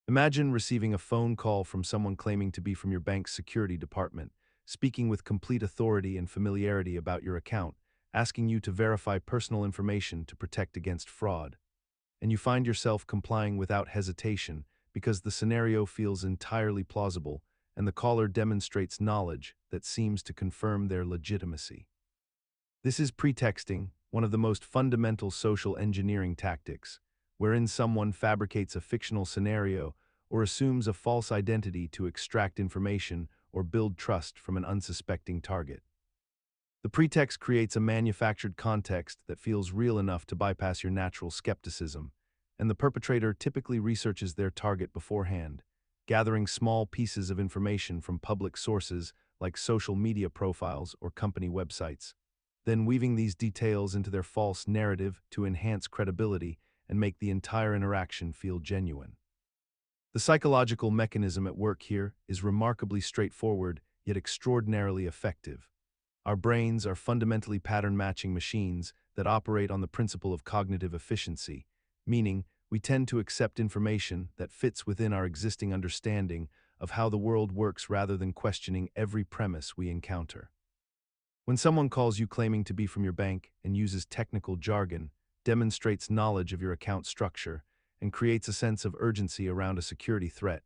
Imagine receiving a phone call from someone claiming to be from your bank's security department, speaking with complete authority and familiarity about your account, asking you to verify personal information to protect against fraud. And you find yourself complying without hesitation because the scenario feels entirely plausible and the caller demonstrates knowledge that seems to confirm their legitimacy. This is pretexting, one of the most fundamental social engineering tactics, wherein someone fabricates a fictional scenario or assumes a false identity to extract information or build trust from an unsuspecting target. The pretext creates a manufactured context that feels real enough to bypass your natural skepticism, and the perpetrator typically researches their target beforehand, gathering small pieces of information from public sources like social media profiles or company websites, then weaving these details into their false narrative to enhance credibility and make the entire interaction feel genuine. The psychological mechanism at work here is remarkably straightforward yet extraordinarily effective. Our brains are fundamentally pattern-matching machines that operate on the principle of cognitive efficiency, meaning we tend to accept information that fits within our existing understanding of how the world works rather than questioning every premise we encounter. When someone calls you claiming to be from your bank and uses technical jargon, demonstrates knowledge of your account structure, and creates a sense of urgency around a security threat,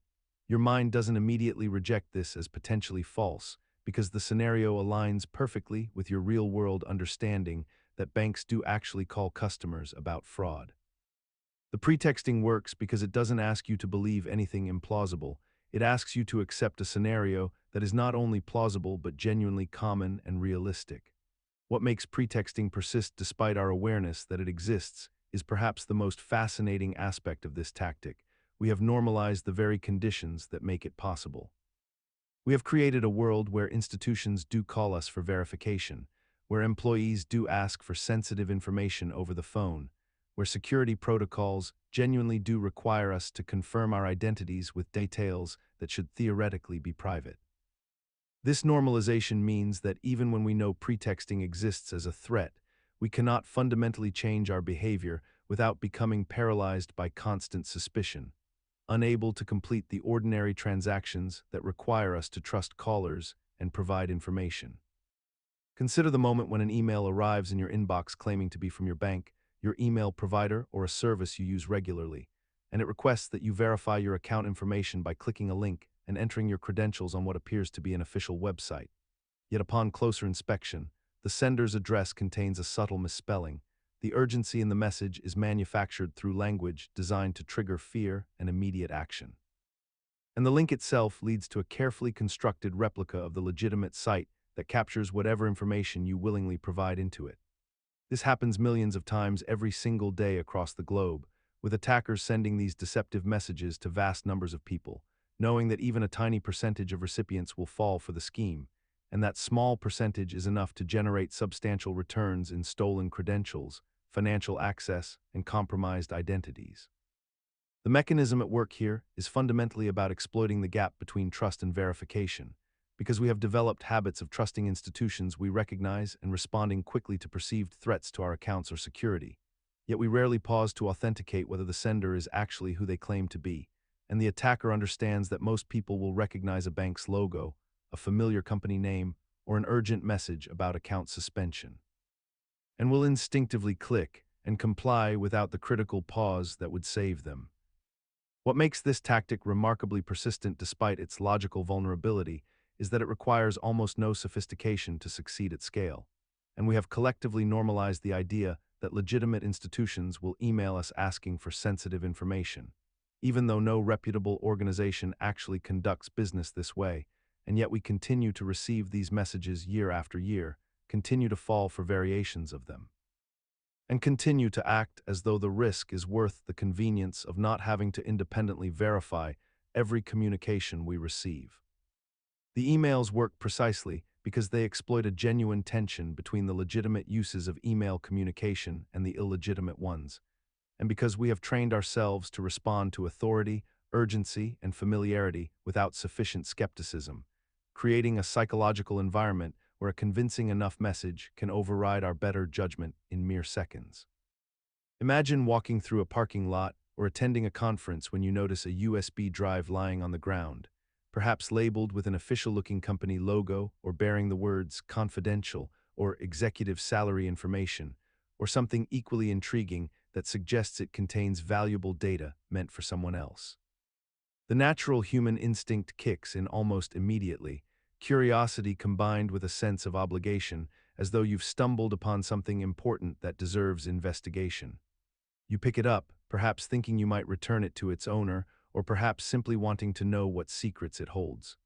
your mind doesn't immediately reject this as potentially false because the scenario aligns perfectly with your real-world understanding that banks do actually call customers about fraud. The pretexting works because it doesn't ask you to believe anything implausible. It asks you to accept a scenario that is not only plausible but genuinely common and realistic. What makes pretexting persist despite our awareness that it exists is perhaps the most fascinating aspect of this tactic. We have normalized the very conditions that make it possible. We have created a world where institutions do call us for verification, where employees do ask for sensitive information over the phone, where security protocols genuinely do require us to confirm our identities with details that should theoretically be private. This normalization means that even when we know pretexting exists as a threat, we cannot fundamentally change our behavior without becoming paralyzed by constant suspicion, unable to complete the ordinary transactions that require us to trust callers and provide information. Consider the moment when an email arrives in your inbox claiming to be from your bank, your email provider, or a service you use regularly, and it requests that you verify your account information by clicking a link and entering your credentials on what appears to be an official website. Yet upon closer inspection, the sender's address contains a subtle misspelling. The urgency in the message is manufactured through language designed to trigger fear and immediate action. And the link itself leads to a carefully constructed replica of the legitimate site that captures whatever information you willingly provide into it. This happens millions of times every single day across the globe, with attackers sending these deceptive messages to vast numbers of people, knowing that even a tiny percentage of recipients will fall for the scheme, and that small percentage is enough to generate substantial returns in stolen credentials, financial access, and compromised identities. The mechanism at work here is fundamentally about exploiting the gap between trust and verification. Because we have developed habits of trusting institutions we recognize and responding quickly to perceived threats to our accounts or security. Yet we rarely pause to authenticate whether the sender is actually who they claim to be, and the attacker understands that most people will recognize a bank's logo, a familiar company name, or an urgent message about account suspension, and will instinctively click and comply without the critical pause that would save them. What makes this tactic remarkably persistent despite its logical vulnerability is that it requires almost no sophistication to succeed at scale, and we have collectively normalized the idea that legitimate institutions will email us asking for sensitive information, even though no reputable organization actually conducts business this way, and yet we continue to receive these messages year after year, continue to fall for variations of them, and continue to act as though the risk is worth the convenience of not having to independently verify every communication we receive. The emails work precisely because they exploit a genuine tension between the legitimate uses of email communication and the illegitimate ones, and because we have trained ourselves to respond to authority, urgency, and familiarity without sufficient skepticism, creating a psychological environment where a convincing enough message can override our better judgment in mere seconds. Imagine walking through a parking lot or attending a conference when you notice a USB drive lying on the ground, perhaps labeled with an official-looking company logo or bearing the words confidential or executive salary information, or something equally intriguing that suggests it contains valuable data meant for someone else. The natural human instinct kicks in almost immediately, curiosity combined with a sense of obligation, as though you've stumbled upon something important that deserves investigation. You pick it up, perhaps thinking you might return it to its owner, or perhaps simply wanting to know what secrets it holds.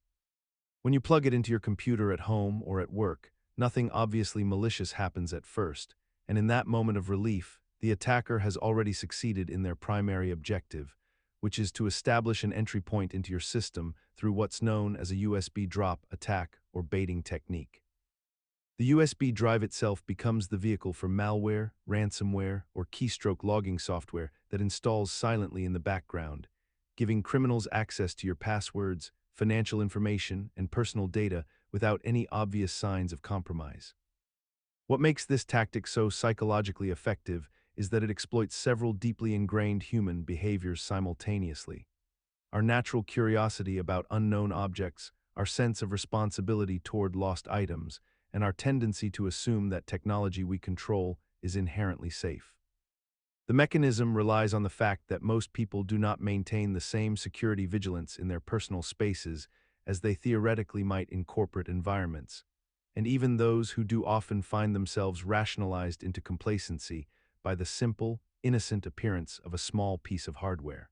When you plug it into your computer at home or at work, nothing obviously malicious happens at first, and in that moment of relief, the attacker has already succeeded in their primary objective, which is to establish an entry point into your system through what's known as a USB drop attack or baiting technique. The USB drive itself becomes the vehicle for malware, ransomware, or keystroke logging software that installs silently in the background, giving criminals access to your passwords, financial information, and personal data without any obvious signs of compromise. What makes this tactic so psychologically effective is that it exploits several deeply ingrained human behaviors simultaneously. Our natural curiosity about unknown objects, our sense of responsibility toward lost items, and our tendency to assume that technology we control is inherently safe. The mechanism relies on the fact that most people do not maintain the same security vigilance in their personal spaces as they theoretically might in corporate environments, and even those who do often find themselves rationalized into complacency by the simple, innocent appearance of a small piece of hardware.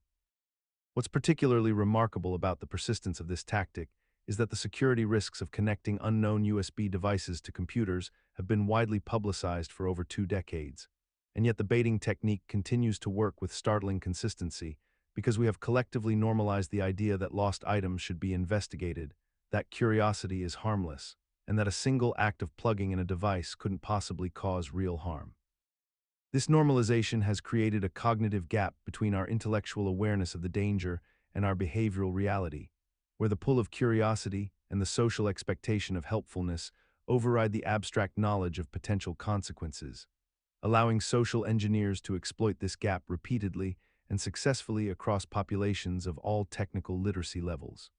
What's particularly remarkable about the persistence of this tactic is that the security risks of connecting unknown USB devices to computers have been widely publicized for over 2 decades. And yet the baiting technique continues to work with startling consistency because we have collectively normalized the idea that lost items should be investigated, that curiosity is harmless, and that a single act of plugging in a device couldn't possibly cause real harm. This normalization has created a cognitive gap between our intellectual awareness of the danger and our behavioral reality, where the pull of curiosity and the social expectation of helpfulness override the abstract knowledge of potential consequences, allowing social engineers to exploit this gap repeatedly and successfully across populations of all technical literacy levels.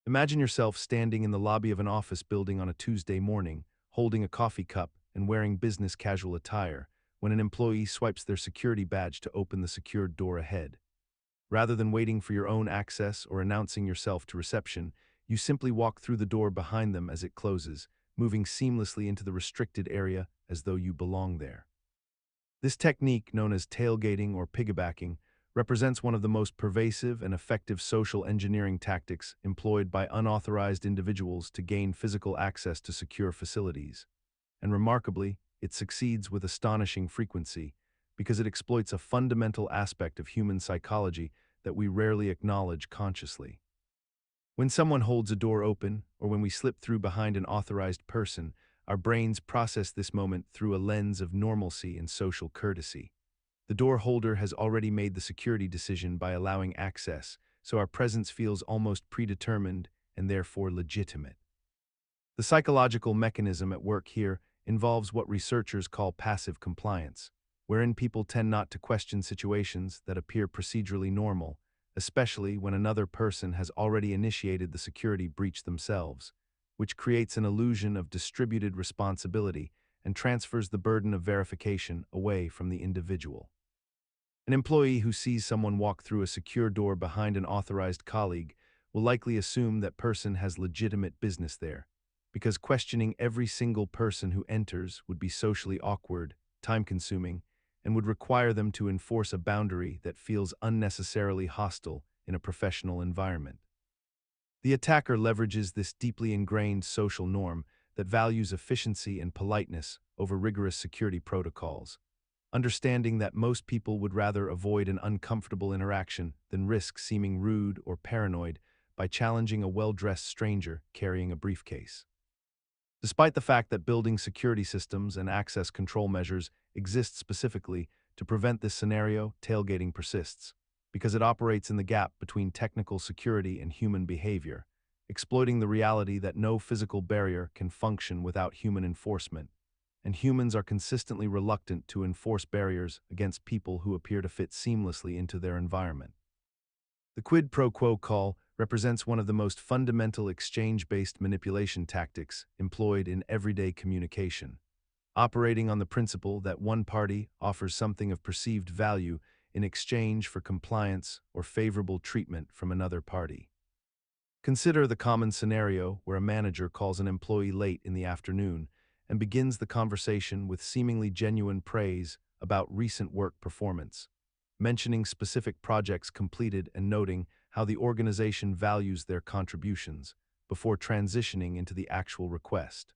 Imagine yourself standing in the lobby of an office building on a Tuesday morning, holding a coffee cup and wearing business casual attire, when an employee swipes their security badge to open the secured door ahead. Rather than waiting for your own access or announcing yourself to reception, you simply walk through the door behind them as it closes, moving seamlessly into the restricted area as though you belong there. This technique, known as tailgating or piggybacking, represents one of the most pervasive and effective social engineering tactics employed by unauthorized individuals to gain physical access to secure facilities. And remarkably, it succeeds with astonishing frequency because it exploits a fundamental aspect of human psychology that we rarely acknowledge consciously. When someone holds a door open, or when we slip through behind an authorized person, our brains process this moment through a lens of normalcy and social courtesy. The door holder has already made the security decision by allowing access, so our presence feels almost predetermined and therefore legitimate. The psychological mechanism at work here involves what researchers call passive compliance, wherein people tend not to question situations that appear procedurally normal, especially when another person has already initiated the security breach themselves, which creates an illusion of distributed responsibility and transfers the burden of verification away from the individual. An employee who sees someone walk through a secure door behind an authorized colleague will likely assume that person has legitimate business there, because questioning every single person who enters would be socially awkward, time-consuming, and would require them to enforce a boundary that feels unnecessarily hostile in a professional environment. The attacker leverages this deeply ingrained social norm that values efficiency and politeness over rigorous security protocols, understanding that most people would rather avoid an uncomfortable interaction than risk seeming rude or paranoid by challenging a well-dressed stranger carrying a briefcase. Despite the fact that building security systems and access control measures exist specifically to prevent this scenario, tailgating persists, because it operates in the gap between technical security and human behavior, exploiting the reality that no physical barrier can function without human enforcement. and humans are consistently reluctant to enforce barriers against people who appear to fit seamlessly into their environment. The quid pro quo call represents one of the most fundamental exchange-based manipulation tactics employed in everyday communication, operating on the principle that one party offers something of perceived value in exchange for compliance or favorable treatment from another party. Consider the common scenario where a manager calls an employee late in the afternoon and begins the conversation with seemingly genuine praise about recent work performance, mentioning specific projects completed and noting how the organization values their contributions before transitioning into the actual request.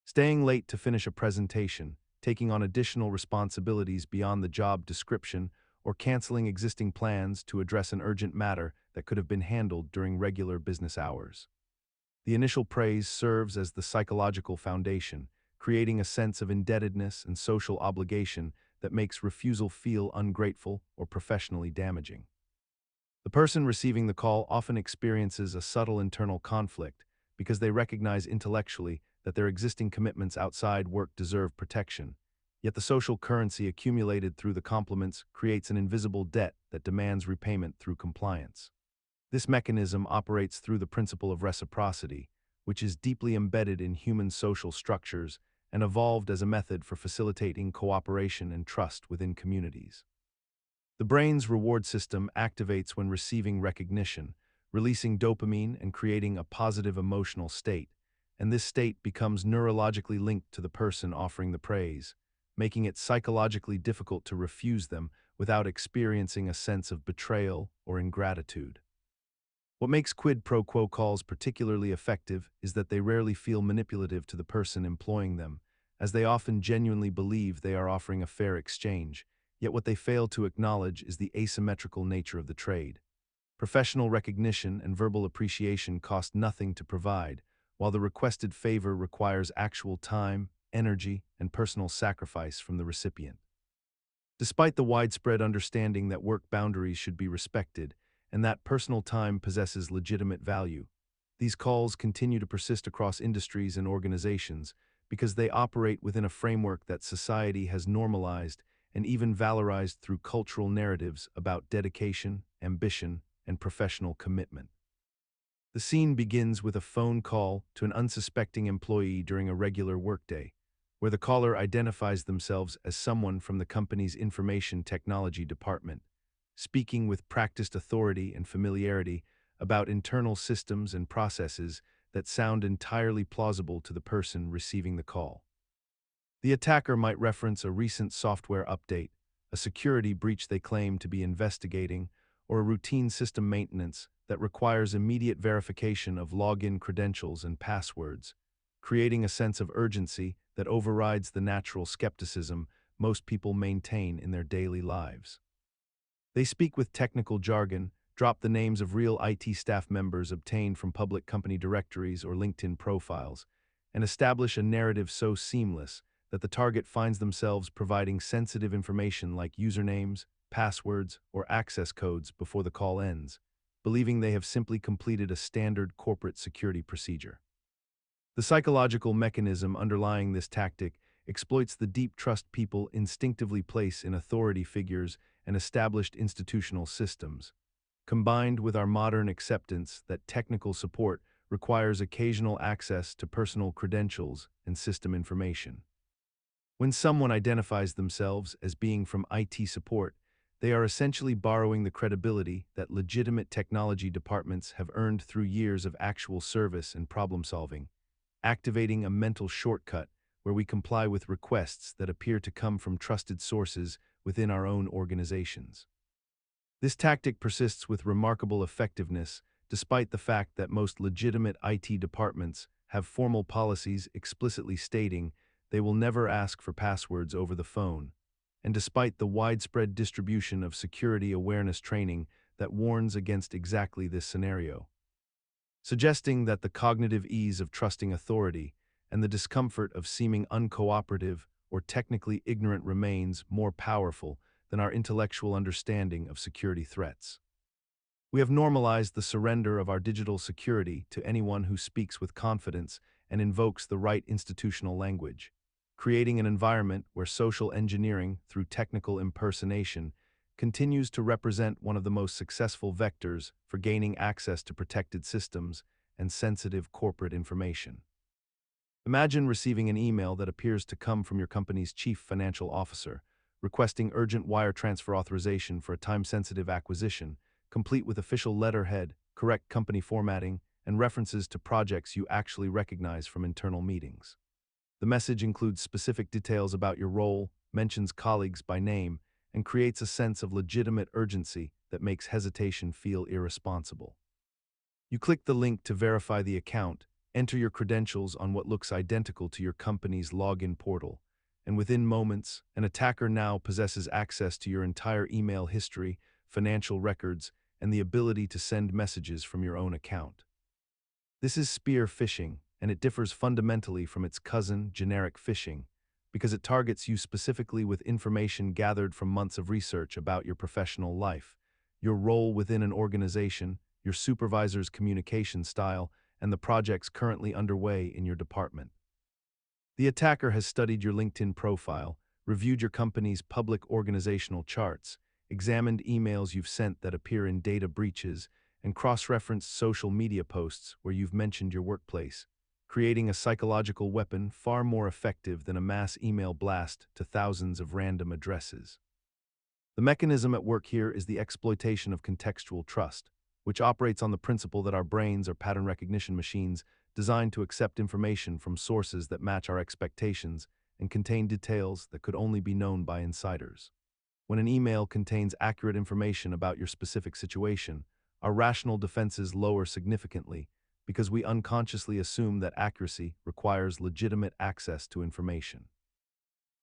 Staying late to finish a presentation, taking on additional responsibilities beyond the job description, or canceling existing plans to address an urgent matter that could have been handled during regular business hours. The initial praise serves as the psychological foundation, creating a sense of indebtedness and social obligation that makes refusal feel ungrateful or professionally damaging. The person receiving the call often experiences a subtle internal conflict because they recognize intellectually that their existing commitments outside work deserve protection, yet the social currency accumulated through the compliments creates an invisible debt that demands repayment through compliance. This mechanism operates through the principle of reciprocity, which is deeply embedded in human social structures and evolved as a method for facilitating cooperation and trust within communities. The brain's reward system activates when receiving recognition, releasing dopamine and creating a positive emotional state, and this state becomes neurologically linked to the person offering the praise, making it psychologically difficult to refuse them without experiencing a sense of betrayal or ingratitude. What makes quid pro quo calls particularly effective is that they rarely feel manipulative to the person employing them, as they often genuinely believe they are offering a fair exchange, yet what they fail to acknowledge is the asymmetrical nature of the trade. Professional recognition and verbal appreciation cost nothing to provide, while the requested favor requires actual time, energy, and personal sacrifice from the recipient. Despite the widespread understanding that work boundaries should be respected and that personal time possesses legitimate value, these calls continue to persist across industries and organizations because they operate within a framework that society has normalized and even valorized through cultural narratives about dedication, ambition, and professional commitment. The scene begins with a phone call to an unsuspecting employee during a regular workday, where the caller identifies themselves as someone from the company's information technology department, speaking with practiced authority and familiarity about internal systems and processes that sound entirely plausible to the person receiving the call. The attacker might reference a recent software update, a security breach they claim to be investigating, or a routine system maintenance that requires immediate verification of login credentials and passwords, creating a sense of urgency that overrides the natural skepticism most people maintain in their daily lives. They speak with technical jargon, drop the names of real IT staff members obtained from public company directories or LinkedIn profiles, and establish a narrative so seamless that the target finds themselves providing sensitive information like usernames, passwords, or access codes before the call ends, believing they have simply completed a standard corporate security procedure. The psychological mechanism underlying this tactic exploits the deep trust people instinctively place in authority figures and established institutional systems, combined with our modern acceptance that technical support requires occasional access to personal credentials and system information. When someone identifies themselves as being from IT support, they are essentially borrowing the credibility that legitimate technology departments have earned through years of actual service and problem-solving, activating a mental shortcut where we comply with requests that appear to come from trusted sources within our own organizations. This tactic persists with remarkable effectiveness, despite the fact that most legitimate IT departments have formal policies explicitly stating they will never ask for passwords over the phone, and despite the widespread distribution of security awareness training that warns against exactly this scenario, suggesting that the cognitive ease of trusting authority and the discomfort of seeming uncooperative or technically ignorant remains more powerful than our intellectual understanding of security threats. We have normalized the surrender of our digital security to anyone who speaks with confidence and invokes the right institutional language, creating an environment where social engineering through technical impersonation continues to represent one of the most successful vectors for gaining access to protected systems and sensitive corporate information. Imagine receiving an email that appears to come from your company's chief financial officer, requesting urgent wire transfer authorization for a time-sensitive acquisition, complete with official letterhead, correct company formatting, and references to projects you actually recognize from internal meetings. The message includes specific details about your role, mentions colleagues by name, and creates a sense of legitimate urgency that makes hesitation feel irresponsible. You click the link to verify the account, enter your credentials on what looks identical to your company's login portal, and within moments, an attacker now possesses access to your entire email history, financial records, and the ability to send messages from your own account. This is spear phishing, and it differs fundamentally from its cousin, generic phishing, because it targets you specifically with information gathered from months of research about your professional life, your role within an organization, your supervisor's communication style, and the projects currently underway in your department. The attacker has studied your LinkedIn profile, reviewed your company's public organizational charts, examined emails you've sent that appear in data breaches, and cross-referenced social media posts where you've mentioned your workplace, creating a psychological weapon far more effective than a mass email blast to thousands of random addresses. The mechanism at work here is the exploitation of contextual trust, which operates on the principle that our brains are pattern recognition machines designed to accept information from sources that match our expectations and contain details that could only be known by insiders. When an email contains accurate information about your specific situation, our rational defenses lower significantly because we unconsciously assume that accuracy requires legitimate access to information.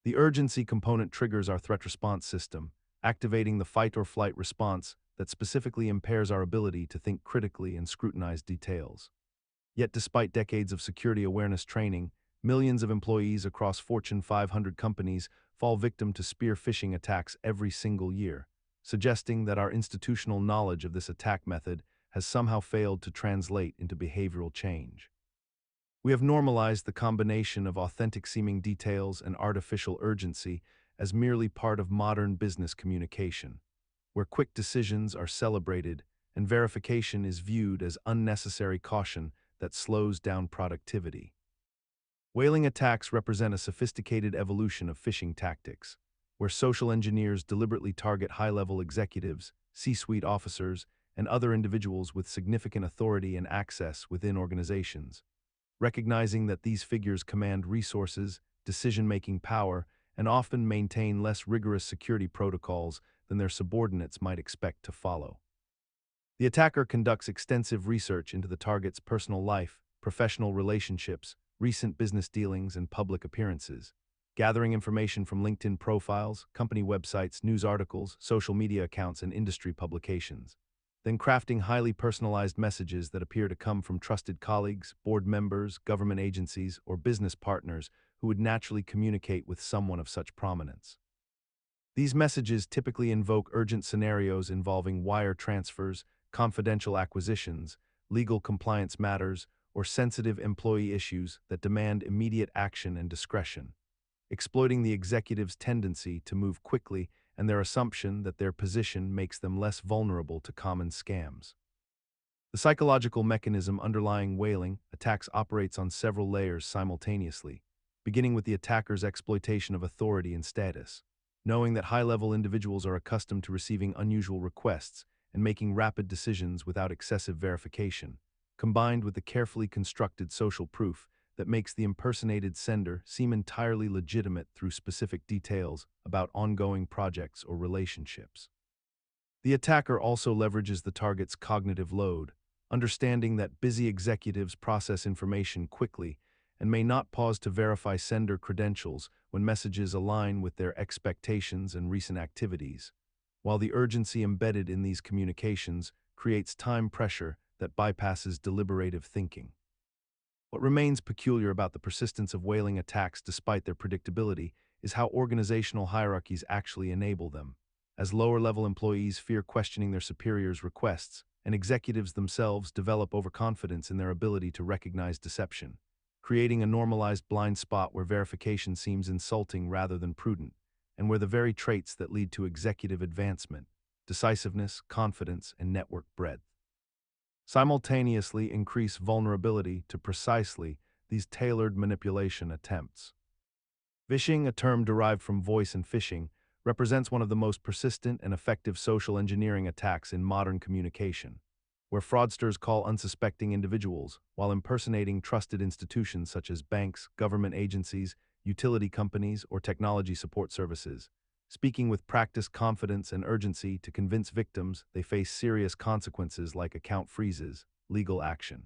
The urgency component triggers our threat response system, activating the fight-or-flight response that specifically impairs our ability to think critically and scrutinize details. Yet despite decades of security awareness training, millions of employees across Fortune 500 companies fall victim to spear phishing attacks every single year, suggesting that our institutional knowledge of this attack method has somehow failed to translate into behavioral change. We have normalized the combination of authentic-seeming details and artificial urgency as merely part of modern business communication, where quick decisions are celebrated and verification is viewed as unnecessary caution that slows down productivity. Whaling attacks represent a sophisticated evolution of phishing tactics, where social engineers deliberately target high-level executives, C-suite officers, and other individuals with significant authority and access within organizations. Recognizing that these figures command resources, decision-making power, and often maintain less rigorous security protocols than their subordinates might expect to follow. The attacker conducts extensive research into the target's personal life, professional relationships, recent business dealings, and public appearances, gathering information from LinkedIn profiles, company websites, news articles, social media accounts, and industry publications, then crafting highly personalized messages that appear to come from trusted colleagues, board members, government agencies, or business partners who would naturally communicate with someone of such prominence. These messages typically invoke urgent scenarios involving wire transfers, confidential acquisitions, legal compliance matters, or sensitive employee issues that demand immediate action and discretion, exploiting the executive's tendency to move quickly and their assumption that their position makes them less vulnerable to common scams. The psychological mechanism underlying whaling attacks operates on several layers simultaneously, beginning with the attacker's exploitation of authority and status. Knowing that high-level individuals are accustomed to receiving unusual requests and making rapid decisions without excessive verification, combined with the carefully constructed social proof that makes the impersonated sender seem entirely legitimate through specific details about ongoing projects or relationships. The attacker also leverages the target's cognitive load, understanding that busy executives process information quickly and may not pause to verify sender credentials when messages align with their expectations and recent activities, while the urgency embedded in these communications creates time pressure that bypasses deliberative thinking. What remains peculiar about the persistence of whaling attacks despite their predictability is how organizational hierarchies actually enable them. As lower-level employees fear questioning their superiors' requests, and executives themselves develop overconfidence in their ability to recognize deception, creating a normalized blind spot where verification seems insulting rather than prudent, and where the very traits that lead to executive advancement, decisiveness, confidence, and network breadth, simultaneously increase vulnerability to precisely these tailored manipulation attempts. Vishing, a term derived from voice and phishing, represents one of the most persistent and effective social engineering attacks in modern communication, where fraudsters call unsuspecting individuals while impersonating trusted institutions such as banks, government agencies, utility companies, or technology support services, speaking with practiced confidence and urgency to convince victims they face serious consequences like account freezes, legal action,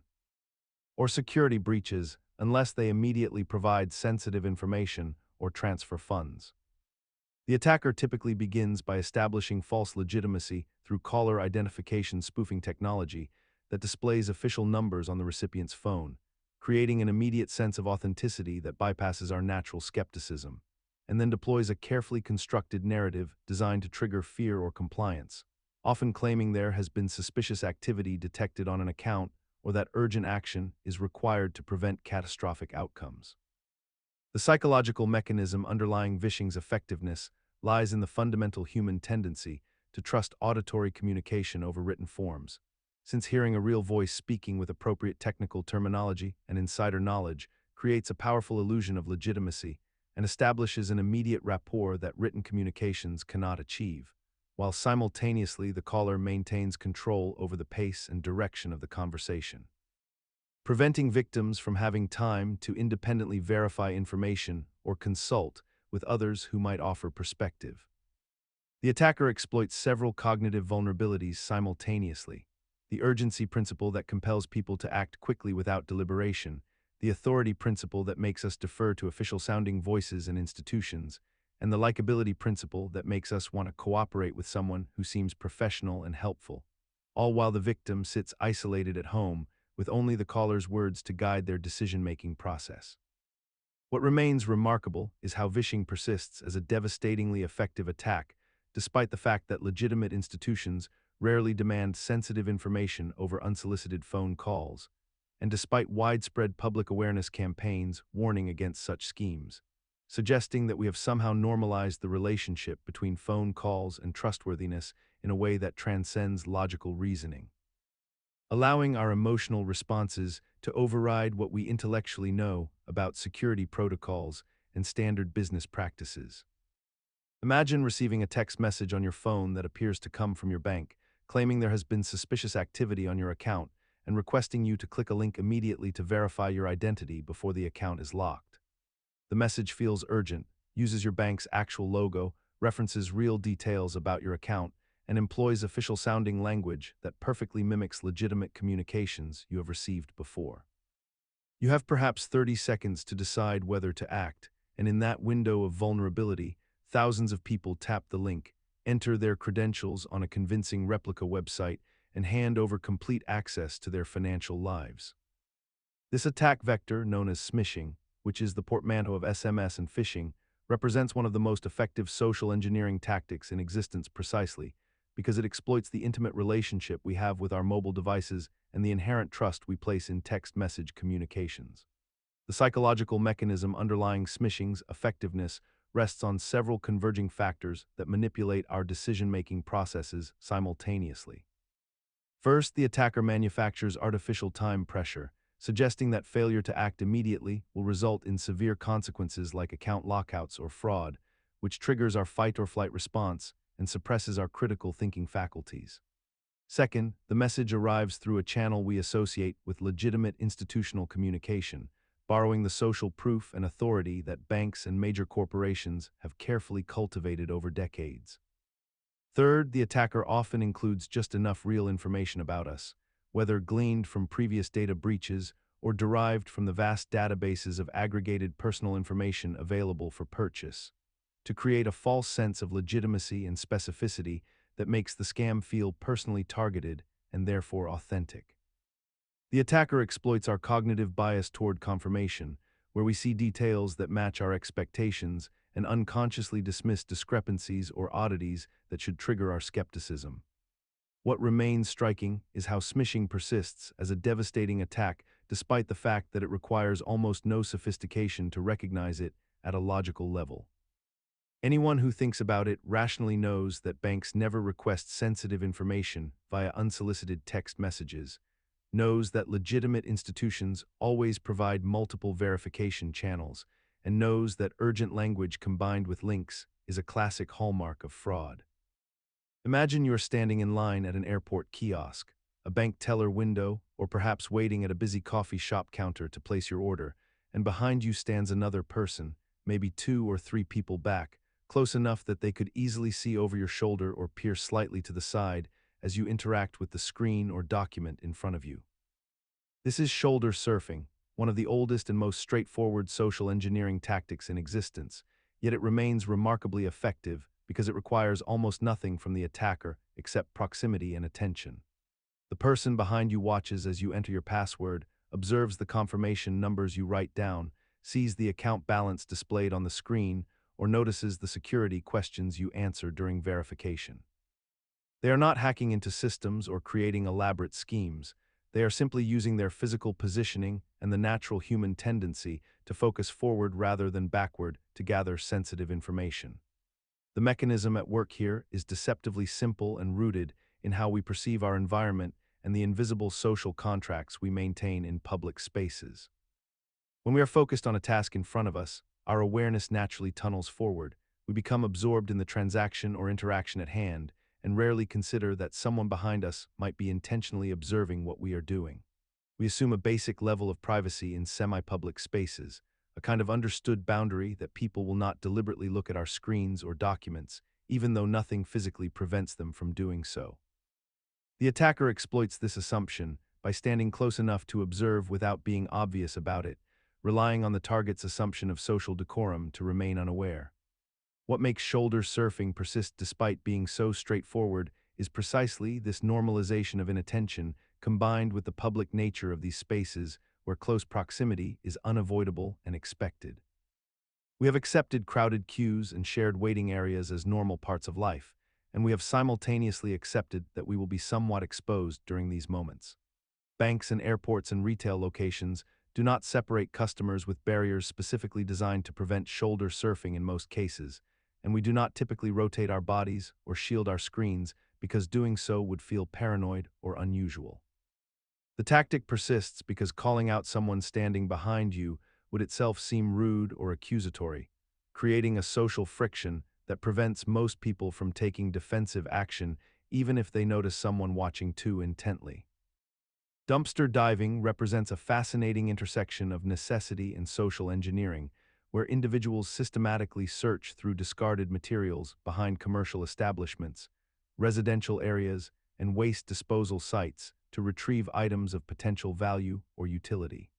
or security breaches unless they immediately provide sensitive information or transfer funds. The attacker typically begins by establishing false legitimacy through caller identification spoofing technology that displays official numbers on the recipient's phone, creating an immediate sense of authenticity that bypasses our natural skepticism, and then deploys a carefully constructed narrative designed to trigger fear or compliance, often claiming there has been suspicious activity detected on an account or that urgent action is required to prevent catastrophic outcomes. The psychological mechanism underlying Vishing's effectiveness lies in the fundamental human tendency to trust auditory communication over written forms, since hearing a real voice speaking with appropriate technical terminology and insider knowledge creates a powerful illusion of legitimacy and establishes an immediate rapport that written communications cannot achieve, while simultaneously the caller maintains control over the pace and direction of the conversation, preventing victims from having time to independently verify information or consult with others who might offer perspective. The attacker exploits several cognitive vulnerabilities simultaneously: the urgency principle that compels people to act quickly without deliberation, the authority principle that makes us defer to official-sounding voices and institutions, and the likability principle that makes us want to cooperate with someone who seems professional and helpful, all while the victim sits isolated at home with only the caller's words to guide their decision-making process. What remains remarkable is how Vishing persists as a devastatingly effective attack, despite the fact that legitimate institutions rarely demand sensitive information over unsolicited phone calls, and despite widespread public awareness campaigns warning against such schemes, suggesting that we have somehow normalized the relationship between phone calls and trustworthiness in a way that transcends logical reasoning, allowing our emotional responses to override what we intellectually know about security protocols and standard business practices. Imagine receiving a text message on your phone that appears to come from your bank, claiming there has been suspicious activity on your account and requesting you to click a link immediately to verify your identity before the account is locked. The message feels urgent, uses your bank's actual logo, references real details about your account, and employs official-sounding language that perfectly mimics legitimate communications you have received before. You have perhaps 30 seconds to decide whether to act, and in that window of vulnerability, thousands of people tap the link, enter their credentials on a convincing replica website, and hand over complete access to their financial lives. This attack vector, known as smishing, which is the portmanteau of SMS and phishing, represents one of the most effective social engineering tactics in existence precisely because it exploits the intimate relationship we have with our mobile devices and the inherent trust we place in text message communications. The psychological mechanism underlying smishing's effectiveness rests on several converging factors that manipulate our decision-making processes simultaneously. First, the attacker manufactures artificial time pressure, suggesting that failure to act immediately will result in severe consequences like account lockouts or fraud, which triggers our fight-or-flight response and suppresses our critical thinking faculties. Second, the message arrives through a channel we associate with legitimate institutional communication, borrowing the social proof and authority that banks and major corporations have carefully cultivated over decades. Third, the attacker often includes just enough real information about us, whether gleaned from previous data breaches or derived from the vast databases of aggregated personal information available for purchase, to create a false sense of legitimacy and specificity that makes the scam feel personally targeted and therefore authentic. The attacker exploits our cognitive bias toward confirmation, where we see details that match our expectations and unconsciously dismiss discrepancies or oddities that should trigger our skepticism. What remains striking is how smishing persists as a devastating attack despite the fact that it requires almost no sophistication to recognize it at a logical level. Anyone who thinks about it rationally knows that banks never request sensitive information via unsolicited text messages, knows that legitimate institutions always provide multiple verification channels, and knows that urgent language combined with links is a classic hallmark of fraud. Imagine you're standing in line at an airport kiosk, a bank teller window, or perhaps waiting at a busy coffee shop counter to place your order, and behind you stands another person, maybe 2 or 3 people back, close enough that they could easily see over your shoulder or peer slightly to the side as you interact with the screen or document in front of you. This is shoulder surfing, one of the oldest and most straightforward social engineering tactics in existence, yet it remains remarkably effective because it requires almost nothing from the attacker except proximity and attention. The person behind you watches as you enter your password, observes the confirmation numbers you write down, sees the account balance displayed on the screen, or notices the security questions you answer during verification. They are not hacking into systems or creating elaborate schemes. They are simply using their physical positioning and the natural human tendency to focus forward rather than backward to gather sensitive information. The mechanism at work here is deceptively simple and rooted in how we perceive our environment and the invisible social contracts we maintain in public spaces. When we are focused on a task in front of us, our awareness naturally tunnels forward. We become absorbed in the transaction or interaction at hand and rarely consider that someone behind us might be intentionally observing what we are doing. We assume a basic level of privacy in semi-public spaces, a kind of understood boundary that people will not deliberately look at our screens or documents, even though nothing physically prevents them from doing so. The attacker exploits this assumption by standing close enough to observe without being obvious about it, relying on the target's assumption of social decorum to remain unaware. What makes shoulder surfing persist despite being so straightforward is precisely this normalization of inattention combined with the public nature of these spaces where close proximity is unavoidable and expected. We have accepted crowded queues and shared waiting areas as normal parts of life, and we have simultaneously accepted that we will be somewhat exposed during these moments. Banks and airports and retail locations do not separate customers with barriers specifically designed to prevent shoulder surfing in most cases, and we do not typically rotate our bodies or shield our screens because doing so would feel paranoid or unusual. The tactic persists because calling out someone standing behind you would itself seem rude or accusatory, creating a social friction that prevents most people from taking defensive action even if they notice someone watching too intently. Dumpster diving represents a fascinating intersection of necessity and social engineering, where individuals systematically search through discarded materials behind commercial establishments, residential areas, and waste disposal sites to retrieve items of potential value or utility.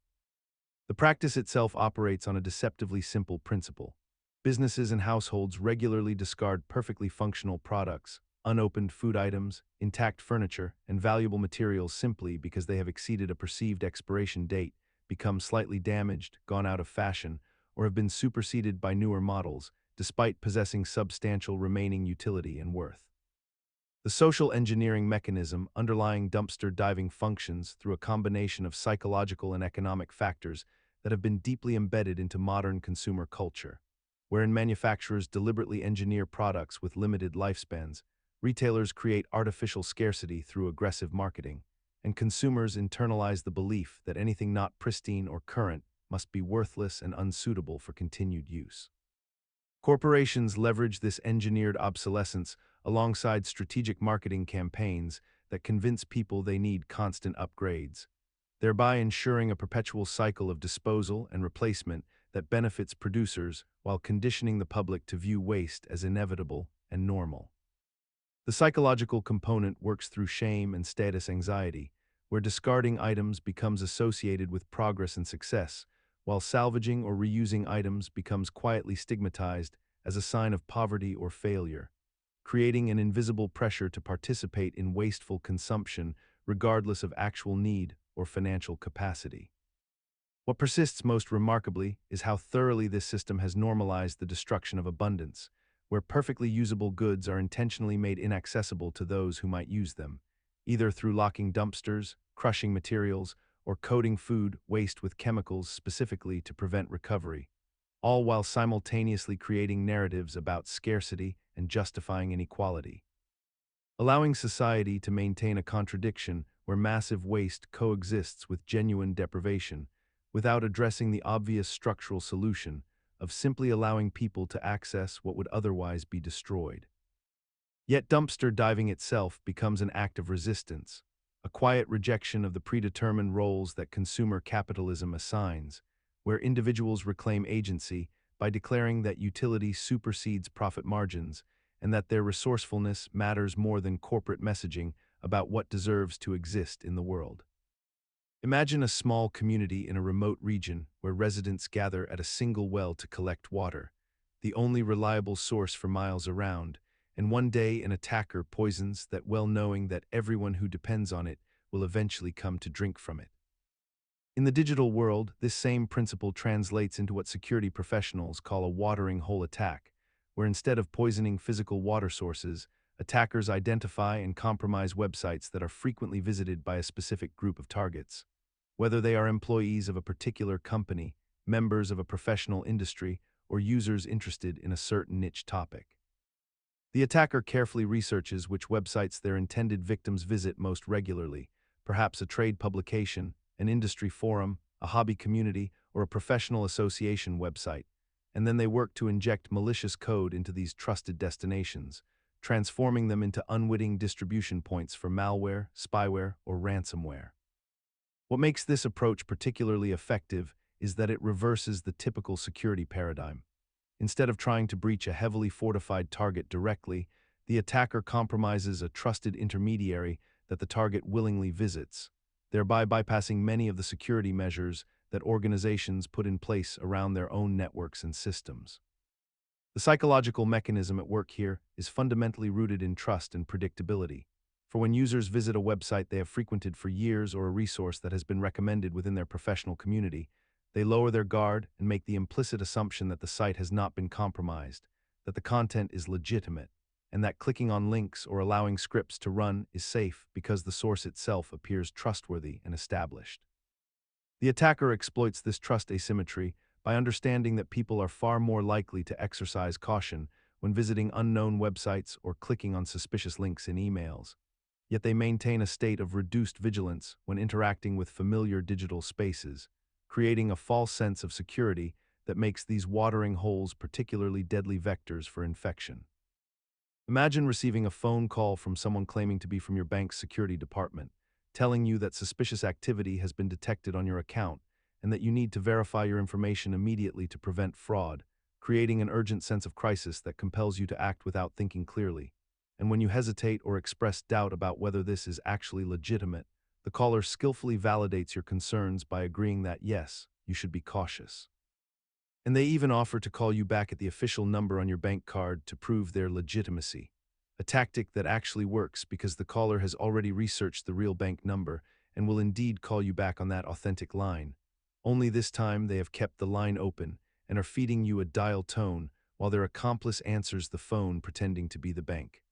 The practice itself operates on a deceptively simple principle. Businesses and households regularly discard perfectly functional products, unopened food items, intact furniture, and valuable materials simply because they have exceeded a perceived expiration date, become slightly damaged, gone out of fashion, or have been superseded by newer models, despite possessing substantial remaining utility and worth. The social engineering mechanism underlying dumpster diving functions through a combination of psychological and economic factors that have been deeply embedded into modern consumer culture, wherein manufacturers deliberately engineer products with limited lifespans, retailers create artificial scarcity through aggressive marketing, and consumers internalize the belief that anything not pristine or current must be worthless and unsuitable for continued use. Corporations leverage this engineered obsolescence alongside strategic marketing campaigns that convince people they need constant upgrades, thereby ensuring a perpetual cycle of disposal and replacement that benefits producers while conditioning the public to view waste as inevitable and normal. The psychological component works through shame and status anxiety, where discarding items becomes associated with progress and success, while salvaging or reusing items becomes quietly stigmatized as a sign of poverty or failure, creating an invisible pressure to participate in wasteful consumption regardless of actual need or financial capacity. What persists most remarkably is how thoroughly this system has normalized the destruction of abundance, where perfectly usable goods are intentionally made inaccessible to those who might use them, either through locking dumpsters, crushing materials, or coating food waste with chemicals specifically to prevent recovery, all while simultaneously creating narratives about scarcity and justifying inequality. Allowing society to maintain a contradiction where massive waste coexists with genuine deprivation, without addressing the obvious structural solution of simply allowing people to access what would otherwise be destroyed. Yet dumpster diving itself becomes an act of resistance, a quiet rejection of the predetermined roles that consumer capitalism assigns, where individuals reclaim agency by declaring that utility supersedes profit margins and that their resourcefulness matters more than corporate messaging about what deserves to exist in the world. Imagine a small community in a remote region where residents gather at a single well to collect water, the only reliable source for miles around, and one day an attacker poisons that well, knowing that everyone who depends on it will eventually come to drink from it. In the digital world, this same principle translates into what security professionals call a watering hole attack, where instead of poisoning physical water sources, attackers identify and compromise websites that are frequently visited by a specific group of targets. Whether they are employees of a particular company, members of a professional industry, or users interested in a certain niche topic. The attacker carefully researches which websites their intended victims visit most regularly, perhaps a trade publication, an industry forum, a hobby community, or a professional association website, and then they work to inject malicious code into these trusted destinations, transforming them into unwitting distribution points for malware, spyware, or ransomware. What makes this approach particularly effective is that it reverses the typical security paradigm. Instead of trying to breach a heavily fortified target directly, the attacker compromises a trusted intermediary that the target willingly visits, thereby bypassing many of the security measures that organizations put in place around their own networks and systems. The psychological mechanism at work here is fundamentally rooted in trust and predictability. For when users visit a website they have frequented for years or a resource that has been recommended within their professional community, they lower their guard and make the implicit assumption that the site has not been compromised, that the content is legitimate, and that clicking on links or allowing scripts to run is safe because the source itself appears trustworthy and established. The attacker exploits this trust asymmetry by understanding that people are far more likely to exercise caution when visiting unknown websites or clicking on suspicious links in emails. Yet they maintain a state of reduced vigilance when interacting with familiar digital spaces, creating a false sense of security that makes these watering holes particularly deadly vectors for infection. Imagine receiving a phone call from someone claiming to be from your bank's security department, telling you that suspicious activity has been detected on your account and that you need to verify your information immediately to prevent fraud, creating an urgent sense of crisis that compels you to act without thinking clearly. And when you hesitate or express doubt about whether this is actually legitimate, the caller skillfully validates your concerns by agreeing that yes, you should be cautious. And they even offer to call you back at the official number on your bank card to prove their legitimacy, a tactic that actually works because the caller has already researched the real bank number and will indeed call you back on that authentic line. Only this time they have kept the line open and are feeding you a dial tone while their accomplice answers the phone pretending to be the bank,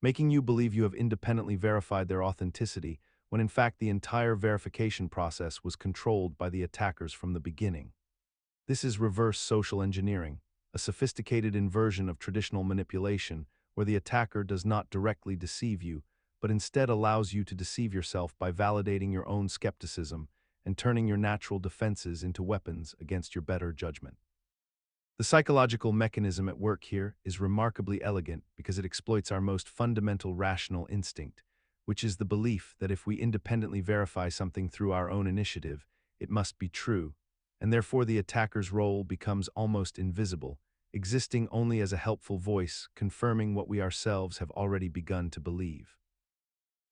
making you believe you have independently verified their authenticity when in fact the entire verification process was controlled by the attackers from the beginning. This is reverse social engineering, a sophisticated inversion of traditional manipulation where the attacker does not directly deceive you, but instead allows you to deceive yourself by validating your own skepticism and turning your natural defenses into weapons against your better judgment. The psychological mechanism at work here is remarkably elegant because it exploits our most fundamental rational instinct, which is the belief that if we independently verify something through our own initiative, it must be true, and therefore the attacker's role becomes almost invisible, existing only as a helpful voice confirming what we ourselves have already begun to believe.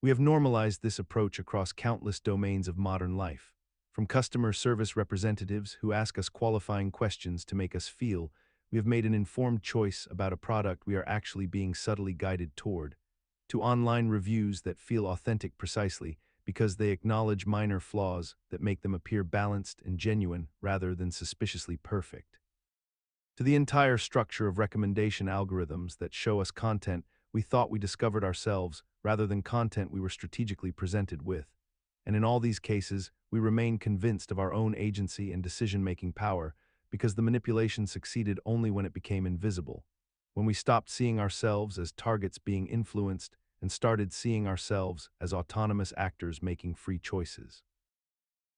We have normalized this approach across countless domains of modern life, from customer service representatives who ask us qualifying questions to make us feel we have made an informed choice about a product we are actually being subtly guided toward, to online reviews that feel authentic precisely because they acknowledge minor flaws that make them appear balanced and genuine rather than suspiciously perfect, to the entire structure of recommendation algorithms that show us content we thought we discovered ourselves rather than content we were strategically presented with. And in all these cases, we remain convinced of our own agency and decision-making power because the manipulation succeeded only when it became invisible, when we stopped seeing ourselves as targets being influenced and started seeing ourselves as autonomous actors making free choices.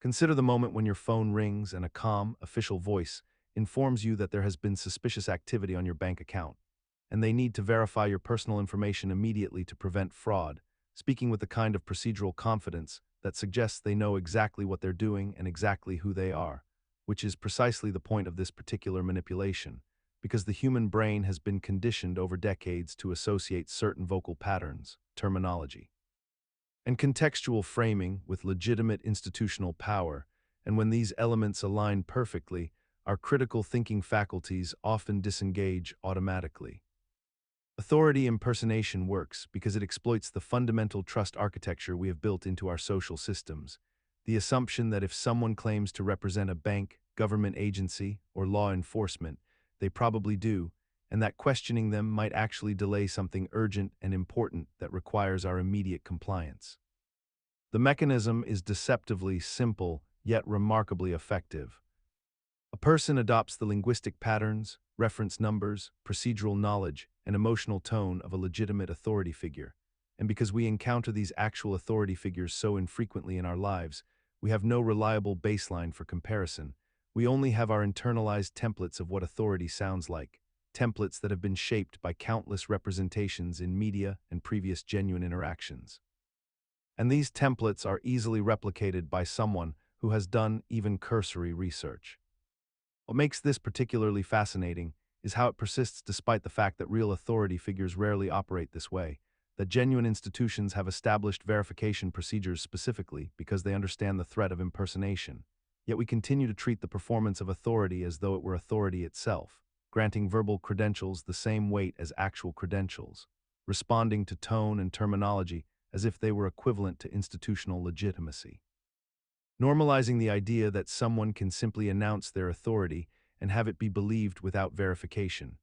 Consider the moment when your phone rings and a calm, official voice informs you that there has been suspicious activity on your bank account, and they need to verify your personal information immediately to prevent fraud, speaking with the kind of procedural confidence that suggests they know exactly what they're doing and exactly who they are, which is precisely the point of this particular manipulation, because the human brain has been conditioned over decades to associate certain vocal patterns, terminology, and contextual framing with legitimate institutional power, and when these elements align perfectly, our critical thinking faculties often disengage automatically. Authority impersonation works because it exploits the fundamental trust architecture we have built into our social systems, the assumption that if someone claims to represent a bank, government agency, or law enforcement, they probably do, and that questioning them might actually delay something urgent and important that requires our immediate compliance. The mechanism is deceptively simple, yet remarkably effective. A person adopts the linguistic patterns, reference numbers, procedural knowledge, and emotional tone of a legitimate authority figure, and because we encounter these actual authority figures so infrequently in our lives, we have no reliable baseline for comparison. We only have our internalized templates of what authority sounds like, templates that have been shaped by countless representations in media and previous genuine interactions. And these templates are easily replicated by someone who has done even cursory research. What makes this particularly fascinating is how it persists despite the fact that real authority figures rarely operate this way, that genuine institutions have established verification procedures specifically because they understand the threat of impersonation. Yet we continue to treat the performance of authority as though it were authority itself, granting verbal credentials the same weight as actual credentials, responding to tone and terminology as if they were equivalent to institutional legitimacy. Normalizing the idea that someone can simply announce their authority and have it be believed without verification,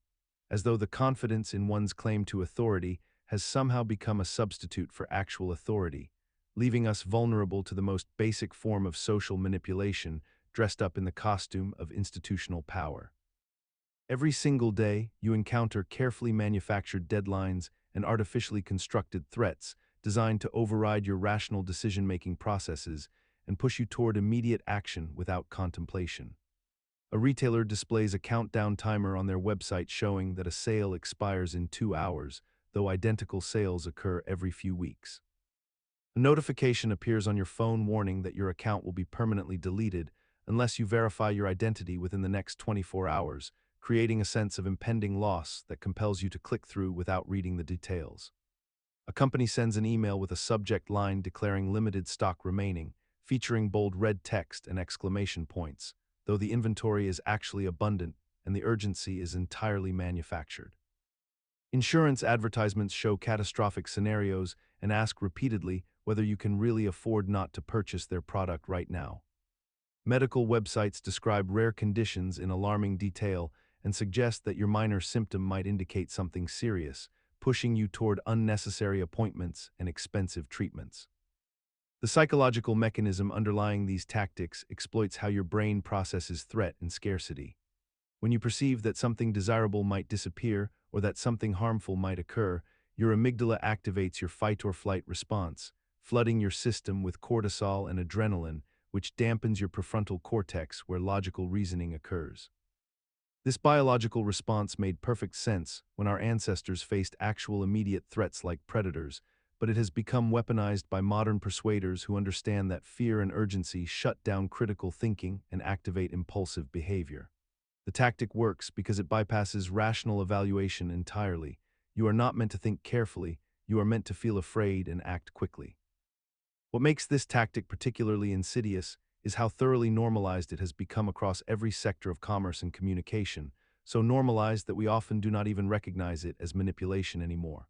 as though the confidence in one's claim to authority has somehow become a substitute for actual authority, leaving us vulnerable to the most basic form of social manipulation dressed up in the costume of institutional power. Every single day, you encounter carefully manufactured deadlines and artificially constructed threats designed to override your rational decision-making processes and push you toward immediate action without contemplation. A retailer displays a countdown timer on their website showing that a sale expires in 2 hours, though identical sales occur every few weeks. A notification appears on your phone warning that your account will be permanently deleted unless you verify your identity within the next 24 hours, creating a sense of impending loss that compels you to click through without reading the details. A company sends an email with a subject line declaring limited stock remaining, featuring bold red text and exclamation points, though the inventory is actually abundant and the urgency is entirely manufactured. Insurance advertisements show catastrophic scenarios and ask repeatedly whether you can really afford not to purchase their product right now. Medical websites describe rare conditions in alarming detail and suggest that your minor symptom might indicate something serious, pushing you toward unnecessary appointments and expensive treatments. The psychological mechanism underlying these tactics exploits how your brain processes threat and scarcity. When you perceive that something desirable might disappear or that something harmful might occur, your amygdala activates your fight-or-flight response, flooding your system with cortisol and adrenaline, which dampens your prefrontal cortex where logical reasoning occurs. This biological response made perfect sense when our ancestors faced actual immediate threats like predators, but it has become weaponized by modern persuaders who understand that fear and urgency shut down critical thinking and activate impulsive behavior. The tactic works because it bypasses rational evaluation entirely. You are not meant to think carefully, you are meant to feel afraid and act quickly. What makes this tactic particularly insidious is how thoroughly normalized it has become across every sector of commerce and communication, so normalized that we often do not even recognize it as manipulation anymore.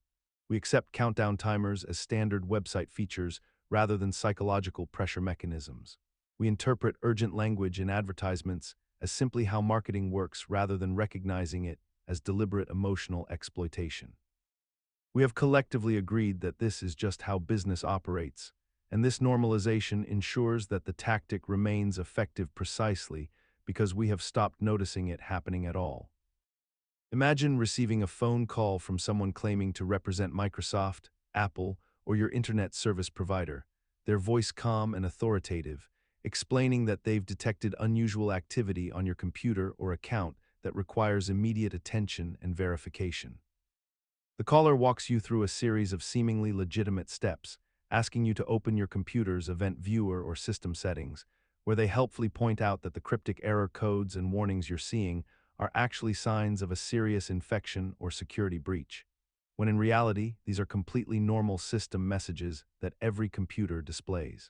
We accept countdown timers as standard website features rather than psychological pressure mechanisms. We interpret urgent language in advertisements as simply how marketing works rather than recognizing it as deliberate emotional exploitation. We have collectively agreed that this is just how business operates, And this normalization ensures that the tactic remains effective precisely because we have stopped noticing it happening at all. Imagine receiving a phone call from someone claiming to represent Microsoft, Apple, or your internet service provider, their voice calm and authoritative, explaining that they've detected unusual activity on your computer or account that requires immediate attention and verification. The caller walks you through a series of seemingly legitimate steps, asking you to open your computer's event viewer or system settings, where they helpfully point out that the cryptic error codes and warnings you're seeing are actually signs of a serious infection or security breach, when in reality, these are completely normal system messages that every computer displays.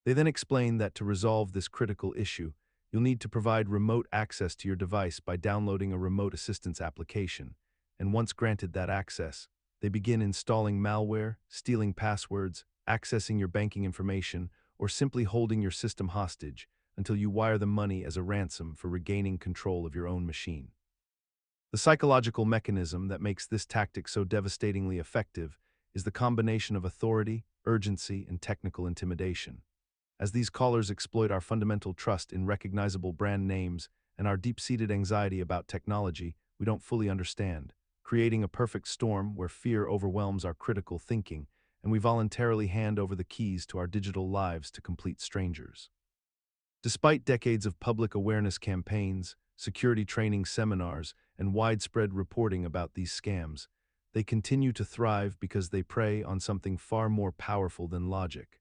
They then explain that to resolve this critical issue, you'll need to provide remote access to your device by downloading a remote assistance application, and once granted that access, they begin installing malware, stealing passwords, accessing your banking information, or simply holding your system hostage until you wire them money as a ransom for regaining control of your own machine. The psychological mechanism that makes this tactic so devastatingly effective is the combination of authority, urgency, and technical intimidation. As these callers exploit our fundamental trust in recognizable brand names and our deep-seated anxiety about technology we don't fully understand, creating a perfect storm where fear overwhelms our critical thinking and we voluntarily hand over the keys to our digital lives to complete strangers. Despite decades of public awareness campaigns, security training seminars, and widespread reporting about these scams, they continue to thrive because they prey on something far more powerful than logic.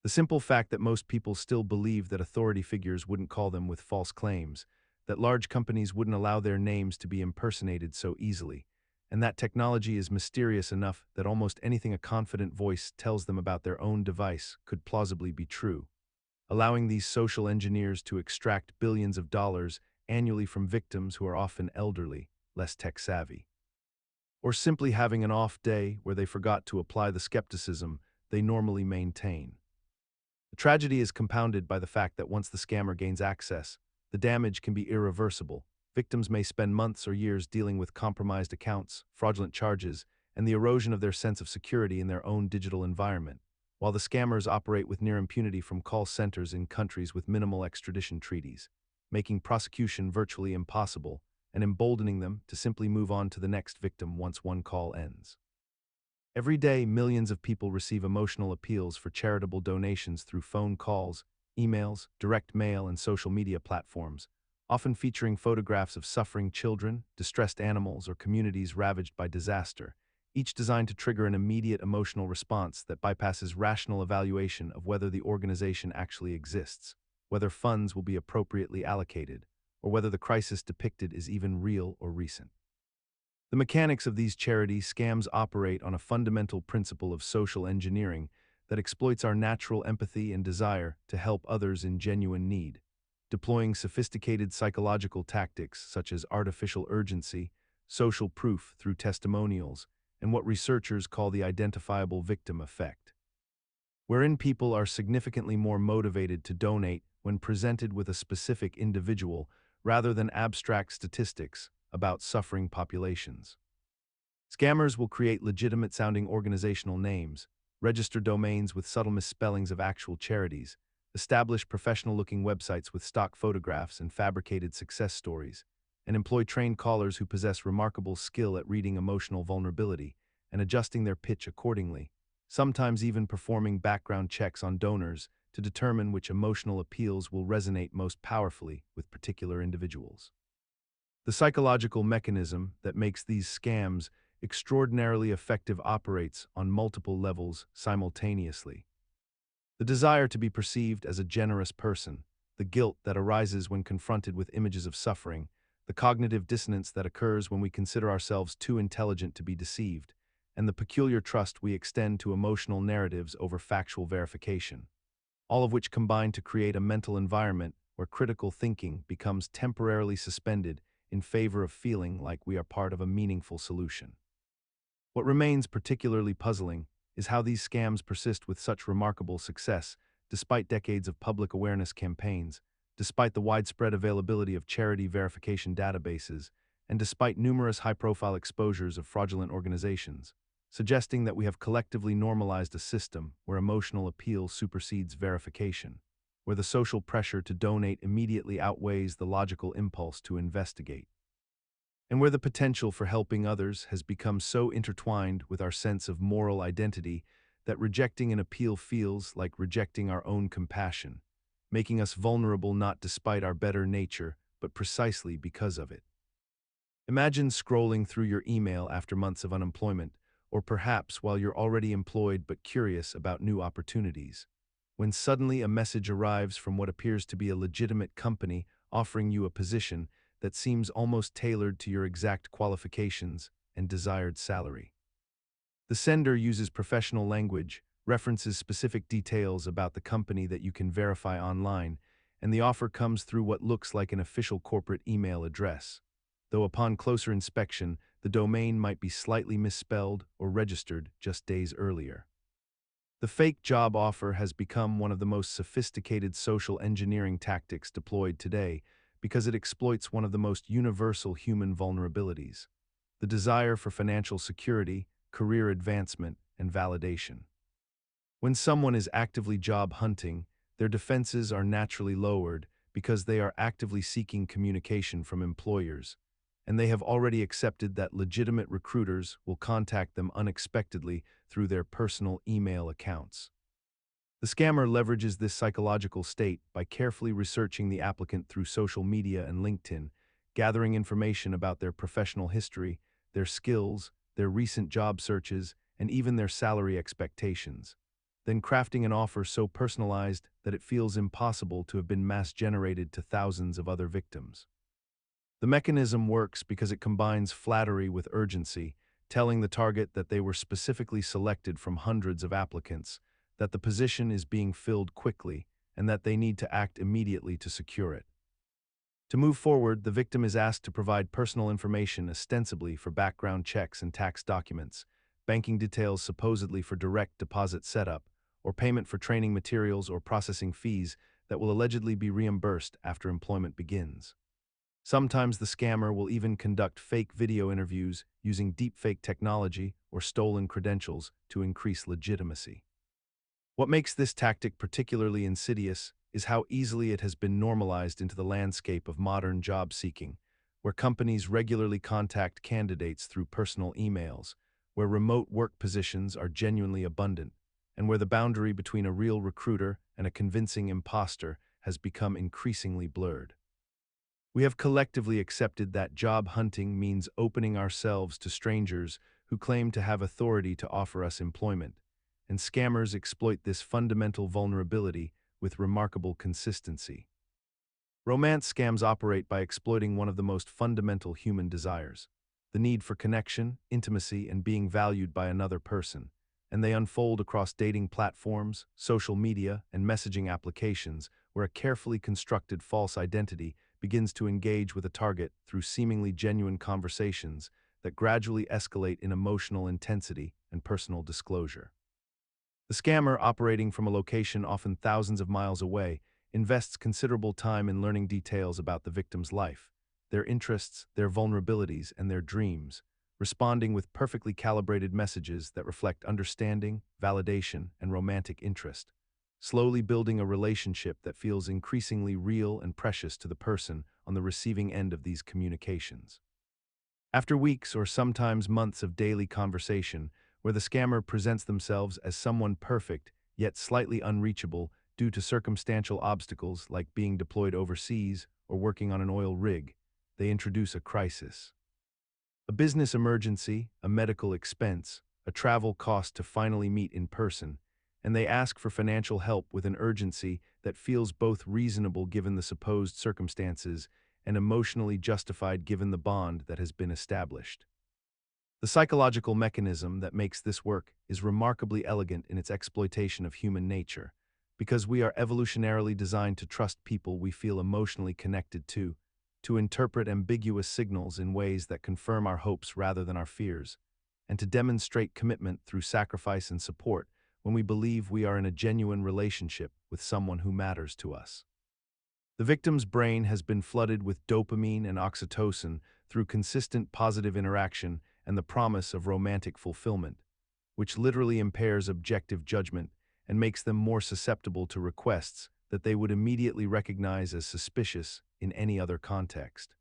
The simple fact that most people still believe that authority figures wouldn't call them with false claims, that large companies wouldn't allow their names to be impersonated so easily, and that technology is mysterious enough that almost anything a confident voice tells them about their own device could plausibly be true, allowing these social engineers to extract billions of dollars annually from victims who are often elderly, less tech-savvy, or simply having an off day where they forgot to apply the skepticism they normally maintain. The tragedy is compounded by the fact that once the scammer gains access, the damage can be irreversible. Victims may spend months or years dealing with compromised accounts, fraudulent charges, and the erosion of their sense of security in their own digital environment, while the scammers operate with near impunity from call centers in countries with minimal extradition treaties, making prosecution virtually impossible and emboldening them to simply move on to the next victim once one call ends. Every day, millions of people receive emotional appeals for charitable donations through phone calls, emails, direct mail, and social media platforms, often featuring photographs of suffering children, distressed animals, or communities ravaged by disaster, each designed to trigger an immediate emotional response that bypasses rational evaluation of whether the organization actually exists, whether funds will be appropriately allocated, or whether the crisis depicted is even real or recent. The mechanics of these charity scams operate on a fundamental principle of social engineering that exploits our natural empathy and desire to help others in genuine need, deploying sophisticated psychological tactics such as artificial urgency, social proof through testimonials, and what researchers call the identifiable victim effect, wherein people are significantly more motivated to donate when presented with a specific individual rather than abstract statistics about suffering populations. Scammers will create legitimate-sounding organizational names, register domains with subtle misspellings of actual charities, establish professional-looking websites with stock photographs and fabricated success stories, and employ trained callers who possess remarkable skill at reading emotional vulnerability and adjusting their pitch accordingly, sometimes even performing background checks on donors to determine which emotional appeals will resonate most powerfully with particular individuals. The psychological mechanism that makes these scams extraordinarily effective operates on multiple levels simultaneously. The desire to be perceived as a generous person, the guilt that arises when confronted with images of suffering, the cognitive dissonance that occurs when we consider ourselves too intelligent to be deceived, and the peculiar trust we extend to emotional narratives over factual verification, all of which combine to create a mental environment where critical thinking becomes temporarily suspended in favor of feeling like we are part of a meaningful solution. What remains particularly puzzling is how these scams persist with such remarkable success despite decades of public awareness campaigns, despite the widespread availability of charity verification databases, and despite numerous high-profile exposures of fraudulent organizations. suggesting that we have collectively normalized a system where emotional appeal supersedes verification, where the social pressure to donate immediately outweighs the logical impulse to investigate, and where the potential for helping others has become so intertwined with our sense of moral identity that rejecting an appeal feels like rejecting our own compassion, making us vulnerable not despite our better nature, but precisely because of it. Imagine scrolling through your email after months of unemployment, or perhaps while you're already employed but curious about new opportunities, when suddenly a message arrives from what appears to be a legitimate company offering you a position that seems almost tailored to your exact qualifications and desired salary. The sender uses professional language, references specific details about the company that you can verify online, and the offer comes through what looks like an official corporate email address, though upon closer inspection, the domain might be slightly misspelled or registered just days earlier. The fake job offer has become one of the most sophisticated social engineering tactics deployed today because it exploits one of the most universal human vulnerabilities: the desire for financial security, career advancement, and validation. When someone is actively job hunting, their defenses are naturally lowered because they are actively seeking communication from employers, and they have already accepted that legitimate recruiters will contact them unexpectedly through their personal email accounts. The scammer leverages this psychological state by carefully researching the applicant through social media and LinkedIn, gathering information about their professional history, their skills, their recent job searches, and even their salary expectations, then crafting an offer so personalized that it feels impossible to have been mass-generated to thousands of other victims. The mechanism works because it combines flattery with urgency, telling the target that they were specifically selected from hundreds of applicants, that the position is being filled quickly, and that they need to act immediately to secure it. To move forward, the victim is asked to provide personal information ostensibly for background checks and tax documents, banking details supposedly for direct deposit setup, or payment for training materials or processing fees that will allegedly be reimbursed after employment begins. Sometimes the scammer will even conduct fake video interviews using deepfake technology or stolen credentials to increase legitimacy. What makes this tactic particularly insidious is how easily it has been normalized into the landscape of modern job seeking, where companies regularly contact candidates through personal emails, where remote work positions are genuinely abundant, and where the boundary between a real recruiter and a convincing imposter has become increasingly blurred. We have collectively accepted that job hunting means opening ourselves to strangers who claim to have authority to offer us employment, and scammers exploit this fundamental vulnerability with remarkable consistency. Romance scams operate by exploiting one of the most fundamental human desires: the need for connection, intimacy, and being valued by another person, and they unfold across dating platforms, social media, and messaging applications where a carefully constructed false identity begins to engage with a target through seemingly genuine conversations that gradually escalate in emotional intensity and personal disclosure. The scammer, operating from a location often thousands of miles away, invests considerable time in learning details about the victim's life, their interests, their vulnerabilities, and their dreams, responding with perfectly calibrated messages that reflect understanding, validation, and romantic interest, slowly building a relationship that feels increasingly real and precious to the person on the receiving end of these communications. After weeks or sometimes months of daily conversation, where the scammer presents themselves as someone perfect yet slightly unreachable due to circumstantial obstacles like being deployed overseas or working on an oil rig, they introduce a crisis. A business emergency, a medical expense, a travel cost to finally meet in person, and they ask for financial help with an urgency that feels both reasonable given the supposed circumstances and emotionally justified given the bond that has been established. The psychological mechanism that makes this work is remarkably elegant in its exploitation of human nature, because we are evolutionarily designed to trust people we feel emotionally connected to interpret ambiguous signals in ways that confirm our hopes rather than our fears, and to demonstrate commitment through sacrifice and support when we believe we are in a genuine relationship with someone who matters to us. The victim's brain has been flooded with dopamine and oxytocin through consistent positive interaction and the promise of romantic fulfillment, which literally impairs objective judgment and makes them more susceptible to requests that they would immediately recognize as suspicious in any other context.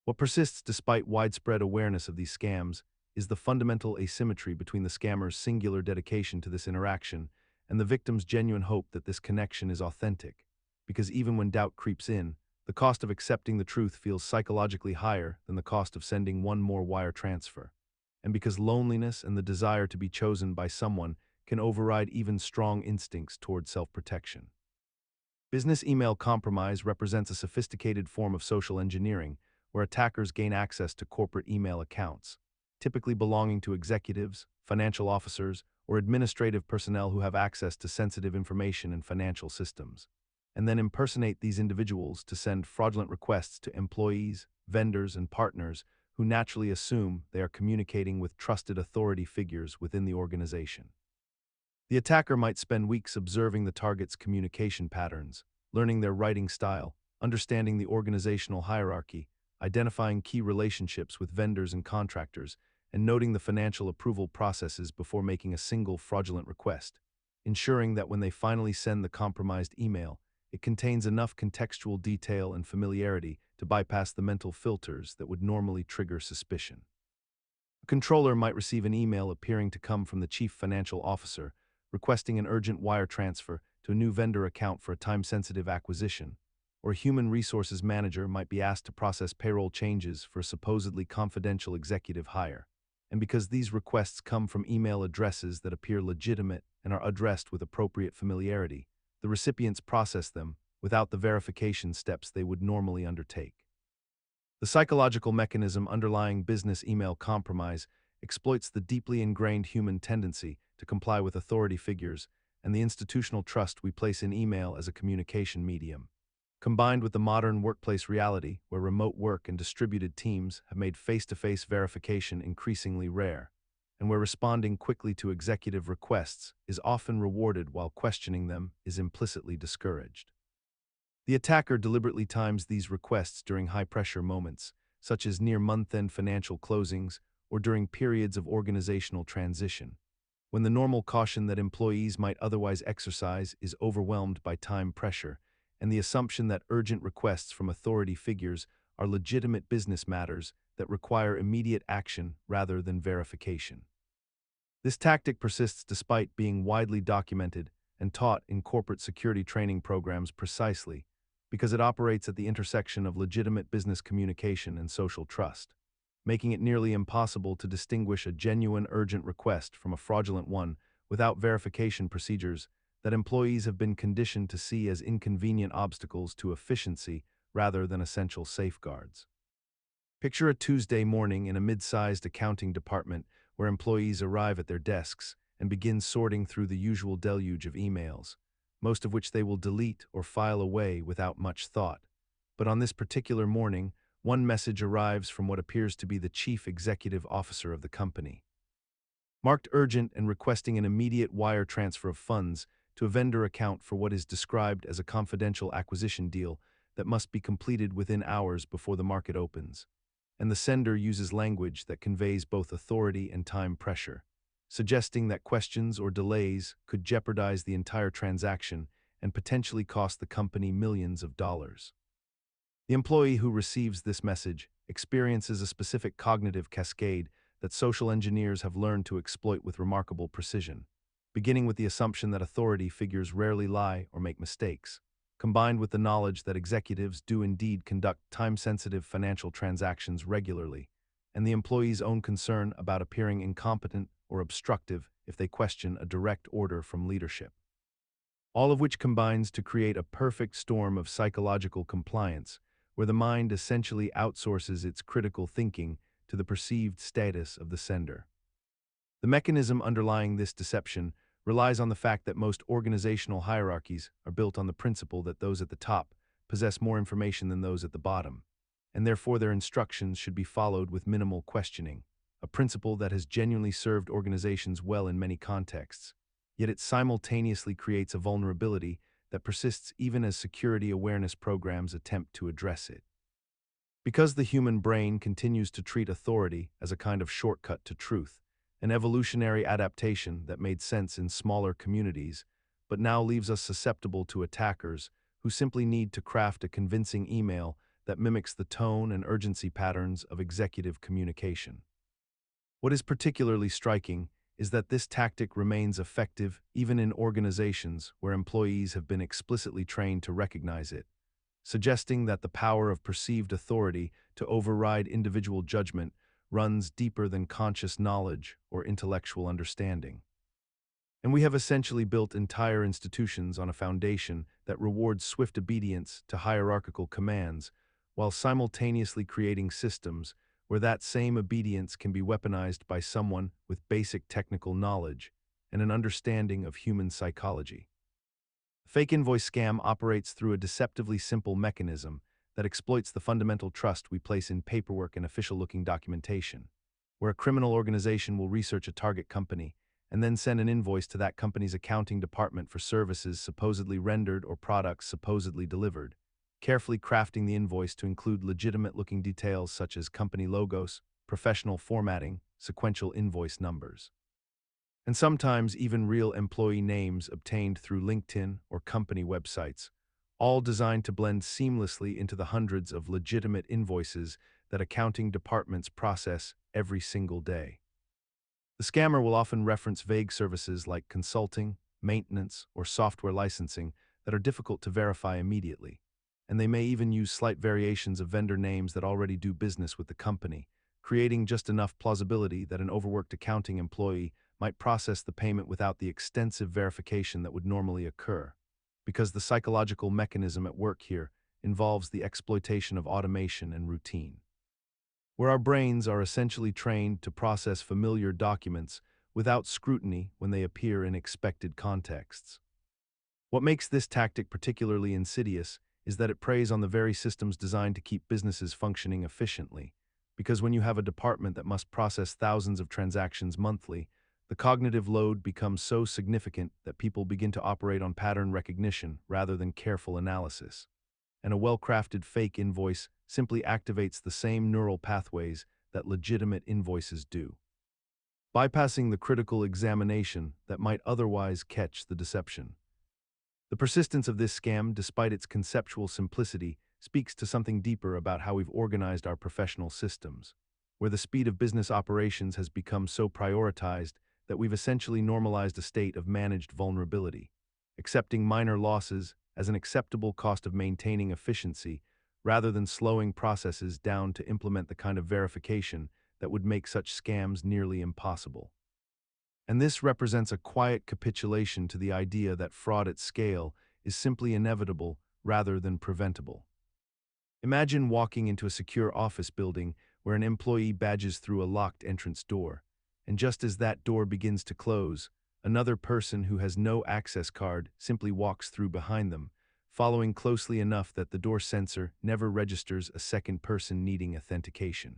What persists despite widespread awareness of these scams is the fundamental asymmetry between the scammer's singular dedication to this interaction and the victim's genuine hope that this connection is authentic, because even when doubt creeps in, the cost of accepting the truth feels psychologically higher than the cost of sending one more wire transfer, and because loneliness and the desire to be chosen by someone can override even strong instincts toward self-protection. Business email compromise represents a sophisticated form of social engineering where attackers gain access to corporate email accounts, typically belonging to executives, financial officers, or administrative personnel who have access to sensitive information in financial systems, and then impersonate these individuals to send fraudulent requests to employees, vendors, and partners who naturally assume they are communicating with trusted authority figures within the organization. The attacker might spend weeks observing the target's communication patterns, learning their writing style, understanding the organizational hierarchy, identifying key relationships with vendors and contractors, and noting the financial approval processes before making a single fraudulent request, ensuring that when they finally send the compromised email, it contains enough contextual detail and familiarity to bypass the mental filters that would normally trigger suspicion. A controller might receive an email appearing to come from the chief financial officer, requesting an urgent wire transfer to a new vendor account for a time-sensitive acquisition, or a human resources manager might be asked to process payroll changes for a supposedly confidential executive hire. And because these requests come from email addresses that appear legitimate and are addressed with appropriate familiarity, the recipients process them without the verification steps they would normally undertake. The psychological mechanism underlying business email compromise exploits the deeply ingrained human tendency to comply with authority figures and the institutional trust we place in email as a communication medium. Combined with the modern workplace reality where remote work and distributed teams have made face-to-face verification increasingly rare, and where responding quickly to executive requests is often rewarded while questioning them is implicitly discouraged. The attacker deliberately times these requests during high-pressure moments, such as near month-end financial closings or during periods of organizational transition, when the normal caution that employees might otherwise exercise is overwhelmed by time pressure and the assumption that urgent requests from authority figures are legitimate business matters that require immediate action rather than verification. This tactic persists despite being widely documented and taught in corporate security training programs precisely because it operates at the intersection of legitimate business communication and social trust, making it nearly impossible to distinguish a genuine urgent request from a fraudulent one without verification procedures that employees have been conditioned to see as inconvenient obstacles to efficiency rather than essential safeguards. Picture a Tuesday morning in a mid-sized accounting department where employees arrive at their desks and begin sorting through the usual deluge of emails, most of which they will delete or file away without much thought. But on this particular morning, one message arrives from what appears to be the chief executive officer of the company. Marked urgent and requesting an immediate wire transfer of funds to a vendor account for what is described as a confidential acquisition deal that must be completed within hours before the market opens. And the sender uses language that conveys both authority and time pressure, suggesting that questions or delays could jeopardize the entire transaction and potentially cost the company millions of dollars. The employee who receives this message experiences a specific cognitive cascade that social engineers have learned to exploit with remarkable precision, beginning with the assumption that authority figures rarely lie or make mistakes, combined with the knowledge that executives do indeed conduct time-sensitive financial transactions regularly, and the employee's own concern about appearing incompetent or obstructive if they question a direct order from leadership. All of which combines to create a perfect storm of psychological compliance, where the mind essentially outsources its critical thinking to the perceived status of the sender. The mechanism underlying this deception relies on the fact that most organizational hierarchies are built on the principle that those at the top possess more information than those at the bottom, and therefore their instructions should be followed with minimal questioning, a principle that has genuinely served organizations well in many contexts, yet it simultaneously creates a vulnerability that persists even as security awareness programs attempt to address it. Because the human brain continues to treat authority as a kind of shortcut to truth, an evolutionary adaptation that made sense in smaller communities, but now leaves us susceptible to attackers who simply need to craft a convincing email that mimics the tone and urgency patterns of executive communication. What is particularly striking is that this tactic remains effective even in organizations where employees have been explicitly trained to recognize it, suggesting that the power of perceived authority to override individual judgment runs deeper than conscious knowledge or intellectual understanding. And we have essentially built entire institutions on a foundation that rewards swift obedience to hierarchical commands, while simultaneously creating systems where that same obedience can be weaponized by someone with basic technical knowledge and an understanding of human psychology. Fake invoice scam operates through a deceptively simple mechanism that exploits the fundamental trust we place in paperwork and official-looking documentation, where a criminal organization will research a target company and then send an invoice to that company's accounting department for services supposedly rendered or products supposedly delivered, carefully crafting the invoice to include legitimate-looking details such as company logos, professional formatting, sequential invoice numbers, and sometimes even real employee names obtained through LinkedIn or company websites, all designed to blend seamlessly into the hundreds of legitimate invoices that accounting departments process every single day. The scammer will often reference vague services like consulting, maintenance, or software licensing that are difficult to verify immediately, and they may even use slight variations of vendor names that already do business with the company, creating just enough plausibility that an overworked accounting employee might process the payment without the extensive verification that would normally occur, because the psychological mechanism at work here involves the exploitation of automation and routine, where our brains are essentially trained to process familiar documents without scrutiny when they appear in expected contexts. What makes this tactic particularly insidious is that it preys on the very systems designed to keep businesses functioning efficiently, because when you have a department that must process thousands of transactions monthly, the cognitive load becomes so significant that people begin to operate on pattern recognition rather than careful analysis. And a well-crafted fake invoice simply activates the same neural pathways that legitimate invoices do, bypassing the critical examination that might otherwise catch the deception. The persistence of this scam, despite its conceptual simplicity, speaks to something deeper about how we've organized our professional systems, where the speed of business operations has become so prioritized that we've essentially normalized a state of managed vulnerability, accepting minor losses as an acceptable cost of maintaining efficiency rather than slowing processes down to implement the kind of verification that would make such scams nearly impossible. And this represents a quiet capitulation to the idea that fraud at scale is simply inevitable rather than preventable. Imagine walking into a secure office building where an employee badges through a locked entrance door, and just as that door begins to close, another person who has no access card simply walks through behind them, following closely enough that the door sensor never registers a second person needing authentication.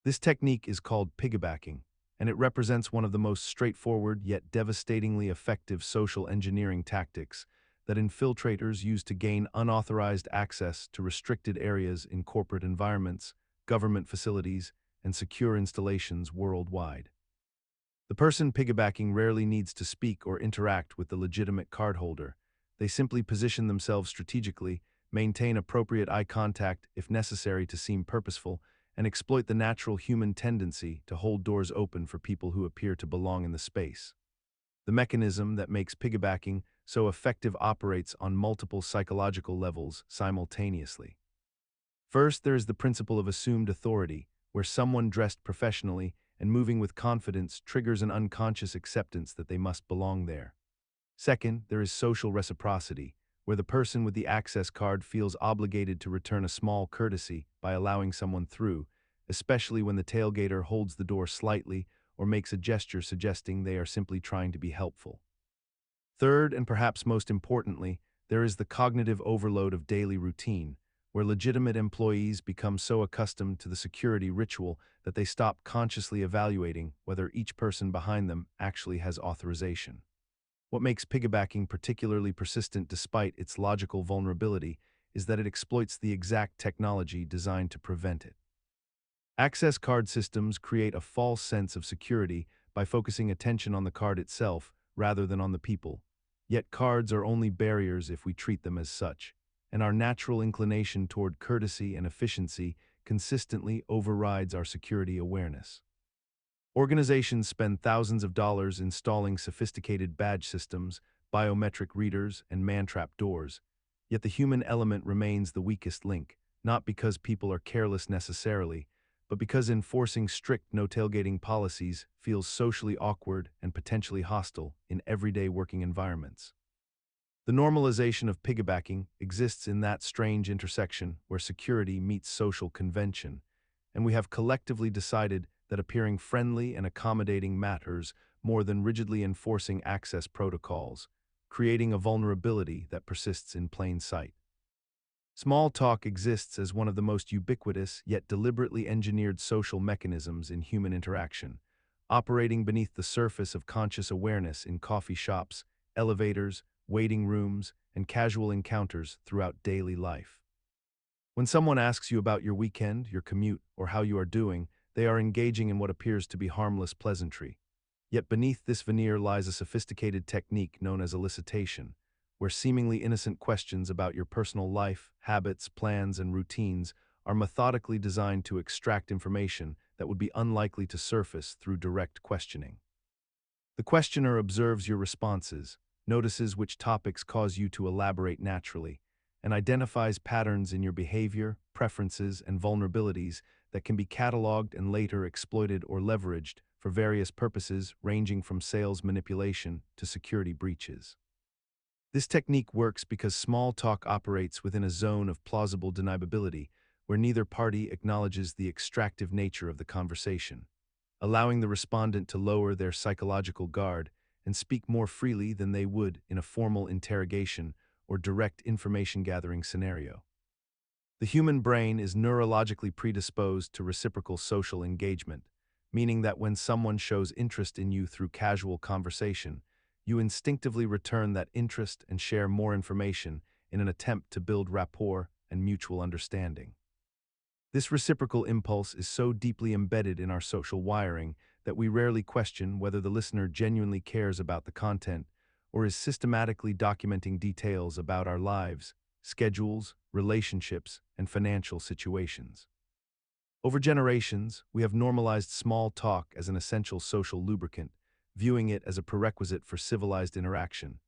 This technique is called piggybacking, and it represents one of the most straightforward yet devastatingly effective social engineering tactics that infiltrators use to gain unauthorized access to restricted areas in corporate environments, government facilities, and secure installations worldwide. The person piggybacking rarely needs to speak or interact with the legitimate cardholder. They simply position themselves strategically, maintain appropriate eye contact if necessary to seem purposeful, and exploit the natural human tendency to hold doors open for people who appear to belong in the space. The mechanism that makes piggybacking so effective operates on multiple psychological levels simultaneously. First, there is the principle of assumed authority, where someone dressed professionally and moving with confidence triggers an unconscious acceptance that they must belong there. Second, there is social reciprocity, where the person with the access card feels obligated to return a small courtesy by allowing someone through, especially when the tailgater holds the door slightly or makes a gesture suggesting they are simply trying to be helpful. Third, and perhaps most importantly, there is the cognitive overload of daily routine, where legitimate employees become so accustomed to the security ritual that they stop consciously evaluating whether each person behind them actually has authorization. What makes piggybacking particularly persistent despite its logical vulnerability is that it exploits the exact technology designed to prevent it. Access card systems create a false sense of security by focusing attention on the card itself rather than on the people. Yet cards are only barriers if we treat them as such, and our natural inclination toward courtesy and efficiency consistently overrides our security awareness. Organizations spend thousands of dollars installing sophisticated badge systems, biometric readers, and man-trap doors, yet the human element remains the weakest link, not because people are careless necessarily, but because enforcing strict no-tailgating policies feels socially awkward and potentially hostile in everyday working environments. The normalization of piggybacking exists in that strange intersection where security meets social convention, and we have collectively decided that appearing friendly and accommodating matters more than rigidly enforcing access protocols, creating a vulnerability that persists in plain sight. Small talk exists as one of the most ubiquitous yet deliberately engineered social mechanisms in human interaction, operating beneath the surface of conscious awareness in coffee shops, elevators, waiting rooms, and casual encounters throughout daily life. When someone asks you about your weekend, your commute, or how you are doing, they are engaging in what appears to be harmless pleasantry. Yet beneath this veneer lies a sophisticated technique known as elicitation, where seemingly innocent questions about your personal life, habits, plans, and routines are methodically designed to extract information that would be unlikely to surface through direct questioning. The questioner observes your responses, notices which topics cause you to elaborate naturally, and identifies patterns in your behavior, preferences, and vulnerabilities that can be cataloged and later exploited or leveraged for various purposes ranging from sales manipulation to security breaches. This technique works because small talk operates within a zone of plausible deniability where neither party acknowledges the extractive nature of the conversation, allowing the respondent to lower their psychological guard and speak more freely than they would in a formal interrogation or direct information-gathering scenario. The human brain is neurologically predisposed to reciprocal social engagement, meaning that when someone shows interest in you through casual conversation, you instinctively return that interest and share more information in an attempt to build rapport and mutual understanding. This reciprocal impulse is so deeply embedded in our social wiring that we rarely question whether the listener genuinely cares about the content or is systematically documenting details about our lives, schedules, relationships, and financial situations. Over generations, we have normalized small talk as an essential social lubricant, viewing it as a prerequisite for civilized interaction.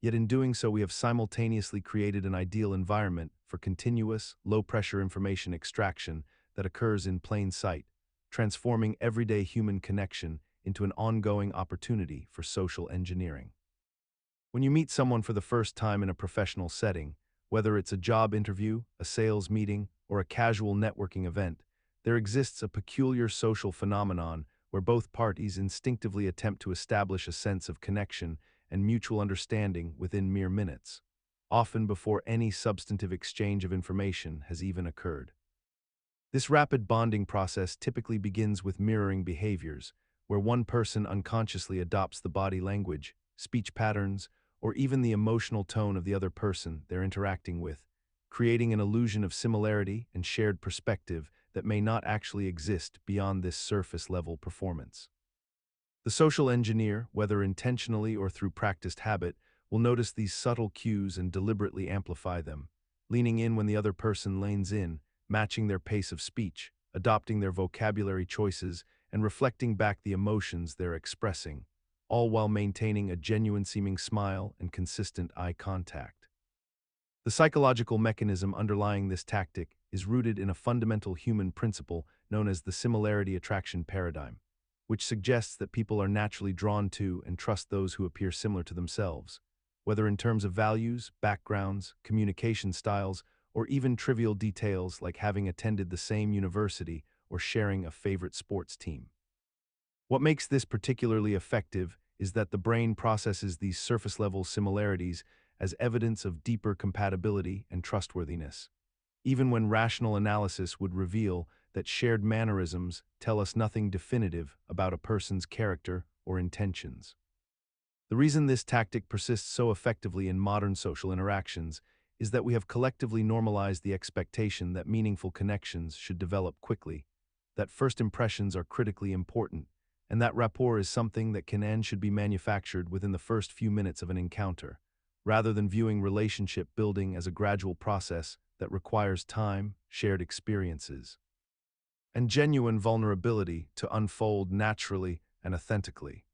Yet in doing so, we have simultaneously created an ideal environment for continuous, low-pressure information extraction that occurs in plain sight, transforming everyday human connection into an ongoing opportunity for social engineering. When you meet someone for the first time in a professional setting, whether it's a job interview, a sales meeting, or a casual networking event, there exists a peculiar social phenomenon where both parties instinctively attempt to establish a sense of connection and mutual understanding within mere minutes, often before any substantive exchange of information has even occurred. This rapid bonding process typically begins with mirroring behaviors, where one person unconsciously adopts the body language, speech patterns, or even the emotional tone of the other person they're interacting with, creating an illusion of similarity and shared perspective that may not actually exist beyond this surface-level performance. The social engineer, whether intentionally or through practiced habit, will notice these subtle cues and deliberately amplify them, leaning in when the other person leans in, matching their pace of speech, adopting their vocabulary choices, and reflecting back the emotions they're expressing, all while maintaining a genuine-seeming smile and consistent eye contact. The psychological mechanism underlying this tactic is rooted in a fundamental human principle known as the similarity attraction paradigm, which suggests that people are naturally drawn to and trust those who appear similar to themselves, whether in terms of values, backgrounds, communication styles, or even trivial details like having attended the same university or sharing a favorite sports team. What makes this particularly effective is that the brain processes these surface-level similarities as evidence of deeper compatibility and trustworthiness, even when rational analysis would reveal that shared mannerisms tell us nothing definitive about a person's character or intentions. The reason this tactic persists so effectively in modern social interactions is that we have collectively normalized the expectation that meaningful connections should develop quickly, that first impressions are critically important, and that rapport is something that can and should be manufactured within the first few minutes of an encounter, rather than viewing relationship building as a gradual process that requires time, shared experiences, and genuine vulnerability to unfold naturally and authentically.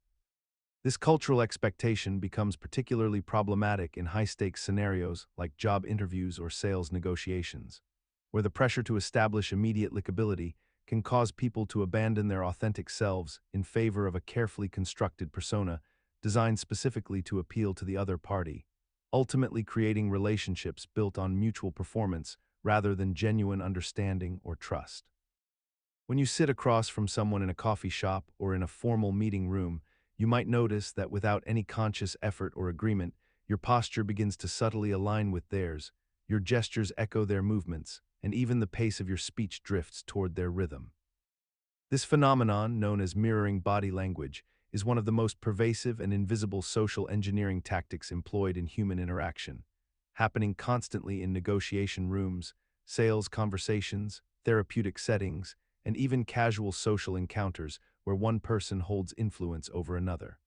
This cultural expectation becomes particularly problematic in high-stakes scenarios like job interviews or sales negotiations, where the pressure to establish immediate likability can cause people to abandon their authentic selves in favor of a carefully constructed persona designed specifically to appeal to the other party, ultimately creating relationships built on mutual performance rather than genuine understanding or trust. When you sit across from someone in a coffee shop or in a formal meeting room, you might notice that without any conscious effort or agreement, your posture begins to subtly align with theirs, your gestures echo their movements, and even the pace of your speech drifts toward their rhythm. This phenomenon, known as mirroring body language, is one of the most pervasive and invisible social engineering tactics employed in human interaction, happening constantly in negotiation rooms, sales conversations, therapeutic settings, and even casual social encounters where one person holds influence over another.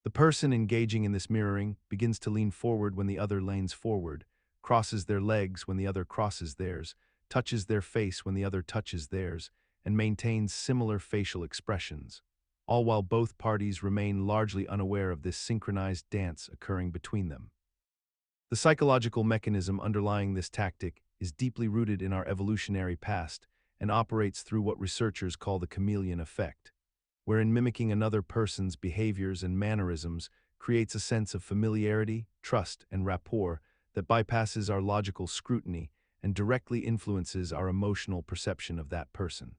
The person engaging in this mirroring begins to lean forward when the other leans forward, crosses their legs when the other crosses theirs, touches their face when the other touches theirs, and maintains similar facial expressions, all while both parties remain largely unaware of this synchronized dance occurring between them. The psychological mechanism underlying this tactic is deeply rooted in our evolutionary past and operates through what researchers call the chameleon effect, wherein mimicking another person's behaviors and mannerisms creates a sense of familiarity, trust, and rapport that bypasses our logical scrutiny and directly influences our emotional perception of that person.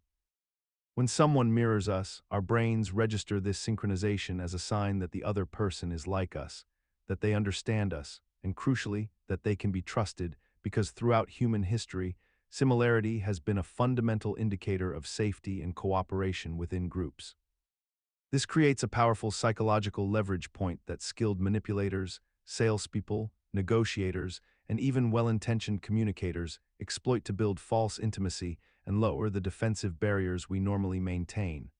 When someone mirrors us, our brains register this synchronization as a sign that the other person is like us, that they understand us, and crucially, that they can be trusted, because throughout human history, similarity has been a fundamental indicator of safety and cooperation within groups. This creates a powerful psychological leverage point that skilled manipulators, salespeople, negotiators, and even well-intentioned communicators exploit to build false intimacy and lower the defensive barriers we normally maintain,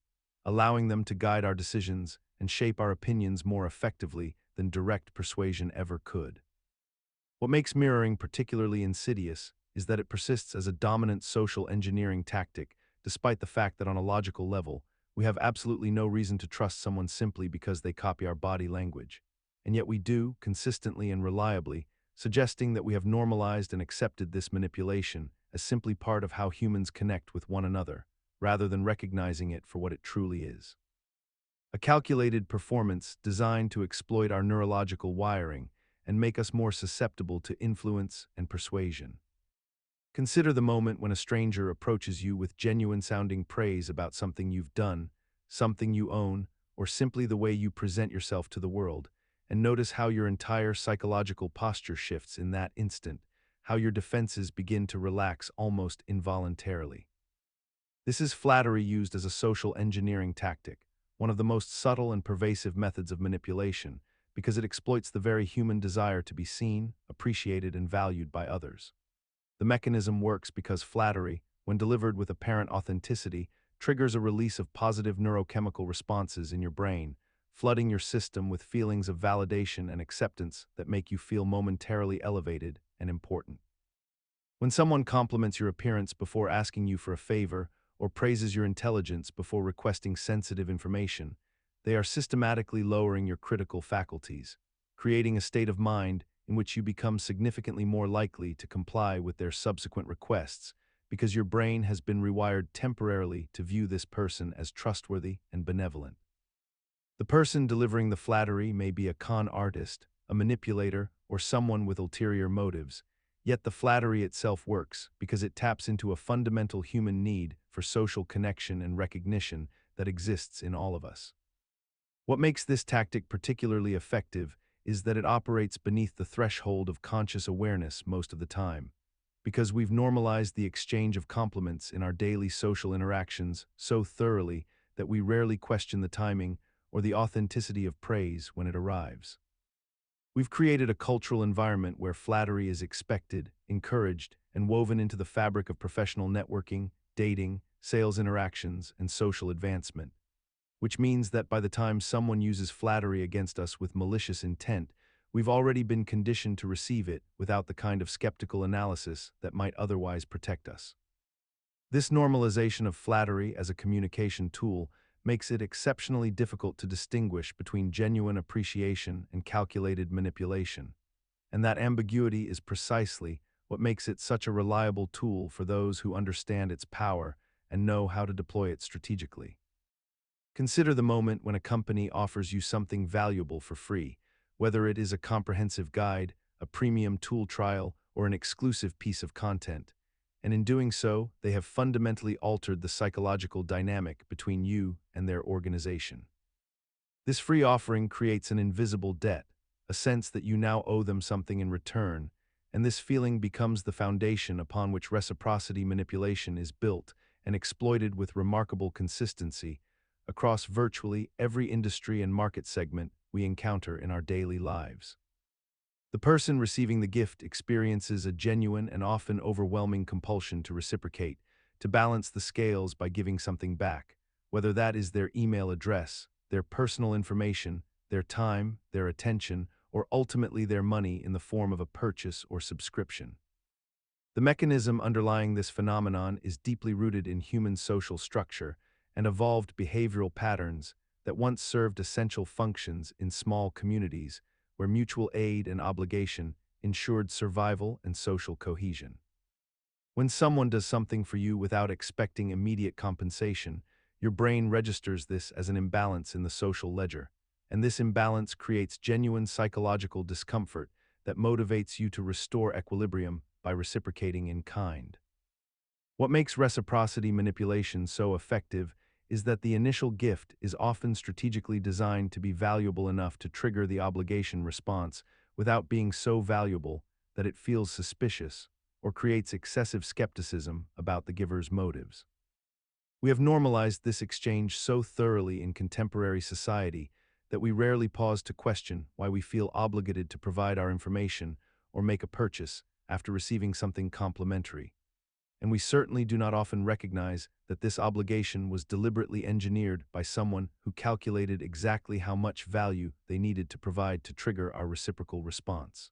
allowing them to guide our decisions and shape our opinions more effectively than direct persuasion ever could. What makes mirroring particularly insidious is that it persists as a dominant social engineering tactic, despite the fact that on a logical level, we have absolutely no reason to trust someone simply because they copy our body language. And yet we do, consistently and reliably, suggesting that we have normalized and accepted this manipulation as simply part of how humans connect with one another, rather than recognizing it for what it truly is. A calculated performance designed to exploit our neurological wiring and make us more susceptible to influence and persuasion. Consider the moment when a stranger approaches you with genuine-sounding praise about something you've done, something you own, or simply the way you present yourself to the world, and notice how your entire psychological posture shifts in that instant, how your defenses begin to relax almost involuntarily. This is flattery used as a social engineering tactic, one of the most subtle and pervasive methods of manipulation, because it exploits the very human desire to be seen, appreciated, and valued by others. The mechanism works because flattery, when delivered with apparent authenticity, triggers a release of positive neurochemical responses in your brain, flooding your system with feelings of validation and acceptance that make you feel momentarily elevated and important. When someone compliments your appearance before asking you for a favor, or praises your intelligence before requesting sensitive information, they are systematically lowering your critical faculties, creating a state of mind in which you become significantly more likely to comply with their subsequent requests, because your brain has been rewired temporarily to view this person as trustworthy and benevolent. The person delivering the flattery may be a con artist, a manipulator, or someone with ulterior motives, yet the flattery itself works because it taps into a fundamental human need for social connection and recognition that exists in all of us. What makes this tactic particularly effective is that it operates beneath the threshold of conscious awareness most of the time, because we've normalized the exchange of compliments in our daily social interactions so thoroughly that we rarely question the timing or the authenticity of praise when it arrives. We've created a cultural environment where flattery is expected, encouraged, and woven into the fabric of professional networking, dating, sales interactions, and social advancement. which means that by the time someone uses flattery against us with malicious intent, we've already been conditioned to receive it without the kind of skeptical analysis that might otherwise protect us. This normalization of flattery as a communication tool makes it exceptionally difficult to distinguish between genuine appreciation and calculated manipulation. And that ambiguity is precisely what makes it such a reliable tool for those who understand its power and know how to deploy it strategically. Consider the moment when a company offers you something valuable for free, whether it is a comprehensive guide, a premium tool trial, or an exclusive piece of content. And in doing so, they have fundamentally altered the psychological dynamic between you and their organization. This free offering creates an invisible debt, a sense that you now owe them something in return, and this feeling becomes the foundation upon which reciprocity manipulation is built and exploited with remarkable consistency across virtually every industry and market segment we encounter in our daily lives. The person receiving the gift experiences a genuine and often overwhelming compulsion to reciprocate, to balance the scales by giving something back, whether that is their email address, their personal information, their time, their attention, or ultimately their money in the form of a purchase or subscription. The mechanism underlying this phenomenon is deeply rooted in human social structure and evolved behavioral patterns that once served essential functions in small communities where mutual aid and obligation ensured survival and social cohesion. When someone does something for you without expecting immediate compensation, your brain registers this as an imbalance in the social ledger, and this imbalance creates genuine psychological discomfort that motivates you to restore equilibrium by reciprocating in kind. What makes reciprocity manipulation so effective is that the initial gift is often strategically designed to be valuable enough to trigger the obligation response without being so valuable that it feels suspicious or creates excessive skepticism about the giver's motives. We have normalized this exchange so thoroughly in contemporary society that we rarely pause to question why we feel obligated to provide our information or make a purchase after receiving something complimentary. And we certainly do not often recognize that this obligation was deliberately engineered by someone who calculated exactly how much value they needed to provide to trigger our reciprocal response.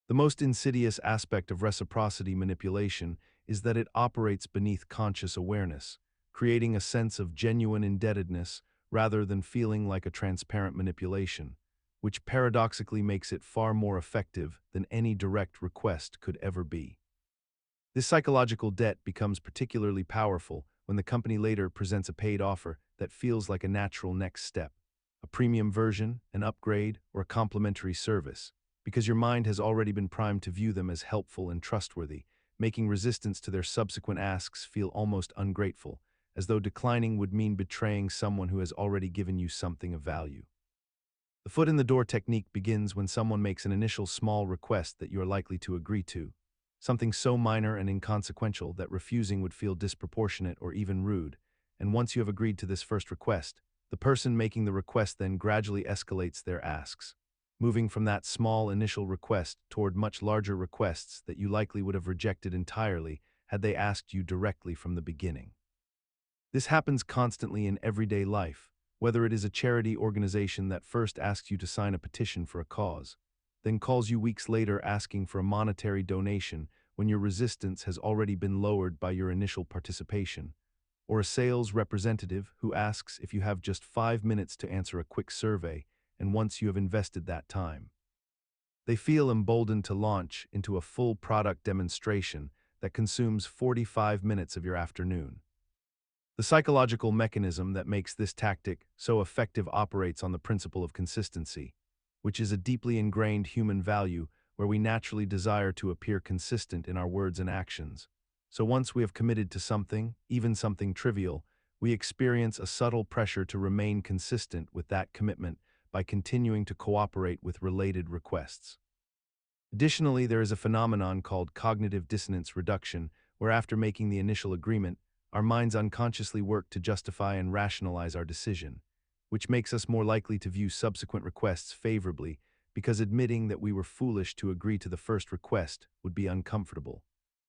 The most insidious aspect of reciprocity manipulation is that it operates beneath conscious awareness, creating a sense of genuine indebtedness rather than feeling like a transparent manipulation, which paradoxically makes it far more effective than any direct request could ever be. This psychological debt becomes particularly powerful when the company later presents a paid offer that feels like a natural next step, a premium version, an upgrade, or a complimentary service, because your mind has already been primed to view them as helpful and trustworthy, making resistance to their subsequent asks feel almost ungrateful, as though declining would mean betraying someone who has already given you something of value. The foot in the door technique begins when someone makes an initial small request that you are likely to agree to, something so minor and inconsequential that refusing would feel disproportionate or even rude, and once you have agreed to this first request, the person making the request then gradually escalates their asks, moving from that small initial request toward much larger requests that you likely would have rejected entirely had they asked you directly from the beginning. This happens constantly in everyday life, whether it is a charity organization that first asks you to sign a petition for a cause, then calls you weeks later asking for a monetary donation when your resistance has already been lowered by your initial participation, or a sales representative who asks if you have just 5 minutes to answer a quick survey, and once you have invested that time, they feel emboldened to launch into a full product demonstration that consumes 45 minutes of your afternoon. The psychological mechanism that makes this tactic so effective operates on the principle of consistency, which is a deeply ingrained human value where we naturally desire to appear consistent in our words and actions. So once we have committed to something, even something trivial, we experience a subtle pressure to remain consistent with that commitment by continuing to cooperate with related requests. Additionally, there is a phenomenon called cognitive dissonance reduction, where after making the initial agreement, our minds unconsciously work to justify and rationalize our decision, which makes us more likely to view subsequent requests favorably because admitting that we were foolish to agree to the first request would be uncomfortable.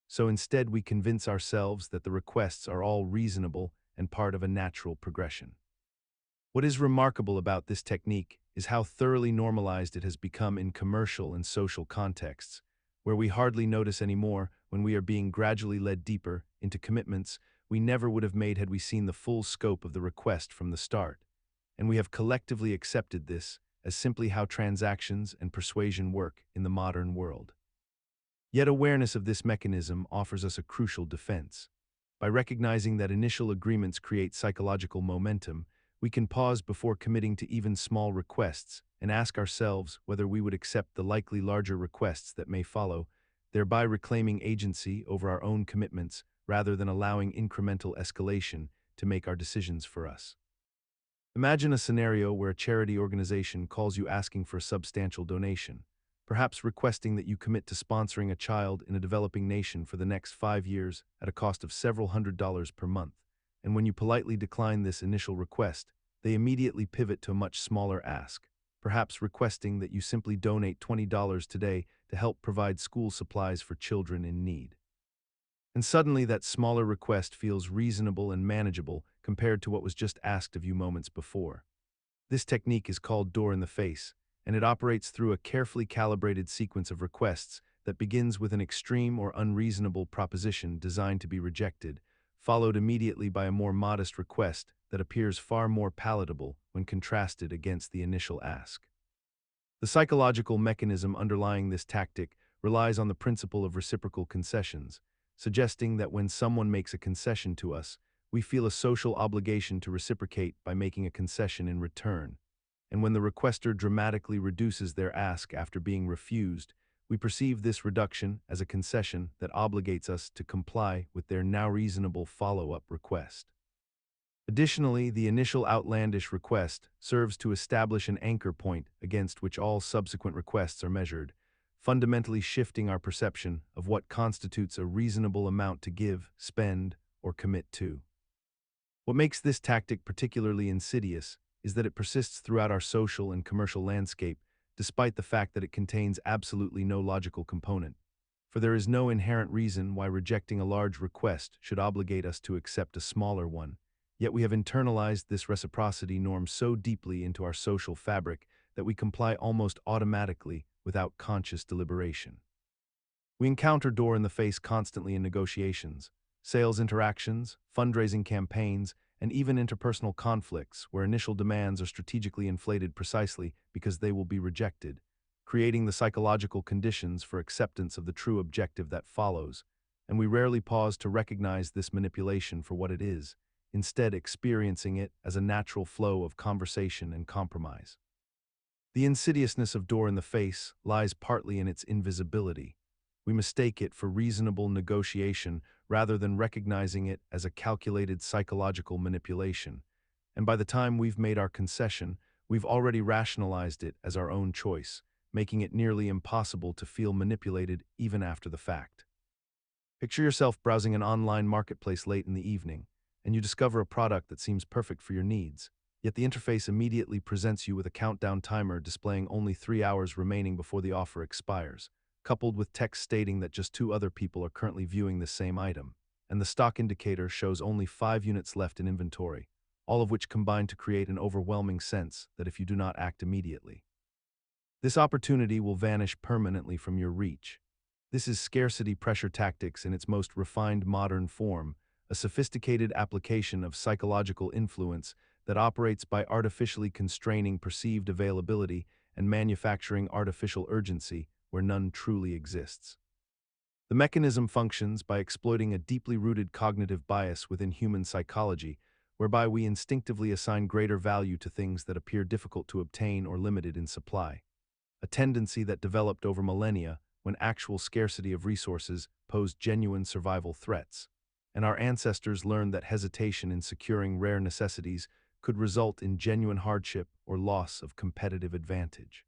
So instead, we convince ourselves that the requests are all reasonable and part of a natural progression. What is remarkable about this technique is how thoroughly normalized it has become in commercial and social contexts, where we hardly notice anymore when we are being gradually led deeper into commitments we never would have made had we seen the full scope of the request from the start. And we have collectively accepted this as simply how transactions and persuasion work in the modern world. Yet awareness of this mechanism offers us a crucial defense. By recognizing that initial agreements create psychological momentum, we can pause before committing to even small requests and ask ourselves whether we would accept the likely larger requests that may follow, thereby reclaiming agency over our own commitments rather than allowing incremental escalation to make our decisions for us. Imagine a scenario where a charity organization calls you asking for a substantial donation, perhaps requesting that you commit to sponsoring a child in a developing nation for the next 5 years at a cost of several $100s per month. And when you politely decline this initial request, they immediately pivot to a much smaller ask, perhaps requesting that you simply donate $20 today to help provide school supplies for children in need. And suddenly that smaller request feels reasonable and manageable compared to what was just asked of you moments before. This technique is called door in the face, and it operates through a carefully calibrated sequence of requests that begins with an extreme or unreasonable proposition designed to be rejected, followed immediately by a more modest request that appears far more palatable when contrasted against the initial ask. The psychological mechanism underlying this tactic relies on the principle of reciprocal concessions, suggesting that when someone makes a concession to us, we feel a social obligation to reciprocate by making a concession in return. And when the requester dramatically reduces their ask after being refused, we perceive this reduction as a concession that obligates us to comply with their now reasonable follow-up request. Additionally, the initial outlandish request serves to establish an anchor point against which all subsequent requests are measured, fundamentally shifting our perception of what constitutes a reasonable amount to give, spend, or commit to. What makes this tactic particularly insidious is that it persists throughout our social and commercial landscape, despite the fact that it contains absolutely no logical component. For there is no inherent reason why rejecting a large request should obligate us to accept a smaller one, yet we have internalized this reciprocity norm so deeply into our social fabric that we comply almost automatically without conscious deliberation. We encounter door in the face constantly in negotiations, sales interactions, fundraising campaigns, and even interpersonal conflicts where initial demands are strategically inflated precisely because they will be rejected, creating the psychological conditions for acceptance of the true objective that follows, and we rarely pause to recognize this manipulation for what it is, instead experiencing it as a natural flow of conversation and compromise. The insidiousness of door in the face lies partly in its invisibility. We mistake it for reasonable negotiation rather than recognizing it as a calculated psychological manipulation, and by the time we've made our concession, we've already rationalized it as our own choice, making it nearly impossible to feel manipulated even after the fact. Picture yourself browsing an online marketplace late in the evening, and you discover a product that seems perfect for your needs. Yet the interface immediately presents you with a countdown timer displaying only 3 hours remaining before the offer expires, coupled with text stating that just 2 other people are currently viewing the same item, and the stock indicator shows only 5 units left in inventory, all of which combine to create an overwhelming sense that if you do not act immediately, this opportunity will vanish permanently from your reach. This is scarcity pressure tactics in its most refined modern form, a sophisticated application of psychological influence that operates by artificially constraining perceived availability and manufacturing artificial urgency where none truly exists. The mechanism functions by exploiting a deeply rooted cognitive bias within human psychology, whereby we instinctively assign greater value to things that appear difficult to obtain or limited in supply, a tendency that developed over millennia when actual scarcity of resources posed genuine survival threats, and our ancestors learned that hesitation in securing rare necessities could result in genuine hardship or loss of competitive advantage.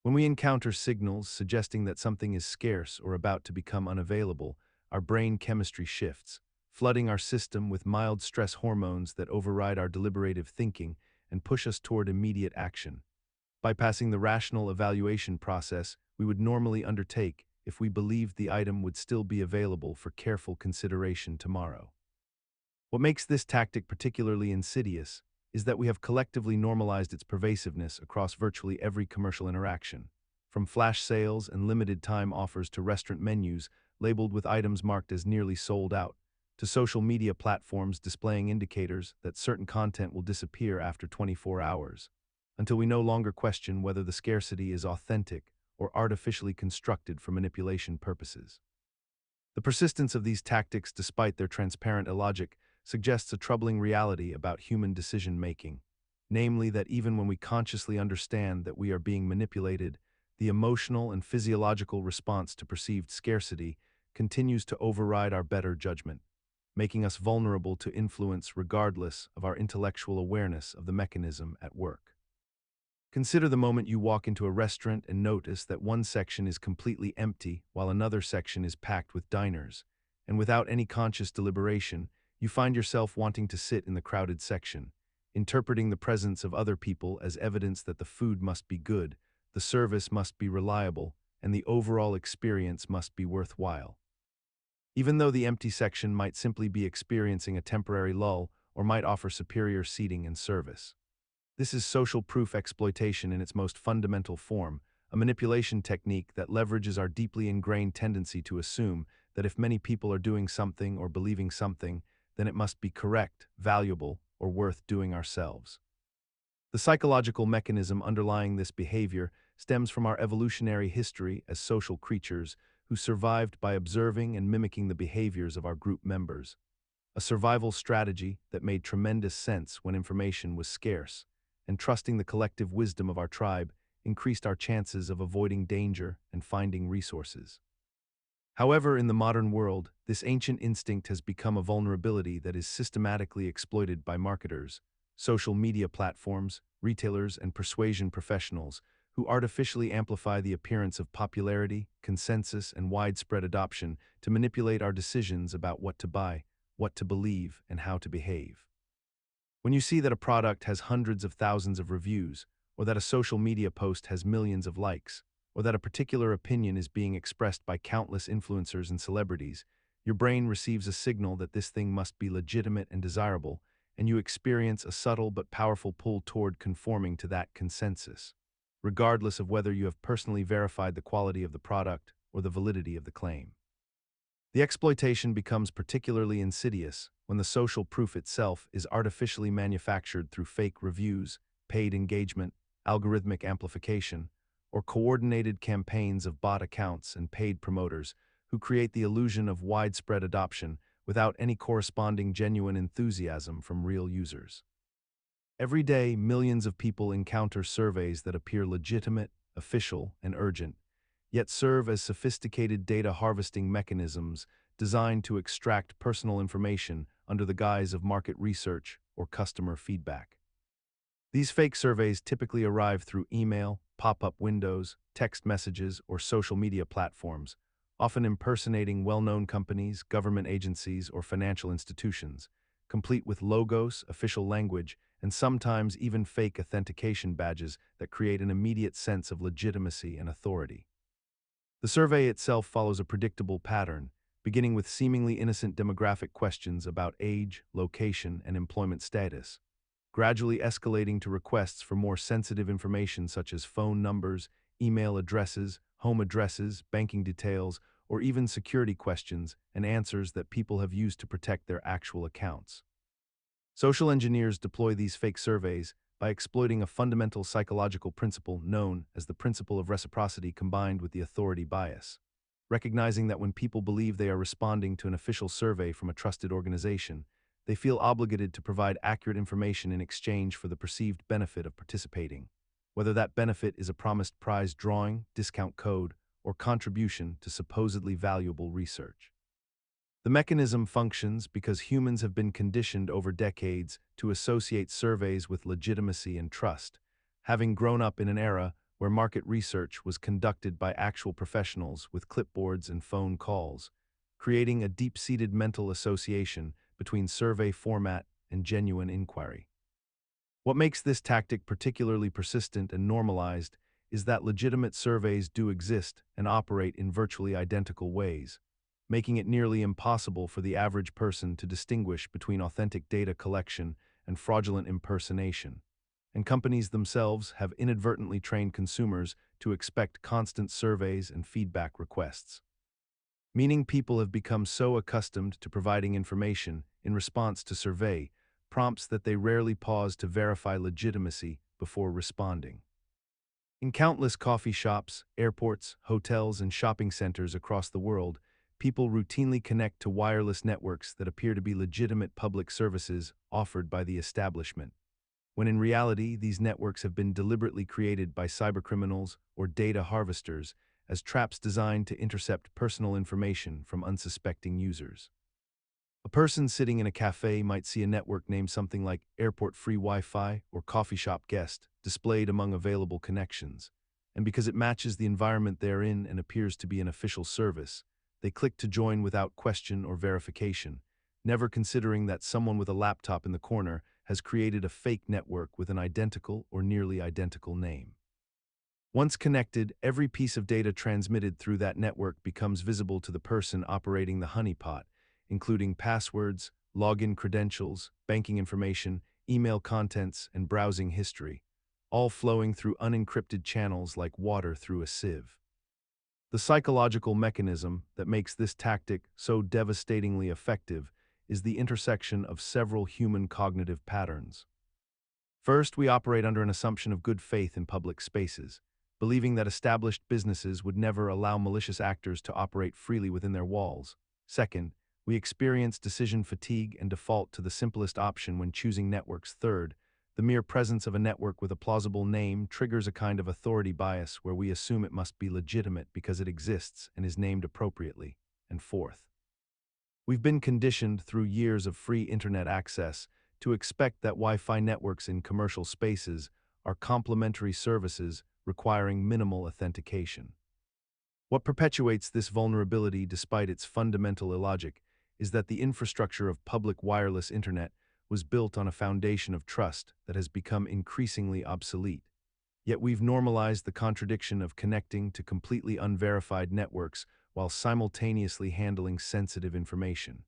When we encounter signals suggesting that something is scarce or about to become unavailable, our brain chemistry shifts, flooding our system with mild stress hormones that override our deliberative thinking and push us toward immediate action, bypassing the rational evaluation process we would normally undertake if we believed the item would still be available for careful consideration tomorrow. What makes this tactic particularly insidious is that we have collectively normalized its pervasiveness across virtually every commercial interaction. From flash sales and limited-time offers to restaurant menus labeled with items marked as nearly sold out, to social media platforms displaying indicators that certain content will disappear after 24 hours, until we no longer question whether the scarcity is authentic or artificially constructed for manipulation purposes. The persistence of these tactics, despite their transparent illogic, suggests a troubling reality about human decision-making, namely that even when we consciously understand that we are being manipulated, the emotional and physiological response to perceived scarcity continues to override our better judgment, making us vulnerable to influence regardless of our intellectual awareness of the mechanism at work. Consider the moment you walk into a restaurant and notice that one section is completely empty while another section is packed with diners, and without any conscious deliberation, you find yourself wanting to sit in the crowded section, interpreting the presence of other people as evidence that the food must be good, the service must be reliable, and the overall experience must be worthwhile. Even though the empty section might simply be experiencing a temporary lull or might offer superior seating and service. This is social proof exploitation in its most fundamental form, a manipulation technique that leverages our deeply ingrained tendency to assume that if many people are doing something or believing something, then it must be correct, valuable, or worth doing ourselves. The psychological mechanism underlying this behavior stems from our evolutionary history as social creatures who survived by observing and mimicking the behaviors of our group members, a survival strategy that made tremendous sense when information was scarce, and trusting the collective wisdom of our tribe increased our chances of avoiding danger and finding resources. However, in the modern world, this ancient instinct has become a vulnerability that is systematically exploited by marketers, social media platforms, retailers, and persuasion professionals who artificially amplify the appearance of popularity, consensus, and widespread adoption to manipulate our decisions about what to buy, what to believe, and how to behave. When you see that a product has hundreds of thousands of reviews, or that a social media post has millions of likes, or that a particular opinion is being expressed by countless influencers and celebrities, your brain receives a signal that this thing must be legitimate and desirable, and you experience a subtle but powerful pull toward conforming to that consensus, regardless of whether you have personally verified the quality of the product or the validity of the claim. The exploitation becomes particularly insidious when the social proof itself is artificially manufactured through fake reviews, paid engagement, algorithmic amplification, or coordinated campaigns of bot accounts and paid promoters who create the illusion of widespread adoption without any corresponding genuine enthusiasm from real users. Every day, millions of people encounter surveys that appear legitimate, official, and urgent, yet serve as sophisticated data harvesting mechanisms designed to extract personal information under the guise of market research or customer feedback. These fake surveys typically arrive through email, pop-up windows, text messages, or social media platforms, often impersonating well-known companies, government agencies, or financial institutions, complete with logos, official language, and sometimes even fake authentication badges that create an immediate sense of legitimacy and authority. The survey itself follows a predictable pattern, beginning with seemingly innocent demographic questions about age, location, and employment status, gradually escalating to requests for more sensitive information such as phone numbers, email addresses, home addresses, banking details, or even security questions and answers that people have used to protect their actual accounts. Social engineers deploy these fake surveys by exploiting a fundamental psychological principle known as the principle of reciprocity combined with the authority bias. Recognizing that when people believe they are responding to an official survey from a trusted organization, they feel obligated to provide accurate information in exchange for the perceived benefit of participating, whether that benefit is a promised prize drawing, discount code, or contribution to supposedly valuable research. The mechanism functions because humans have been conditioned over decades to associate surveys with legitimacy and trust, having grown up in an era where market research was conducted by actual professionals with clipboards and phone calls, creating a deep-seated mental association between survey format and genuine inquiry. What makes this tactic particularly persistent and normalized is that legitimate surveys do exist and operate in virtually identical ways, making it nearly impossible for the average person to distinguish between authentic data collection and fraudulent impersonation. And companies themselves have inadvertently trained consumers to expect constant surveys and feedback requests. Meaning people have become so accustomed to providing information in response to survey prompts that they rarely pause to verify legitimacy before responding. In countless coffee shops, airports, hotels, and shopping centers across the world, people routinely connect to wireless networks that appear to be legitimate public services offered by the establishment, when in reality these networks have been deliberately created by cybercriminals or data harvesters as traps designed to intercept personal information from unsuspecting users. A person sitting in a cafe might see a network named something like Airport Free Wi-Fi or Coffee Shop Guest displayed among available connections, and because it matches the environment they're in and appears to be an official service, they click to join without question or verification, never considering that someone with a laptop in the corner has created a fake network with an identical or nearly identical name. Once connected, every piece of data transmitted through that network becomes visible to the person operating the honeypot, including passwords, login credentials, banking information, email contents, and browsing history, all flowing through unencrypted channels like water through a sieve. The psychological mechanism that makes this tactic so devastatingly effective is the intersection of several human cognitive patterns. First, we operate under an assumption of good faith in public spaces, believing that established businesses would never allow malicious actors to operate freely within their walls. Second, we experience decision fatigue and default to the simplest option when choosing networks. Third, the mere presence of a network with a plausible name triggers a kind of authority bias where we assume it must be legitimate because it exists and is named appropriately. And fourth, we've been conditioned through years of free internet access to expect that Wi-Fi networks in commercial spaces are complementary services requiring minimal authentication. What perpetuates this vulnerability despite its fundamental illogic is that the infrastructure of public wireless internet was built on a foundation of trust that has become increasingly obsolete. Yet we've normalized the contradiction of connecting to completely unverified networks while simultaneously handling sensitive information.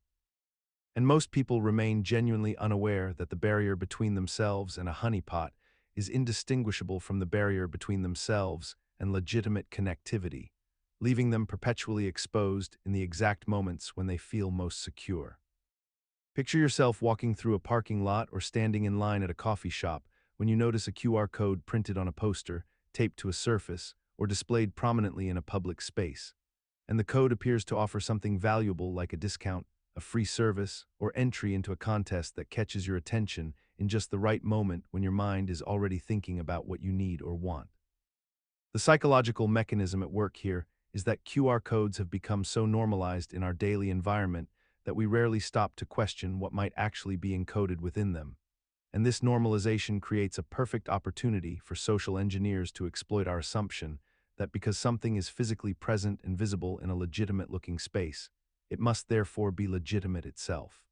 And most people remain genuinely unaware that the barrier between themselves and a honeypot is indistinguishable from the barrier between themselves and legitimate connectivity, leaving them perpetually exposed in the exact moments when they feel most secure. Picture yourself walking through a parking lot or standing in line at a coffee shop when you notice a QR code printed on a poster, taped to a surface, or displayed prominently in a public space. And the code appears to offer something valuable like a discount, a free service, or entry into a contest that catches your attention in just the right moment when your mind is already thinking about what you need or want. The psychological mechanism at work here is that QR codes have become so normalized in our daily environment that we rarely stop to question what might actually be encoded within them. And this normalization creates a perfect opportunity for social engineers to exploit our assumption that because something is physically present and visible in a legitimate-looking space, it must therefore be legitimate itself.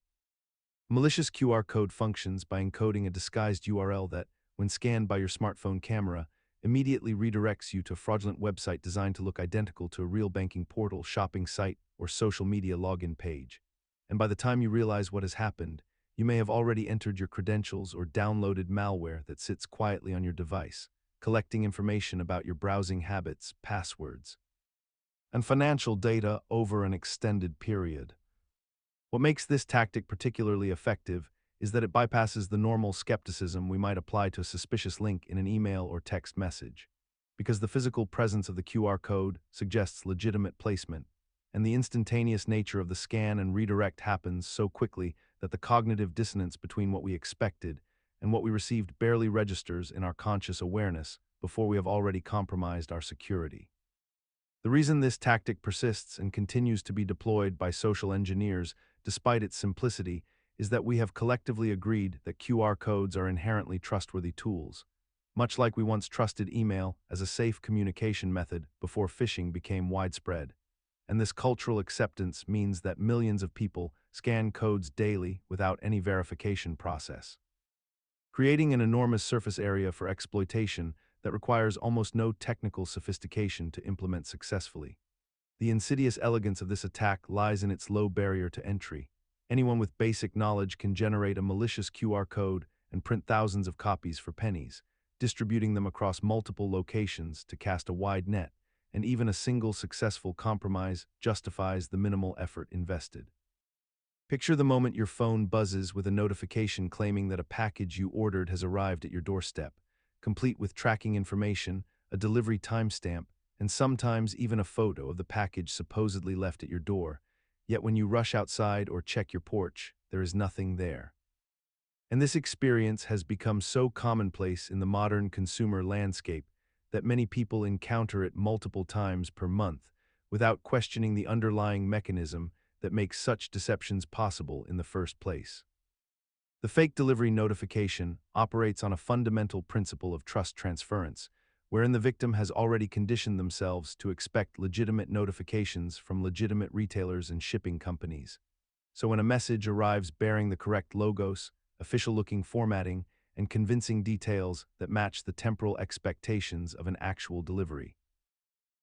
Malicious QR code functions by encoding a disguised URL that, when scanned by your smartphone camera, immediately redirects you to a fraudulent website designed to look identical to a real banking portal, shopping site, or social media login page. And by the time you realize what has happened, you may have already entered your credentials or downloaded malware that sits quietly on your device, collecting information about your browsing habits, passwords, and financial data over an extended period. What makes this tactic particularly effective is that it bypasses the normal skepticism we might apply to a suspicious link in an email or text message. Because the physical presence of the QR code suggests legitimate placement, and the instantaneous nature of the scan and redirect happens so quickly that the cognitive dissonance between what we expected and what we received barely registers in our conscious awareness before we have already compromised our security. The reason this tactic persists and continues to be deployed by social engineers, despite its simplicity, is that we have collectively agreed that QR codes are inherently trustworthy tools, much like we once trusted email as a safe communication method before phishing became widespread. And this cultural acceptance means that millions of people scan codes daily without any verification process, creating an enormous surface area for exploitation that requires almost no technical sophistication to implement successfully. The insidious elegance of this attack lies in its low barrier to entry. Anyone with basic knowledge can generate a malicious QR code and print thousands of copies for pennies, distributing them across multiple locations to cast a wide net, and even a single successful compromise justifies the minimal effort invested. Picture the moment your phone buzzes with a notification claiming that a package you ordered has arrived at your doorstep, complete with tracking information, a delivery timestamp, and sometimes even a photo of the package supposedly left at your door. Yet when you rush outside or check your porch, there is nothing there. And this experience has become so commonplace in the modern consumer landscape that many people encounter it multiple times per month without questioning the underlying mechanism that makes such deceptions possible in the first place. The fake delivery notification operates on a fundamental principle of trust transference, wherein the victim has already conditioned themselves to expect legitimate notifications from legitimate retailers and shipping companies. So when a message arrives bearing the correct logos, official-looking formatting, and convincing details that match the temporal expectations of an actual delivery,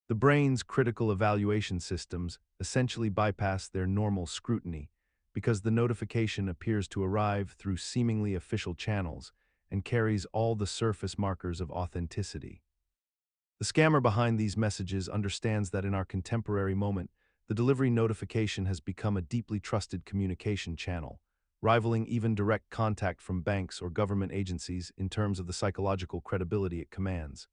the brain's critical evaluation systems essentially bypass their normal scrutiny because the notification appears to arrive through seemingly official channels and carries all the surface markers of authenticity. The scammer behind these messages understands that in our contemporary moment, the delivery notification has become a deeply trusted communication channel, rivaling even direct contact from banks or government agencies in terms of the psychological credibility it commands.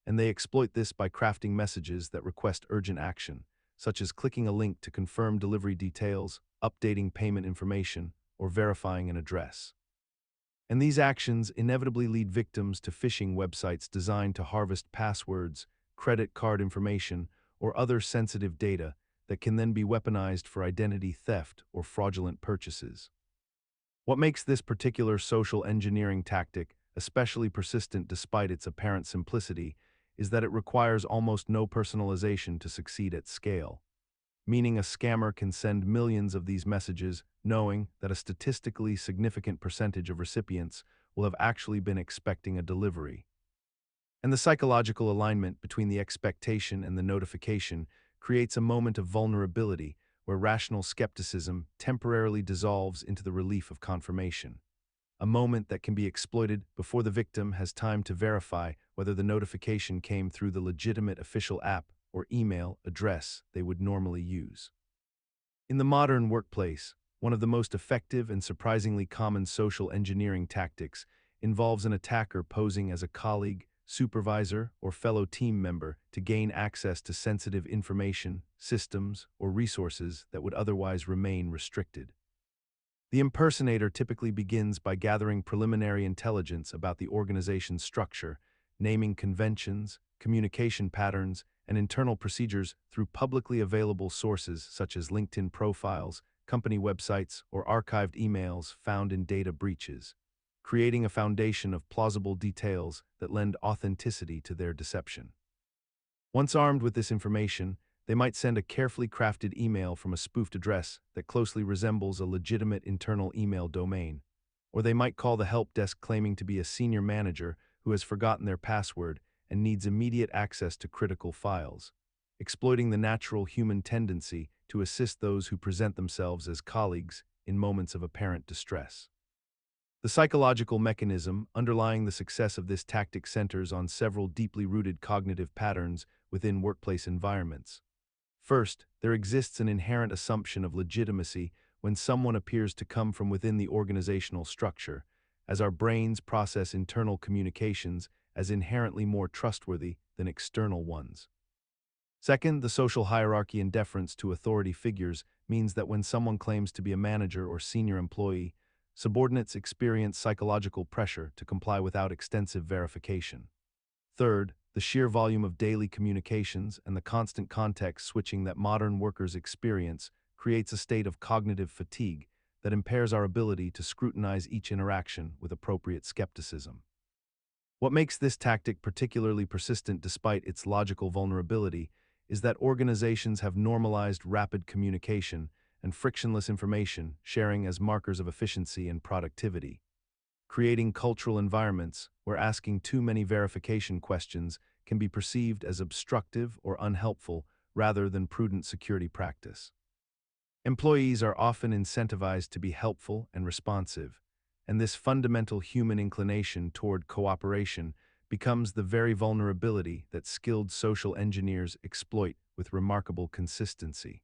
And they exploit this by crafting messages that request urgent action, such as clicking a link to confirm delivery details, updating payment information, or verifying an address. And these actions inevitably lead victims to phishing websites designed to harvest passwords, credit card information, or other sensitive data that can then be weaponized for identity theft or fraudulent purchases. What makes this particular social engineering tactic especially persistent despite its apparent simplicity is that it requires almost no personalization to succeed at scale, meaning a scammer can send millions of these messages knowing that a statistically significant percentage of recipients will have actually been expecting a delivery. And the psychological alignment between the expectation and the notification creates a moment of vulnerability where rational skepticism temporarily dissolves into the relief of confirmation, a moment that can be exploited before the victim has time to verify whether the notification came through the legitimate official app or email address they would normally use. In the modern workplace, one of the most effective and surprisingly common social engineering tactics involves an attacker posing as a colleague, supervisor, or fellow team member to gain access to sensitive information, systems, or resources that would otherwise remain restricted. The impersonator typically begins by gathering preliminary intelligence about the organization's structure, naming conventions, communication patterns, and internal procedures through publicly available sources such as LinkedIn profiles, company websites, or archived emails found in data breaches, creating a foundation of plausible details that lend authenticity to their deception. Once armed with this information, they might send a carefully crafted email from a spoofed address that closely resembles a legitimate internal email domain, or they might call the help desk claiming to be a senior manager who has forgotten their password and needs immediate access to critical files, exploiting the natural human tendency to assist those who present themselves as colleagues in moments of apparent distress. The psychological mechanism underlying the success of this tactic centers on several deeply rooted cognitive patterns within workplace environments. First, there exists an inherent assumption of legitimacy when someone appears to come from within the organizational structure, as our brains process internal communications as inherently more trustworthy than external ones. Second, the social hierarchy and deference to authority figures means that when someone claims to be a manager or senior employee, subordinates experience psychological pressure to comply without extensive verification. Third, the sheer volume of daily communications and the constant context switching that modern workers experience creates a state of cognitive fatigue that impairs our ability to scrutinize each interaction with appropriate skepticism. What makes this tactic particularly persistent despite its logical vulnerability is that organizations have normalized rapid communication and frictionless information sharing as markers of efficiency and productivity, creating cultural environments where asking too many verification questions can be perceived as obstructive or unhelpful rather than prudent security practice. Employees are often incentivized to be helpful and responsive, and this fundamental human inclination toward cooperation becomes the very vulnerability that skilled social engineers exploit with remarkable consistency.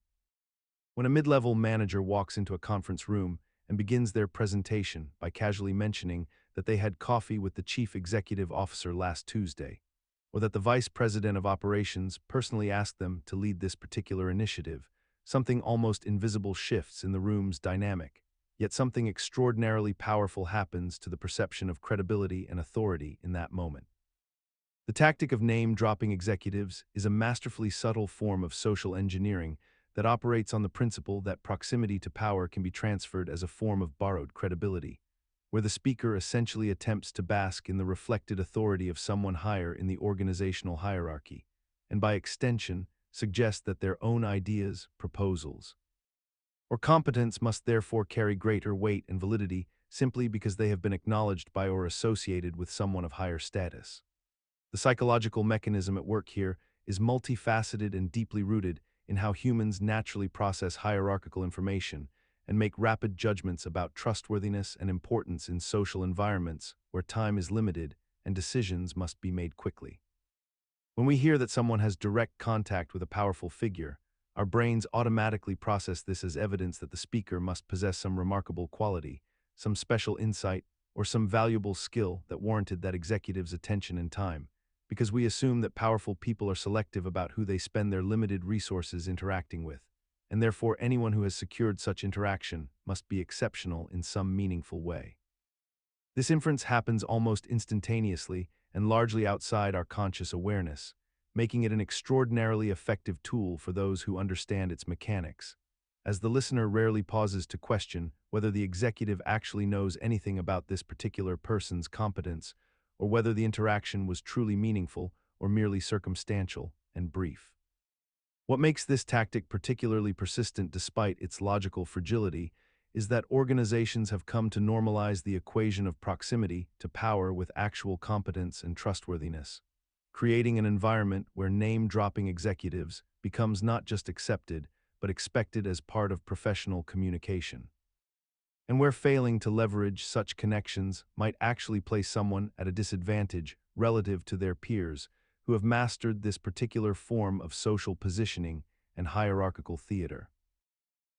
When a mid-level manager walks into a conference room and begins their presentation by casually mentioning that they had coffee with the chief executive officer last Tuesday, or that the vice president of operations personally asked them to lead this particular initiative, something almost invisible shifts in the room's dynamic. Yet something extraordinarily powerful happens to the perception of credibility and authority in that moment. The tactic of name-dropping executives is a masterfully subtle form of social engineering that operates on the principle that proximity to power can be transferred as a form of borrowed credibility, where the speaker essentially attempts to bask in the reflected authority of someone higher in the organizational hierarchy, and by extension, suggest that their own ideas, proposals, or competence must therefore carry greater weight and validity simply because they have been acknowledged by or associated with someone of higher status. The psychological mechanism at work here is multifaceted and deeply rooted in how humans naturally process hierarchical information and make rapid judgments about trustworthiness and importance in social environments where time is limited and decisions must be made quickly. When we hear that someone has direct contact with a powerful figure, our brains automatically process this as evidence that the speaker must possess some remarkable quality, some special insight, or some valuable skill that warranted that executive's attention and time, because we assume that powerful people are selective about who they spend their limited resources interacting with, and therefore anyone who has secured such interaction must be exceptional in some meaningful way. This inference happens almost instantaneously and largely outside our conscious awareness, making it an extraordinarily effective tool for those who understand its mechanics, as the listener rarely pauses to question whether the executive actually knows anything about this particular person's competence, or whether the interaction was truly meaningful or merely circumstantial and brief. What makes this tactic particularly persistent despite its logical fragility is that organizations have come to normalize the equation of proximity to power with actual competence and trustworthiness, creating an environment where name-dropping executives becomes not just accepted, but expected as part of professional communication, and where failing to leverage such connections might actually place someone at a disadvantage relative to their peers who have mastered this particular form of social positioning and hierarchical theater.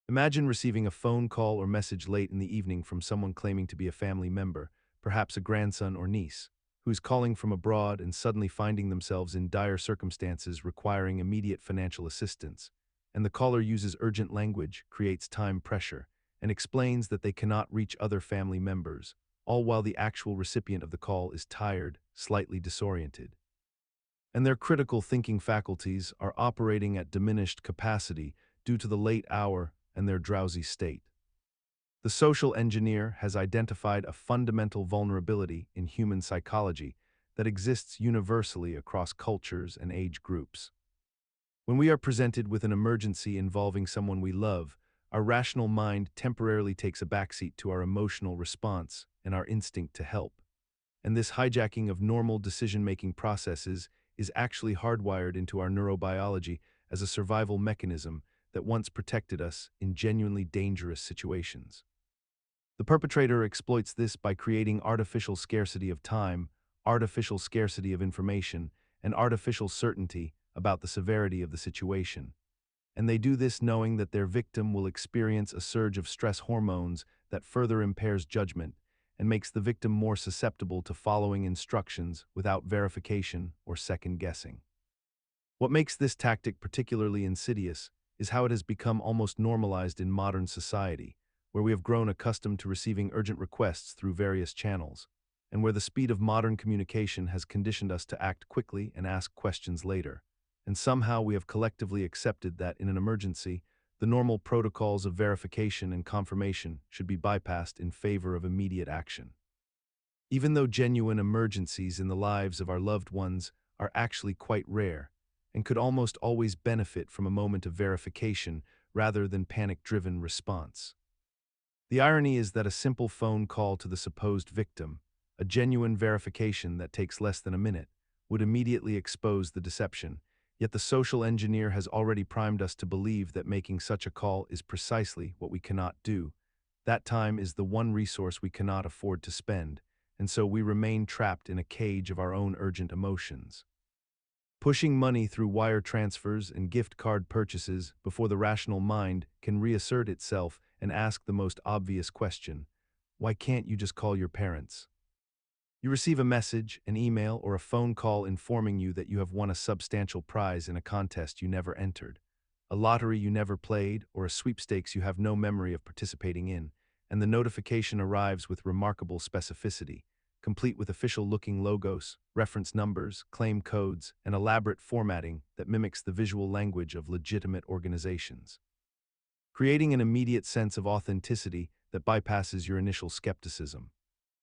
Imagine receiving a phone call or message late in the evening from someone claiming to be a family member, perhaps a grandson or niece, who is calling from abroad and suddenly finding themselves in dire circumstances requiring immediate financial assistance, and the caller uses urgent language, creates time pressure, and explains that they cannot reach other family members, all while the actual recipient of the call is tired, slightly disoriented, and their critical thinking faculties are operating at diminished capacity due to the late hour and their drowsy state. The social engineer has identified a fundamental vulnerability in human psychology that exists universally across cultures and age groups. When we are presented with an emergency involving someone we love, our rational mind temporarily takes a backseat to our emotional response and our instinct to help. And this hijacking of normal decision-making processes is actually hardwired into our neurobiology as a survival mechanism that once protected us in genuinely dangerous situations. The perpetrator exploits this by creating artificial scarcity of time, artificial scarcity of information, and artificial certainty about the severity of the situation. And they do this knowing that their victim will experience a surge of stress hormones that further impairs judgment and makes the victim more susceptible to following instructions without verification or second guessing. What makes this tactic particularly insidious is how it has become almost normalized in modern society, where we have grown accustomed to receiving urgent requests through various channels, and where the speed of modern communication has conditioned us to act quickly and ask questions later. And somehow we have collectively accepted that in an emergency, the normal protocols of verification and confirmation should be bypassed in favor of immediate action. Even though genuine emergencies in the lives of our loved ones are actually quite rare, and could almost always benefit from a moment of verification rather than panic-driven response. The irony is that a simple phone call to the supposed victim, a genuine verification that takes less than a minute, would immediately expose the deception, yet the social engineer has already primed us to believe that making such a call is precisely what we cannot do, That time is the one resource we cannot afford to spend, and so we remain trapped in a cage of our own urgent emotions. Pushing money through wire transfers and gift card purchases before the rational mind can reassert itself and ask the most obvious question: why can't you just call your parents? You receive a message, an email, or a phone call informing you that you have won a substantial prize in a contest you never entered, a lottery you never played, or a sweepstakes you have no memory of participating in, and the notification arrives with remarkable specificity, complete with official-looking logos, reference numbers, claim codes, and elaborate formatting that mimics the visual language of legitimate organizations, creating an immediate sense of authenticity that bypasses your initial skepticism.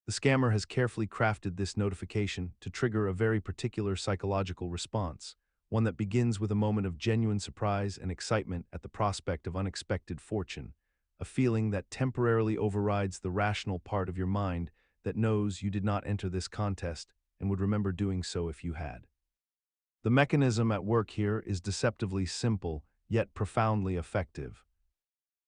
The scammer has carefully crafted this notification to trigger a very particular psychological response, one that begins with a moment of genuine surprise and excitement at the prospect of unexpected fortune, a feeling that temporarily overrides the rational part of your mind that knows you did not enter this contest and would remember doing so if you had. The mechanism at work here is deceptively simple, yet profoundly effective.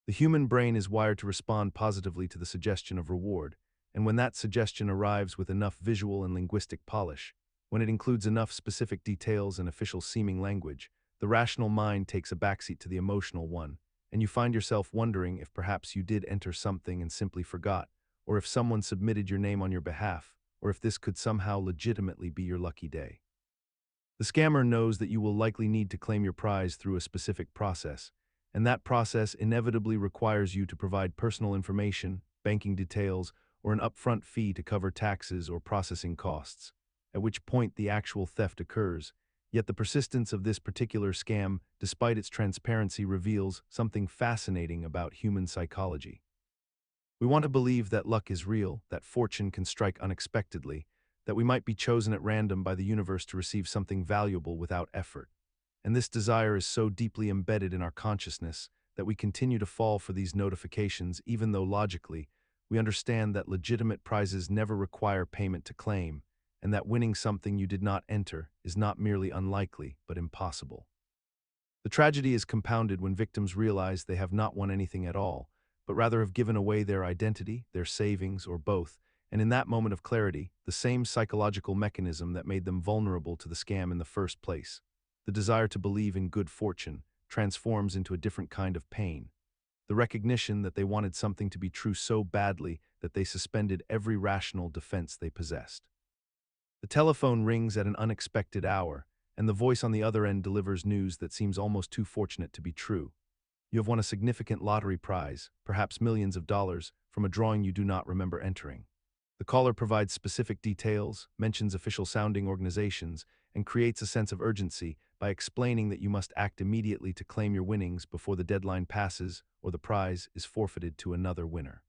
The human brain is wired to respond positively to the suggestion of reward, and when that suggestion arrives with enough visual and linguistic polish, when it includes enough specific details and official-seeming language, the rational mind takes a backseat to the emotional one, and you find yourself wondering if perhaps you did enter something and simply forgot, or if someone submitted your name on your behalf, or if this could somehow legitimately be your lucky day. The scammer knows that you will likely need to claim your prize through a specific process, and that process inevitably requires you to provide personal information, banking details, or an upfront fee to cover taxes or processing costs, at which point the actual theft occurs. Yet the persistence of this particular scam, despite its transparency, reveals something fascinating about human psychology. We want to believe that luck is real, that fortune can strike unexpectedly, that we might be chosen at random by the universe to receive something valuable without effort. And this desire is so deeply embedded in our consciousness that we continue to fall for these notifications even though logically, we understand that legitimate prizes never require payment to claim, and that winning something you did not enter is not merely unlikely, but impossible. The tragedy is compounded when victims realize they have not won anything at all, but rather have given away their identity, their savings, or both, and in that moment of clarity, the same psychological mechanism that made them vulnerable to the scam in the first place, the desire to believe in good fortune, transforms into a different kind of pain. The recognition that they wanted something to be true so badly that they suspended every rational defense they possessed. The telephone rings at an unexpected hour, and the voice on the other end delivers news that seems almost too fortunate to be true. You have won a significant lottery prize, perhaps millions of dollars, from a drawing you do not remember entering. The caller provides specific details, mentions official-sounding organizations, and creates a sense of urgency by explaining that you must act immediately to claim your winnings before the deadline passes or the prize is forfeited to another winner.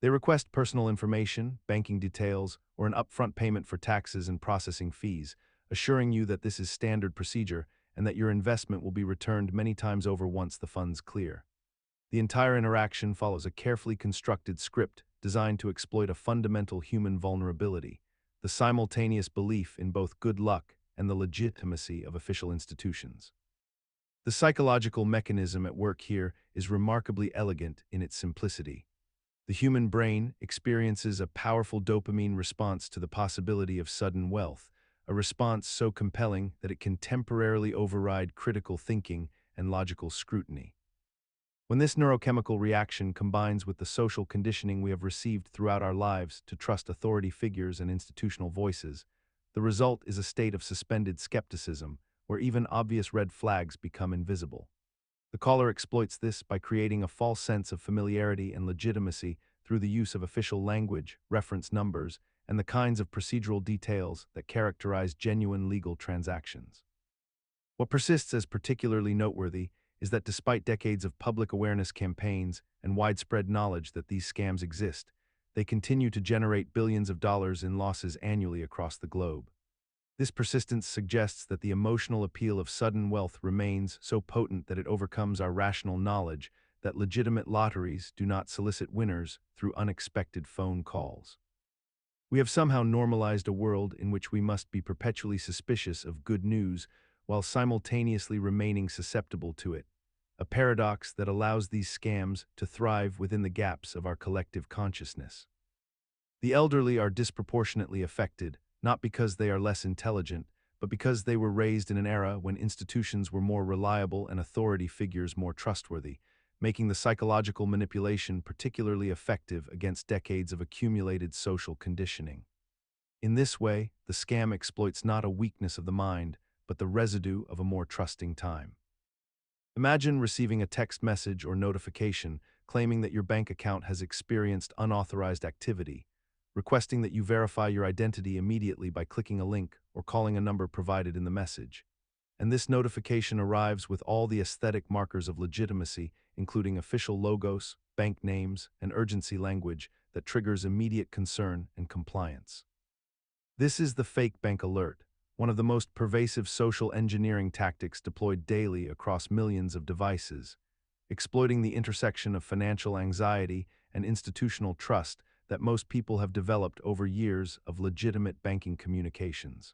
They request personal information, banking details, or an upfront payment for taxes and processing fees, assuring you that this is standard procedure and that your investment will be returned many times over once the funds clear. The entire interaction follows a carefully constructed script designed to exploit a fundamental human vulnerability, the simultaneous belief in both good luck and the legitimacy of official institutions. The psychological mechanism at work here is remarkably elegant in its simplicity. The human brain experiences a powerful dopamine response to the possibility of sudden wealth, a response so compelling that it can temporarily override critical thinking and logical scrutiny. When this neurochemical reaction combines with the social conditioning we have received throughout our lives to trust authority figures and institutional voices, the result is a state of suspended skepticism where even obvious red flags become invisible. The caller exploits this by creating a false sense of familiarity and legitimacy through the use of official language, reference numbers, and the kinds of procedural details that characterize genuine legal transactions. What persists as particularly noteworthy is that despite decades of public awareness campaigns and widespread knowledge that these scams exist, they continue to generate billions of dollars in losses annually across the globe. This persistence suggests that the emotional appeal of sudden wealth remains so potent that it overcomes our rational knowledge that legitimate lotteries do not solicit winners through unexpected phone calls. We have somehow normalized a world in which we must be perpetually suspicious of good news while simultaneously remaining susceptible to it, a paradox that allows these scams to thrive within the gaps of our collective consciousness. The elderly are disproportionately affected, not because they are less intelligent, but because they were raised in an era when institutions were more reliable and authority figures more trustworthy, making the psychological manipulation particularly effective against decades of accumulated social conditioning. In this way, the scam exploits not a weakness of the mind, but the residue of a more trusting time. Imagine receiving a text message or notification claiming that your bank account has experienced unauthorized activity, requesting that you verify your identity immediately by clicking a link or calling a number provided in the message. And this notification arrives with all the aesthetic markers of legitimacy, including official logos, bank names, and urgency language that triggers immediate concern and compliance. This is the fake bank alert, one of the most pervasive social engineering tactics deployed daily across millions of devices, exploiting the intersection of financial anxiety and institutional trust that most people have developed over years of legitimate banking communications.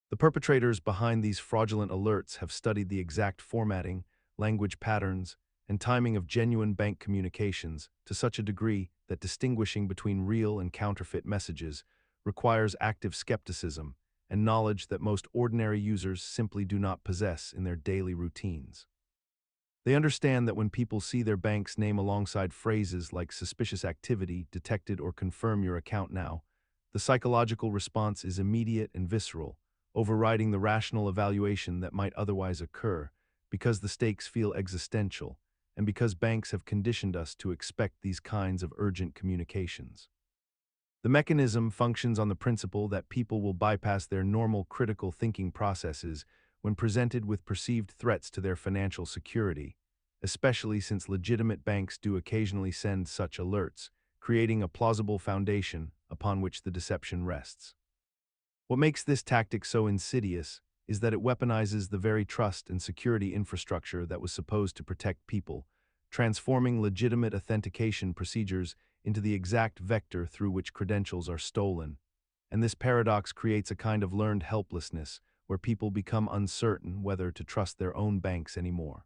The perpetrators behind these fraudulent alerts have studied the exact formatting, language patterns, and timing of genuine bank communications to such a degree that distinguishing between real and counterfeit messages requires active skepticism and knowledge that most ordinary users simply do not possess in their daily routines. They understand that when people see their bank's name alongside phrases like suspicious activity, detected, or confirm your account now, the psychological response is immediate and visceral, overriding the rational evaluation that might otherwise occur, because the stakes feel existential, and because banks have conditioned us to expect these kinds of urgent communications. The mechanism functions on the principle that people will bypass their normal critical thinking processes when presented with perceived threats to their financial security, especially since legitimate banks do occasionally send such alerts, creating a plausible foundation upon which the deception rests. What makes this tactic so insidious is that it weaponizes the very trust and security infrastructure that was supposed to protect people, transforming legitimate authentication procedures into the exact vector through which credentials are stolen. And this paradox creates a kind of learned helplessness where people become uncertain whether to trust their own banks anymore.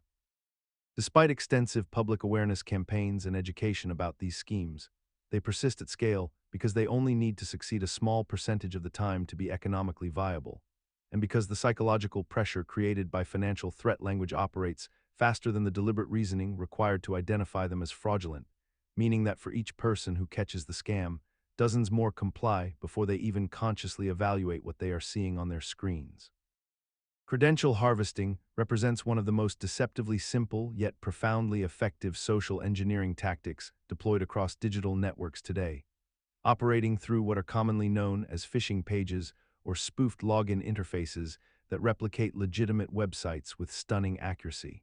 Despite extensive public awareness campaigns and education about these schemes, they persist at scale because they only need to succeed a small percentage of the time to be economically viable, and because the psychological pressure created by financial threat language operates faster than the deliberate reasoning required to identify them as fraudulent, meaning that for each person who catches the scam, dozens more comply before they even consciously evaluate what they are seeing on their screens. Credential harvesting represents one of the most deceptively simple yet profoundly effective social engineering tactics deployed across digital networks today, operating through what are commonly known as phishing pages or spoofed login interfaces that replicate legitimate websites with stunning accuracy.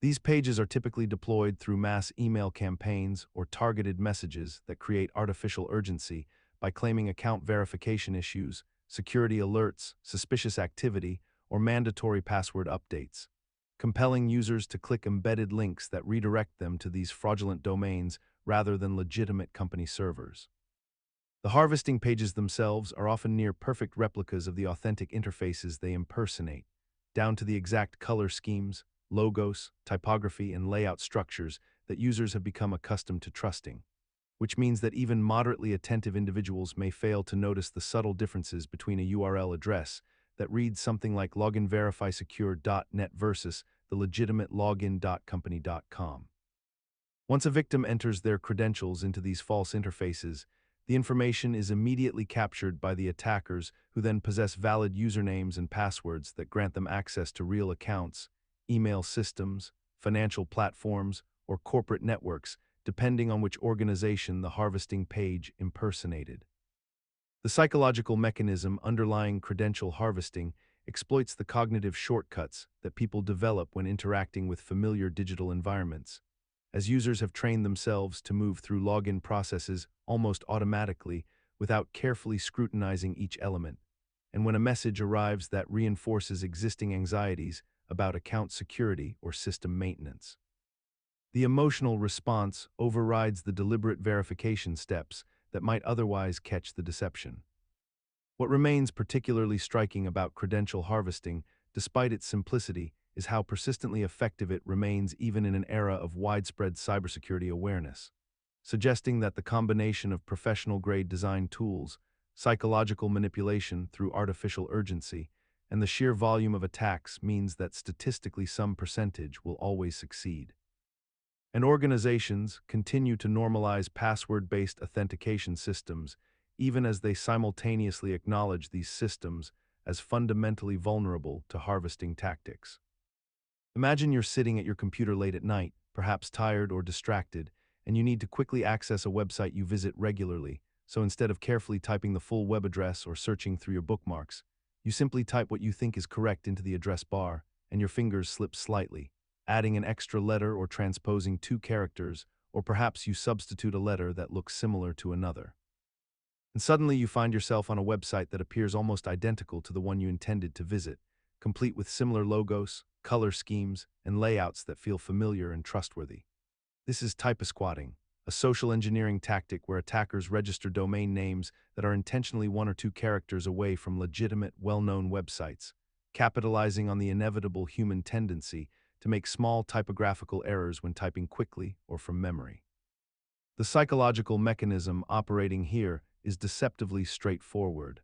These pages are typically deployed through mass email campaigns or targeted messages that create artificial urgency by claiming account verification issues, security alerts, suspicious activity, or mandatory password updates, compelling users to click embedded links that redirect them to these fraudulent domains rather than legitimate company servers. The harvesting pages themselves are often near-perfect replicas of the authentic interfaces they impersonate, down to the exact color schemes, logos, typography, and layout structures that users have become accustomed to trusting, which means that even moderately attentive individuals may fail to notice the subtle differences between a URL address that reads something like loginverifysecure.net versus the legitimate login.company.com. Once a victim enters their credentials into these false interfaces, the information is immediately captured by the attackers, who then possess valid usernames and passwords that grant them access to real accounts, email systems, financial platforms, or corporate networks, depending on which organization the harvesting page impersonated. The psychological mechanism underlying credential harvesting exploits the cognitive shortcuts that people develop when interacting with familiar digital environments, as users have trained themselves to move through login processes almost automatically without carefully scrutinizing each element, and when a message arrives that reinforces existing anxieties about account security or system maintenance. The emotional response overrides the deliberate verification steps that might otherwise catch the deception. What remains particularly striking about credential harvesting, despite its simplicity, is how persistently effective it remains even in an era of widespread cybersecurity awareness, suggesting that the combination of professional-grade design tools, psychological manipulation through artificial urgency, and the sheer volume of attacks means that statistically some percentage will always succeed. And organizations continue to normalize password-based authentication systems, even as they simultaneously acknowledge these systems as fundamentally vulnerable to harvesting tactics. Imagine you're sitting at your computer late at night, perhaps tired or distracted, and you need to quickly access a website you visit regularly, so instead of carefully typing the full web address or searching through your bookmarks, you simply type what you think is correct into the address bar, and your fingers slip slightly, adding an extra letter or transposing two characters, or perhaps you substitute a letter that looks similar to another. And suddenly you find yourself on a website that appears almost identical to the one you intended to visit, complete with similar logos, color schemes, and layouts that feel familiar and trustworthy. This is typosquatting, a social engineering tactic where attackers register domain names that are intentionally one or two characters away from legitimate, well-known websites, capitalizing on the inevitable human tendency to make small typographical errors when typing quickly or from memory. The psychological mechanism operating here is deceptively straightforward.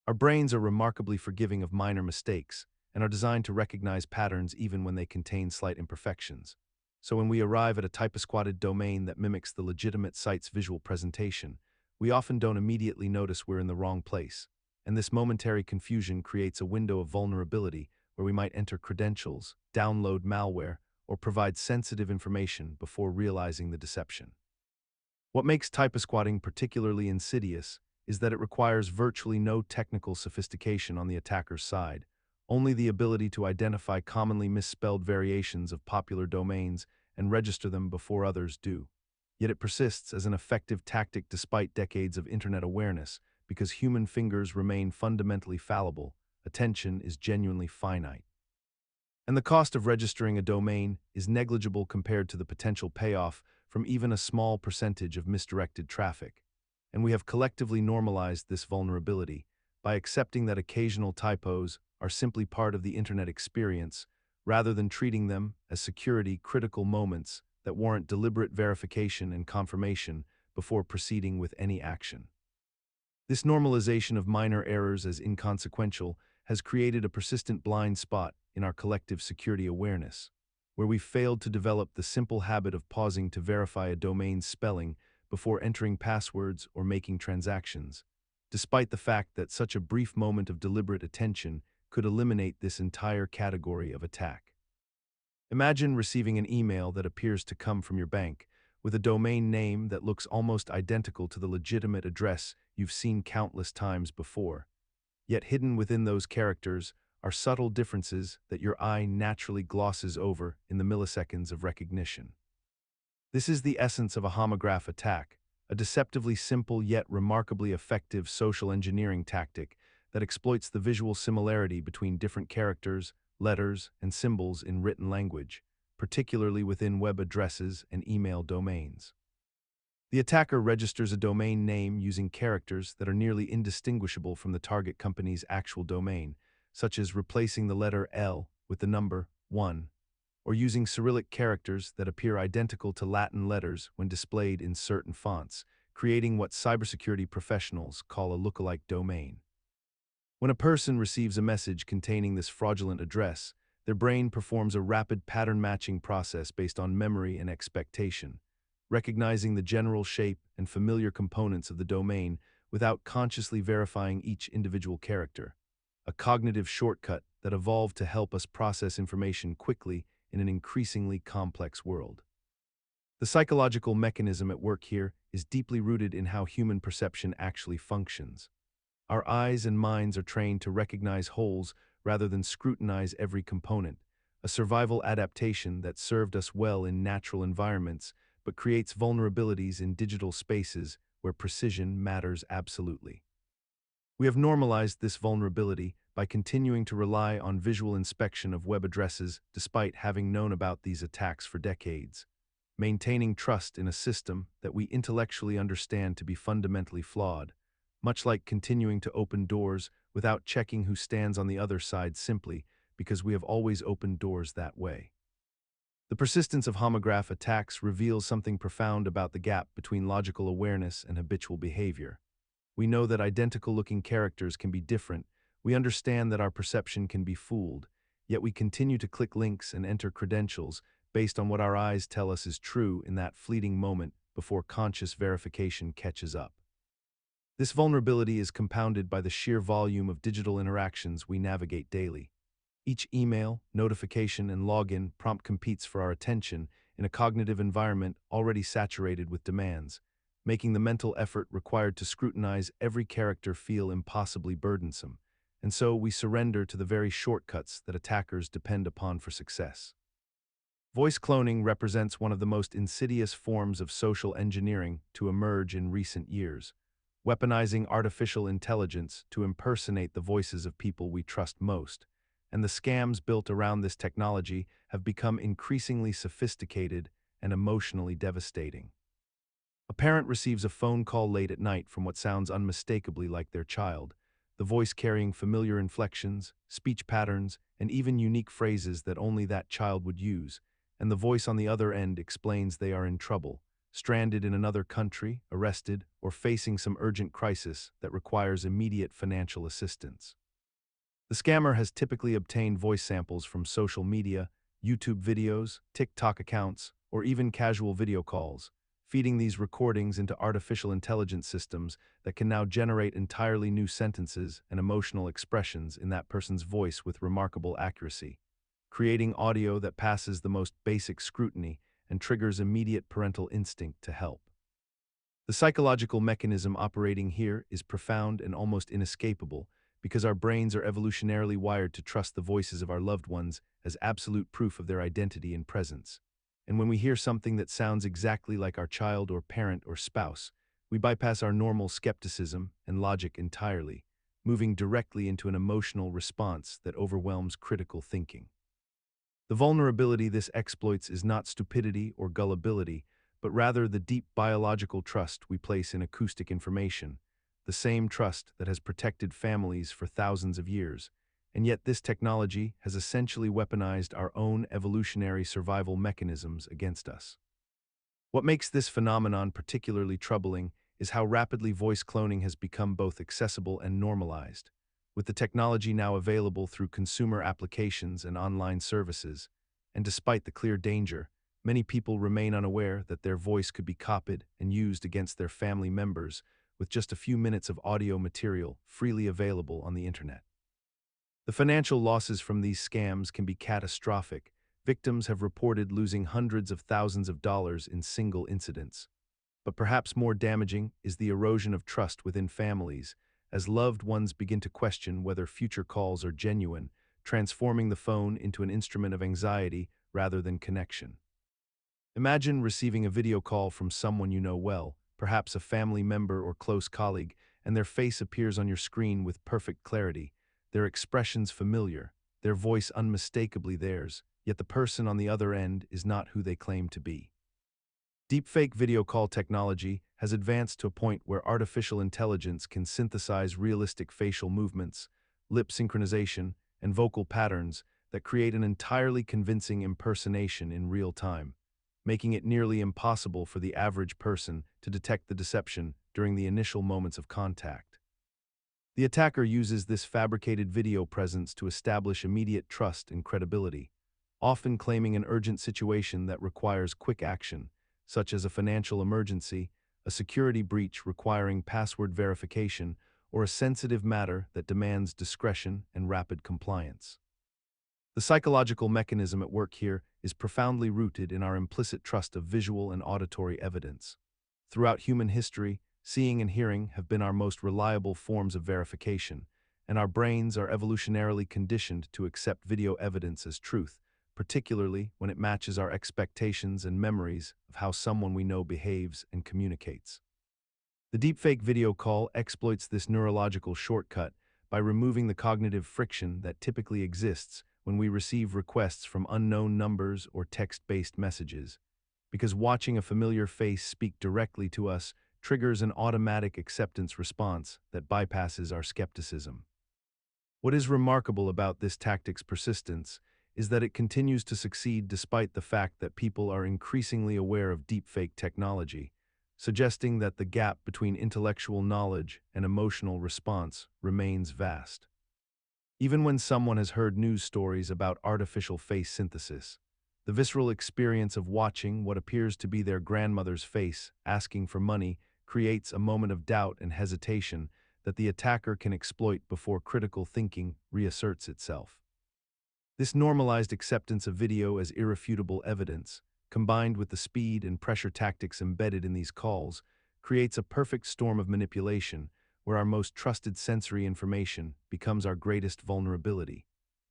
Our brains are remarkably forgiving of minor mistakes and are designed to recognize patterns even when they contain slight imperfections. So when we arrive at a typosquatted domain that mimics the legitimate site's visual presentation, we often don't immediately notice we're in the wrong place, and this momentary confusion creates a window of vulnerability where we might enter credentials, download malware, or provide sensitive information before realizing the deception. What makes typosquatting particularly insidious is that it requires virtually no technical sophistication on the attacker's side, only the ability to identify commonly misspelled variations of popular domains and register them before others do. Yet it persists as an effective tactic despite decades of internet awareness, because human fingers remain fundamentally fallible, attention is genuinely finite. And the cost of registering a domain is negligible compared to the potential payoff from even a small percentage of misdirected traffic. And we have collectively normalized this vulnerability by accepting that occasional typos are simply part of the internet experience, rather than treating them as security-critical moments that warrant deliberate verification and confirmation before proceeding with any action. This normalization of minor errors as inconsequential has created a persistent blind spot in our collective security awareness, where we've failed to develop the simple habit of pausing to verify a domain's spelling before entering passwords or making transactions, despite the fact that such a brief moment of deliberate attention could eliminate this entire category of attack. Imagine receiving an email that appears to come from your bank, with a domain name that looks almost identical to the legitimate address you've seen countless times before. Yet hidden within those characters are subtle differences that your eye naturally glosses over in the milliseconds of recognition. This is the essence of a homograph attack, a deceptively simple yet remarkably effective social engineering tactic that exploits the visual similarity between different characters, letters, and symbols in written language, particularly within web addresses and email domains. The attacker registers a domain name using characters that are nearly indistinguishable from the target company's actual domain, such as replacing the letter L with the number 1, or using Cyrillic characters that appear identical to Latin letters when displayed in certain fonts, creating what cybersecurity professionals call a lookalike domain. When a person receives a message containing this fraudulent address, their brain performs a rapid pattern matching process based on memory and expectation, recognizing the general shape and familiar components of the domain without consciously verifying each individual character, a cognitive shortcut that evolved to help us process information quickly in an increasingly complex world. The psychological mechanism at work here is deeply rooted in how human perception actually functions. Our eyes and minds are trained to recognize wholes rather than scrutinize every component, a survival adaptation that served us well in natural environments but creates vulnerabilities in digital spaces where precision matters absolutely. We have normalized this vulnerability by continuing to rely on visual inspection of web addresses despite having known about these attacks for decades, maintaining trust in a system that we intellectually understand to be fundamentally flawed, much like continuing to open doors without checking who stands on the other side simply because we have always opened doors that way. The persistence of homograph attacks reveals something profound about the gap between logical awareness and habitual behavior. We know that identical-looking characters can be different. We understand that our perception can be fooled, yet we continue to click links and enter credentials based on what our eyes tell us is true in that fleeting moment before conscious verification catches up. This vulnerability is compounded by the sheer volume of digital interactions we navigate daily. Each email, notification, and login prompt competes for our attention in a cognitive environment already saturated with demands, making the mental effort required to scrutinize every character feel impossibly burdensome, and so we surrender to the very shortcuts that attackers depend upon for success. Voice cloning represents one of the most insidious forms of social engineering to emerge in recent years, weaponizing artificial intelligence to impersonate the voices of people we trust most, and the scams built around this technology have become increasingly sophisticated and emotionally devastating. A parent receives a phone call late at night from what sounds unmistakably like their child, the voice carrying familiar inflections, speech patterns, and even unique phrases that only that child would use, and the voice on the other end explains they are in trouble, stranded in another country, arrested, or facing some urgent crisis that requires immediate financial assistance. The scammer has typically obtained voice samples from social media, YouTube videos, TikTok accounts, or even casual video calls, feeding these recordings into artificial intelligence systems that can now generate entirely new sentences and emotional expressions in that person's voice with remarkable accuracy, creating audio that passes the most basic scrutiny and triggers immediate parental instinct to help. The psychological mechanism operating here is profound and almost inescapable, because our brains are evolutionarily wired to trust the voices of our loved ones as absolute proof of their identity and presence. And when we hear something that sounds exactly like our child or parent or spouse, we bypass our normal skepticism and logic entirely, moving directly into an emotional response that overwhelms critical thinking. The vulnerability this exploits is not stupidity or gullibility, but rather the deep biological trust we place in acoustic information, the same trust that has protected families for thousands of years, and yet this technology has essentially weaponized our own evolutionary survival mechanisms against us. What makes this phenomenon particularly troubling is how rapidly voice cloning has become both accessible and normalized. With the technology now available through consumer applications and online services, and despite the clear danger, many people remain unaware that their voice could be copied and used against their family members with just a few minutes of audio material freely available on the internet. The financial losses from these scams can be catastrophic. Victims have reported losing hundreds of thousands of dollars in single incidents. But perhaps more damaging is the erosion of trust within families, as loved ones begin to question whether future calls are genuine, transforming the phone into an instrument of anxiety rather than connection. Imagine receiving a video call from someone you know well, perhaps a family member or close colleague, and their face appears on your screen with perfect clarity, their expressions familiar, their voice unmistakably theirs, yet the person on the other end is not who they claim to be. Deepfake video call technology has advanced to a point where artificial intelligence can synthesize realistic facial movements, lip synchronization, and vocal patterns that create an entirely convincing impersonation in real time, making it nearly impossible for the average person to detect the deception during the initial moments of contact. The attacker uses this fabricated video presence to establish immediate trust and credibility, often claiming an urgent situation that requires quick action, such as a financial emergency, a security breach requiring password verification, or a sensitive matter that demands discretion and rapid compliance. The psychological mechanism at work here is profoundly rooted in our implicit trust of visual and auditory evidence. Throughout human history, seeing and hearing have been our most reliable forms of verification, and our brains are evolutionarily conditioned to accept video evidence as truth, particularly when it matches our expectations and memories of how someone we know behaves and communicates. The deepfake video call exploits this neurological shortcut by removing the cognitive friction that typically exists when we receive requests from unknown numbers or text-based messages, because watching a familiar face speak directly to us triggers an automatic acceptance response that bypasses our skepticism. What is remarkable about this tactic's persistence is that it continues to succeed despite the fact that people are increasingly aware of deepfake technology, suggesting that the gap between intellectual knowledge and emotional response remains vast. Even when someone has heard news stories about artificial face synthesis, the visceral experience of watching what appears to be their grandmother's face asking for money creates a moment of doubt and hesitation that the attacker can exploit before critical thinking reasserts itself. This normalized acceptance of video as irrefutable evidence, combined with the speed and pressure tactics embedded in these calls, creates a perfect storm of manipulation where our most trusted sensory information becomes our greatest vulnerability,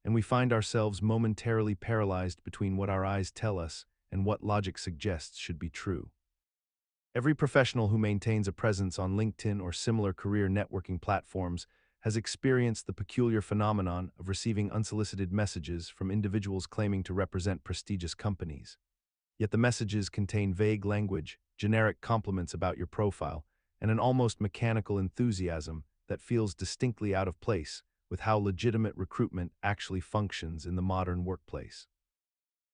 and we find ourselves momentarily paralyzed between what our eyes tell us and what logic suggests should be true. Every professional who maintains a presence on LinkedIn or similar career networking platforms has experienced the peculiar phenomenon of receiving unsolicited messages from individuals claiming to represent prestigious companies. Yet the messages contain vague language, generic compliments about your profile, and an almost mechanical enthusiasm that feels distinctly out of place with how legitimate recruitment actually functions in the modern workplace.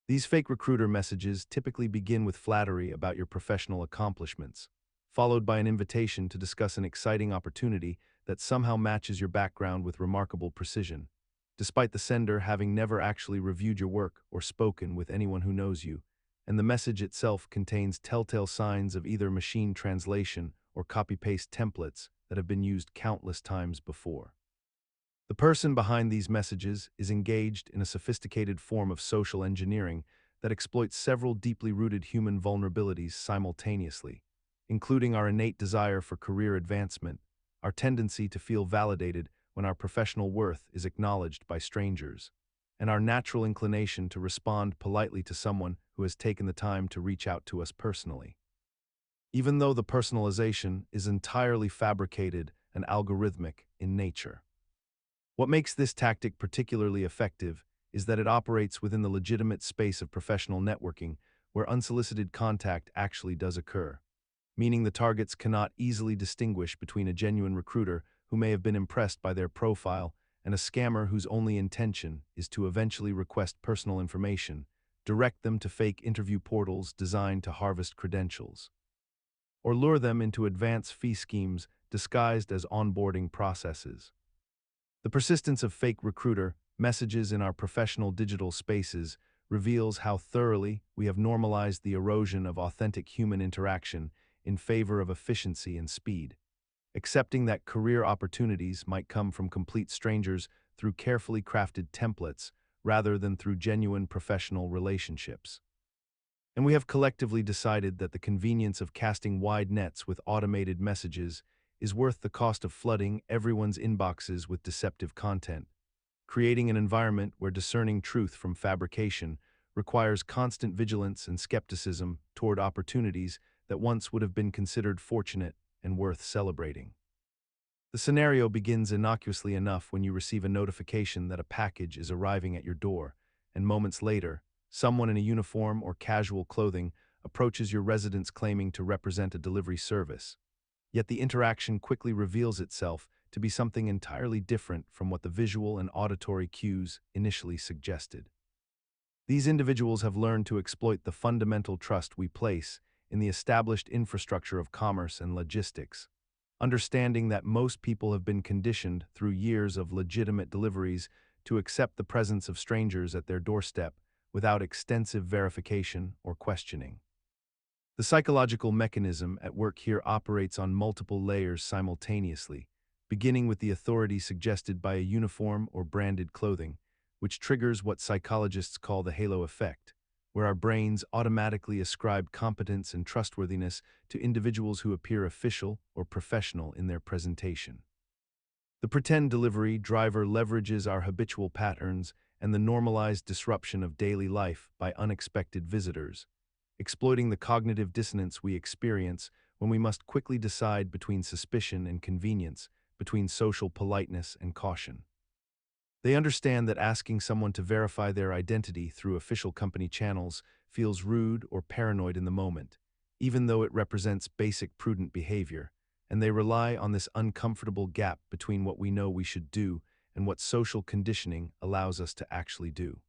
These fake recruiter messages typically begin with flattery about your professional accomplishments, followed by an invitation to discuss an exciting opportunity that somehow matches your background with remarkable precision, despite the sender having never actually reviewed your work or spoken with anyone who knows you, and the message itself contains telltale signs of either machine translation or copy-paste templates that have been used countless times before. The person behind these messages is engaged in a sophisticated form of social engineering that exploits several deeply rooted human vulnerabilities simultaneously, including our innate desire for career advancement, our tendency to feel validated when our professional worth is acknowledged by strangers, and our natural inclination to respond politely to someone who has taken the time to reach out to us personally. Even though the personalization is entirely fabricated and algorithmic in nature. What makes this tactic particularly effective is that it operates within the legitimate space of professional networking where unsolicited contact actually does occur, meaning the targets cannot easily distinguish between a genuine recruiter who may have been impressed by their profile and a scammer whose only intention is to eventually request personal information, direct them to fake interview portals designed to harvest credentials, or lure them into advanced fee schemes disguised as onboarding processes. The persistence of fake recruiter messages in our professional digital spaces reveals how thoroughly we have normalized the erosion of authentic human interaction in favor of efficiency and speed, accepting that career opportunities might come from complete strangers through carefully crafted templates rather than through genuine professional relationships. And we have collectively decided that the convenience of casting wide nets with automated messages is worth the cost of flooding everyone's inboxes with deceptive content, creating an environment where discerning truth from fabrication requires constant vigilance and skepticism toward opportunities that once would have been considered fortunate and worth celebrating. The scenario begins innocuously enough when you receive a notification that a package is arriving at your door, and moments later, someone in a uniform or casual clothing approaches your residence claiming to represent a delivery service. Yet the interaction quickly reveals itself to be something entirely different from what the visual and auditory cues initially suggested. These individuals have learned to exploit the fundamental trust we place in the established infrastructure of commerce and logistics, understanding that most people have been conditioned through years of legitimate deliveries to accept the presence of strangers at their doorstep without extensive verification or questioning. The psychological mechanism at work here operates on multiple layers simultaneously, beginning with the authority suggested by a uniform or branded clothing, which triggers what psychologists call the halo effect, where our brains automatically ascribe competence and trustworthiness to individuals who appear official or professional in their presentation. The pretend delivery driver leverages our habitual patterns and the normalized disruption of daily life by unexpected visitors, exploiting the cognitive dissonance we experience when we must quickly decide between suspicion and convenience, between social politeness and caution. They understand that asking someone to verify their identity through official company channels feels rude or paranoid in the moment, even though it represents basic prudent behavior, and they rely on this uncomfortable gap between what we know we should do and what social conditioning allows us to actually do.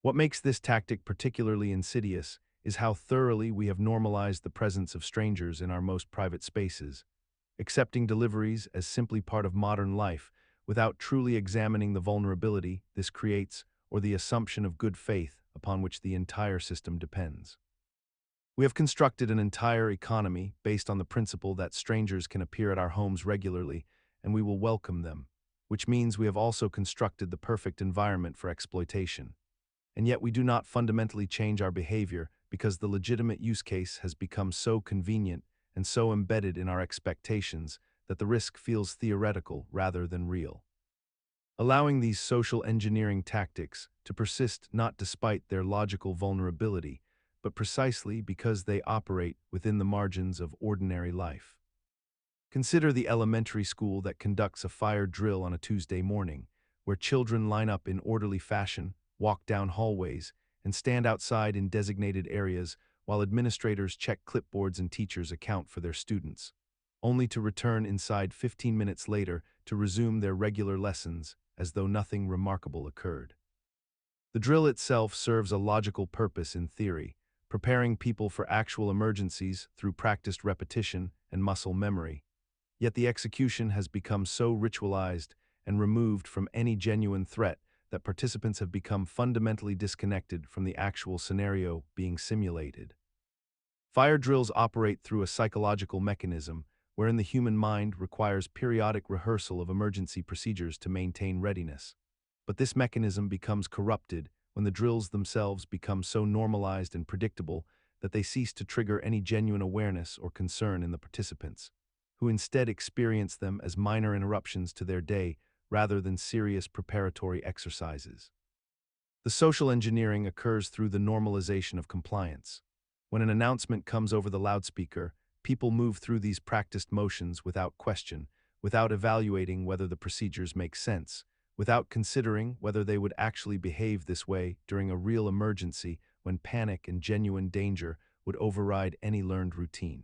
What makes this tactic particularly insidious is how thoroughly we have normalized the presence of strangers in our most private spaces, accepting deliveries as simply part of modern life without truly examining the vulnerability this creates or the assumption of good faith upon which the entire system depends. We have constructed an entire economy based on the principle that strangers can appear at our homes regularly and we will welcome them, which means we have also constructed the perfect environment for exploitation. And yet we do not fundamentally change our behavior because the legitimate use case has become so convenient and so embedded in our expectations that the risk feels theoretical rather than real. Allowing these social engineering tactics to persist not despite their logical vulnerability, but precisely because they operate within the margins of ordinary life. Consider the elementary school that conducts a fire drill on a Tuesday morning, where children line up in orderly fashion, walk down hallways, and stand outside in designated areas while administrators check clipboards and teachers account for their students, only to return inside 15 minutes later to resume their regular lessons as though nothing remarkable occurred. The drill itself serves a logical purpose in theory, preparing people for actual emergencies through practiced repetition and muscle memory. Yet the execution has become so ritualized and removed from any genuine threat that participants have become fundamentally disconnected from the actual scenario being simulated. Fire drills operate through a psychological mechanism wherein the human mind requires periodic rehearsal of emergency procedures to maintain readiness. But this mechanism becomes corrupted when the drills themselves become so normalized and predictable that they cease to trigger any genuine awareness or concern in the participants, who instead experience them as minor interruptions to their day rather than serious preparatory exercises. The social engineering occurs through the normalization of compliance. When an announcement comes over the loudspeaker, people move through these practiced motions without question, without evaluating whether the procedures make sense, without considering whether they would actually behave this way during a real emergency when panic and genuine danger would override any learned routine.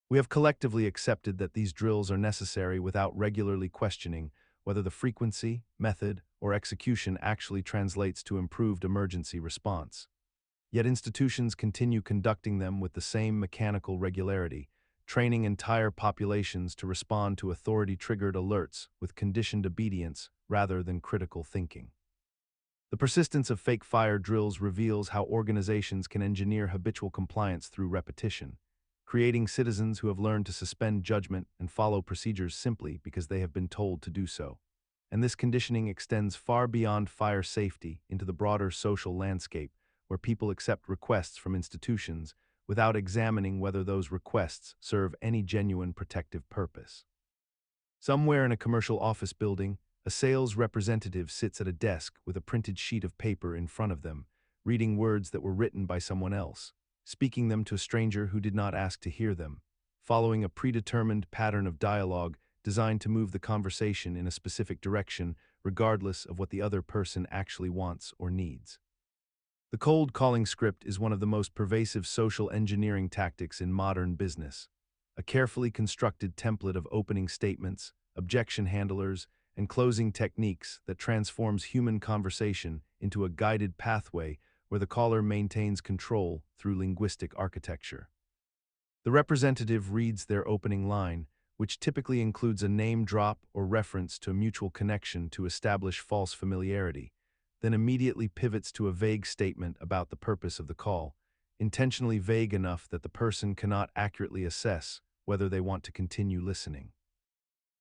We have collectively accepted that these drills are necessary without regularly questioning whether the frequency, method, or execution actually translates to improved emergency response. Yet institutions continue conducting them with the same mechanical regularity, training entire populations to respond to authority-triggered alerts with conditioned obedience rather than critical thinking. The persistence of fake fire drills reveals how organizations can engineer habitual compliance through repetition, creating citizens who have learned to suspend judgment and follow procedures simply because they have been told to do so. And this conditioning extends far beyond fire safety into the broader social landscape, where people accept requests from institutions without examining whether those requests serve any genuine protective purpose. Somewhere in a commercial office building, a sales representative sits at a desk with a printed sheet of paper in front of them, reading words that were written by someone else, speaking them to a stranger who did not ask to hear them, following a predetermined pattern of dialogue designed to move the conversation in a specific direction regardless of what the other person actually wants or needs. The cold calling script is one of the most pervasive social engineering tactics in modern business. A carefully constructed template of opening statements, objection handlers, and closing techniques that transforms human conversation into a guided pathway where the caller maintains control through linguistic architecture. The representative reads their opening line, which typically includes a name drop or reference to a mutual connection to establish false familiarity, then immediately pivots to a vague statement about the purpose of the call, intentionally vague enough that the person cannot accurately assess whether they want to continue listening.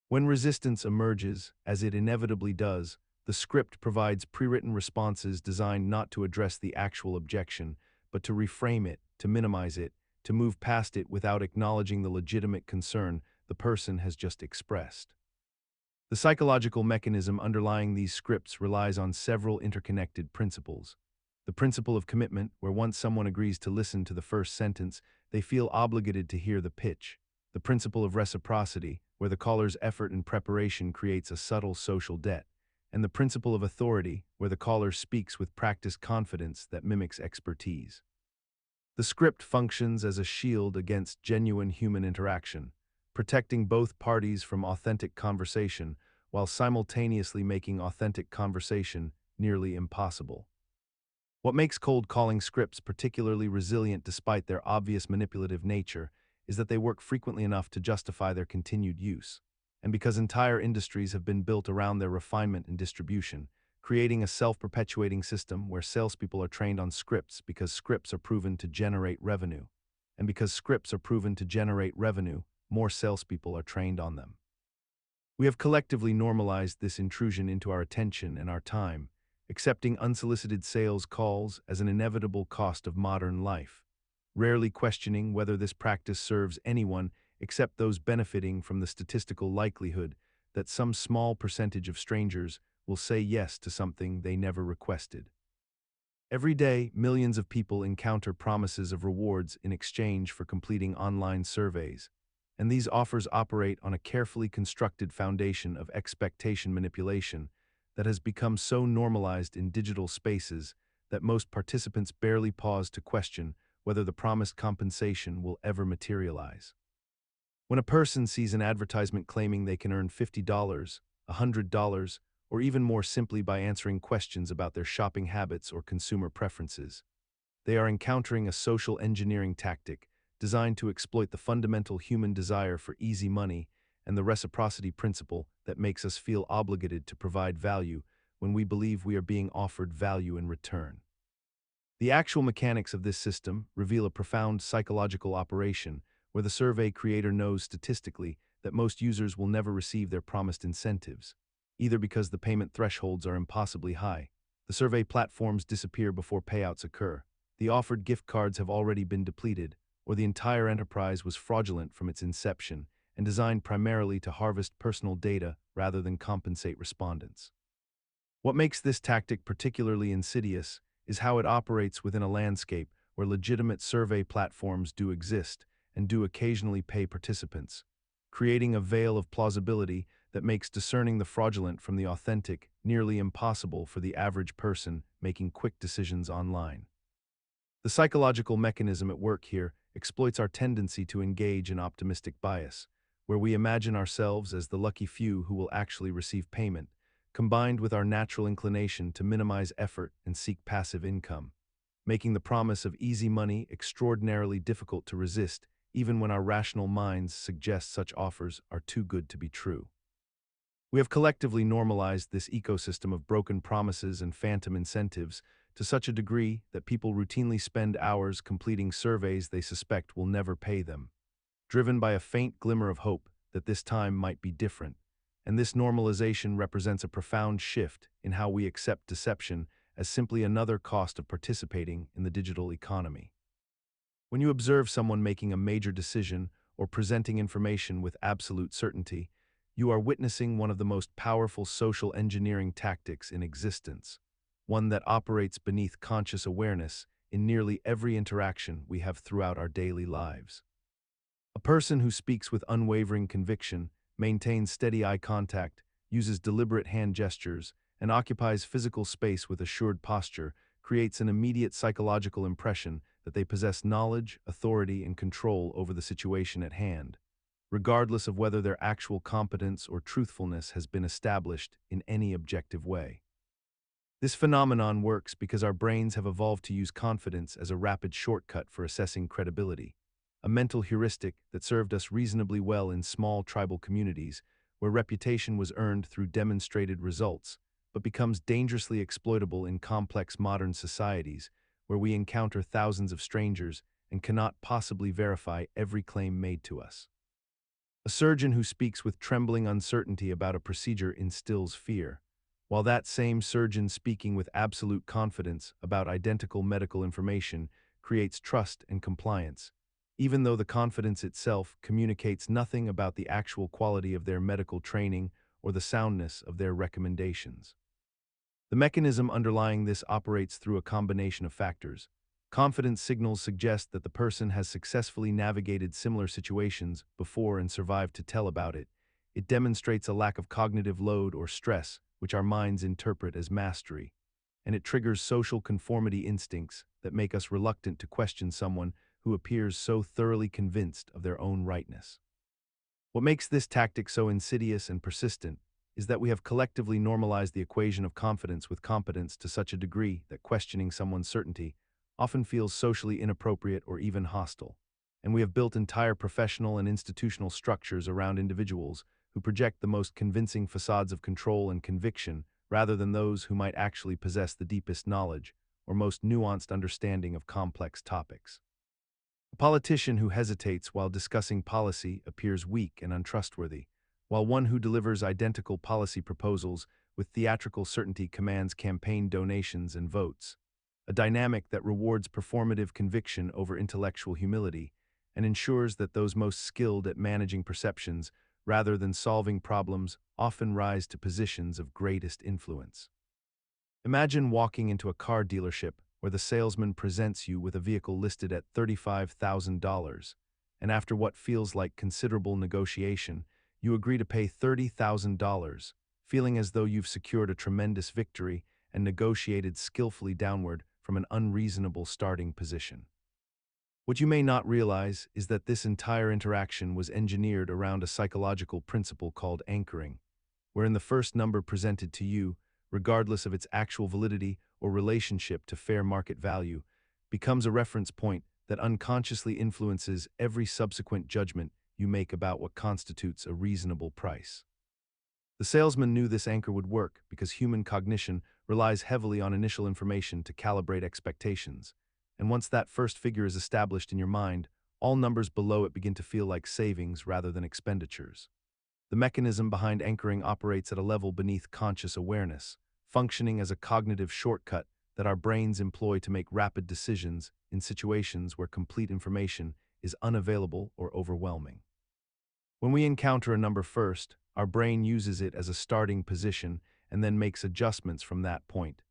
When resistance emerges, as it inevitably does, the script provides pre-written responses designed not to address the actual objection, but to reframe it, to minimize it, to move past it without acknowledging the legitimate concern the person has just expressed. The psychological mechanism underlying these scripts relies on several interconnected principles. The principle of commitment, where once someone agrees to listen to the first sentence, they feel obligated to hear the pitch. The principle of reciprocity, where the caller's effort and preparation creates a subtle social debt. And the principle of authority, where the caller speaks with practiced confidence that mimics expertise. The script functions as a shield against genuine human interaction, protecting both parties from authentic conversation while simultaneously making authentic conversation nearly impossible. What makes cold calling scripts particularly resilient despite their obvious manipulative nature is that they work frequently enough to justify their continued use. And because entire industries have been built around their refinement and distribution, creating a self-perpetuating system where salespeople are trained on scripts because scripts are proven to generate revenue. And because scripts are proven to generate revenue, more salespeople are trained on them. We have collectively normalized this intrusion into our attention and our time, accepting unsolicited sales calls as an inevitable cost of modern life, rarely questioning whether this practice serves anyone except those benefiting from the statistical likelihood that some small percentage of strangers will say yes to something they never requested. Every day, millions of people encounter promises of rewards in exchange for completing online surveys, and these offers operate on a carefully constructed foundation of expectation manipulation that has become so normalized in digital spaces that most participants barely pause to question whether the promised compensation will ever materialize. When a person sees an advertisement claiming they can earn $50, $100, or even more simply by answering questions about their shopping habits or consumer preferences, they are encountering a social engineering tactic designed to exploit the fundamental human desire for easy money and the reciprocity principle that makes us feel obligated to provide value when we believe we are being offered value in return. The actual mechanics of this system reveal a profound psychological operation where the survey creator knows statistically that most users will never receive their promised incentives, either because the payment thresholds are impossibly high, the survey platforms disappear before payouts occur, the offered gift cards have already been depleted, or the entire enterprise was fraudulent from its inception and designed primarily to harvest personal data rather than compensate respondents. What makes this tactic particularly insidious is how it operates within a landscape where legitimate survey platforms do exist and do occasionally pay participants, creating a veil of plausibility that makes discerning the fraudulent from the authentic nearly impossible for the average person making quick decisions online. The psychological mechanism at work here exploits our tendency to engage in optimistic bias, where we imagine ourselves as the lucky few who will actually receive payment, combined with our natural inclination to minimize effort and seek passive income, making the promise of easy money extraordinarily difficult to resist even when our rational minds suggest such offers are too good to be true. We have collectively normalized this ecosystem of broken promises and phantom incentives to such a degree that people routinely spend hours completing surveys they suspect will never pay them, driven by a faint glimmer of hope that this time might be different. And this normalization represents a profound shift in how we accept deception as simply another cost of participating in the digital economy. When you observe someone making a major decision or presenting information with absolute certainty, you are witnessing one of the most powerful social engineering tactics in existence, one that operates beneath conscious awareness in nearly every interaction we have throughout our daily lives. A person who speaks with unwavering conviction, maintains steady eye contact, uses deliberate hand gestures, and occupies physical space with assured posture creates an immediate psychological impression that they possess knowledge, authority, and control over the situation at hand, regardless of whether their actual competence or truthfulness has been established in any objective way. This phenomenon works because our brains have evolved to use confidence as a rapid shortcut for assessing credibility, a mental heuristic that served us reasonably well in small tribal communities where reputation was earned through demonstrated results, but becomes dangerously exploitable in complex modern societies where we encounter thousands of strangers and cannot possibly verify every claim made to us. A surgeon who speaks with trembling uncertainty about a procedure instills fear, while that same surgeon speaking with absolute confidence about identical medical information creates trust and compliance, even though the confidence itself communicates nothing about the actual quality of their medical training or the soundness of their recommendations. The mechanism underlying this operates through a combination of factors. Confidence signals suggest that the person has successfully navigated similar situations before and survived to tell about it. It demonstrates a lack of cognitive load or stress, which our minds interpret as mastery. And it triggers social conformity instincts that make us reluctant to question someone who appears so thoroughly convinced of their own rightness. What makes this tactic so insidious and persistent is that we have collectively normalized the equation of confidence with competence to such a degree that questioning someone's certainty often feels socially inappropriate or even hostile. And we have built entire professional and institutional structures around individuals who project the most convincing facades of control and conviction rather than those who might actually possess the deepest knowledge or most nuanced understanding of complex topics. A politician who hesitates while discussing policy appears weak and untrustworthy, while one who delivers identical policy proposals with theatrical certainty commands campaign donations and votes, a dynamic that rewards performative conviction over intellectual humility and ensures that those most skilled at managing perceptions rather than solving problems often rise to positions of greatest influence. Imagine walking into a car dealership where the salesman presents you with a vehicle listed at $35,000, and after what feels like considerable negotiation, you agree to pay $30,000, feeling as though you've secured a tremendous victory and negotiated skillfully downward from an unreasonable starting position. What you may not realize is that this entire interaction was engineered around a psychological principle called anchoring, wherein the first number presented to you, regardless of its actual validity or relationship to fair market value, becomes a reference point that unconsciously influences every subsequent judgment you make about what constitutes a reasonable price. The salesman knew this anchor would work because human cognition relies heavily on initial information to calibrate expectations, and once that first figure is established in your mind, all numbers below it begin to feel like savings rather than expenditures. The mechanism behind anchoring operates at a level beneath conscious awareness, functioning as a cognitive shortcut that our brains employ to make rapid decisions in situations where complete information is unavailable or overwhelming. When we encounter a number first, our brain uses it as a starting position and then makes adjustments from that point.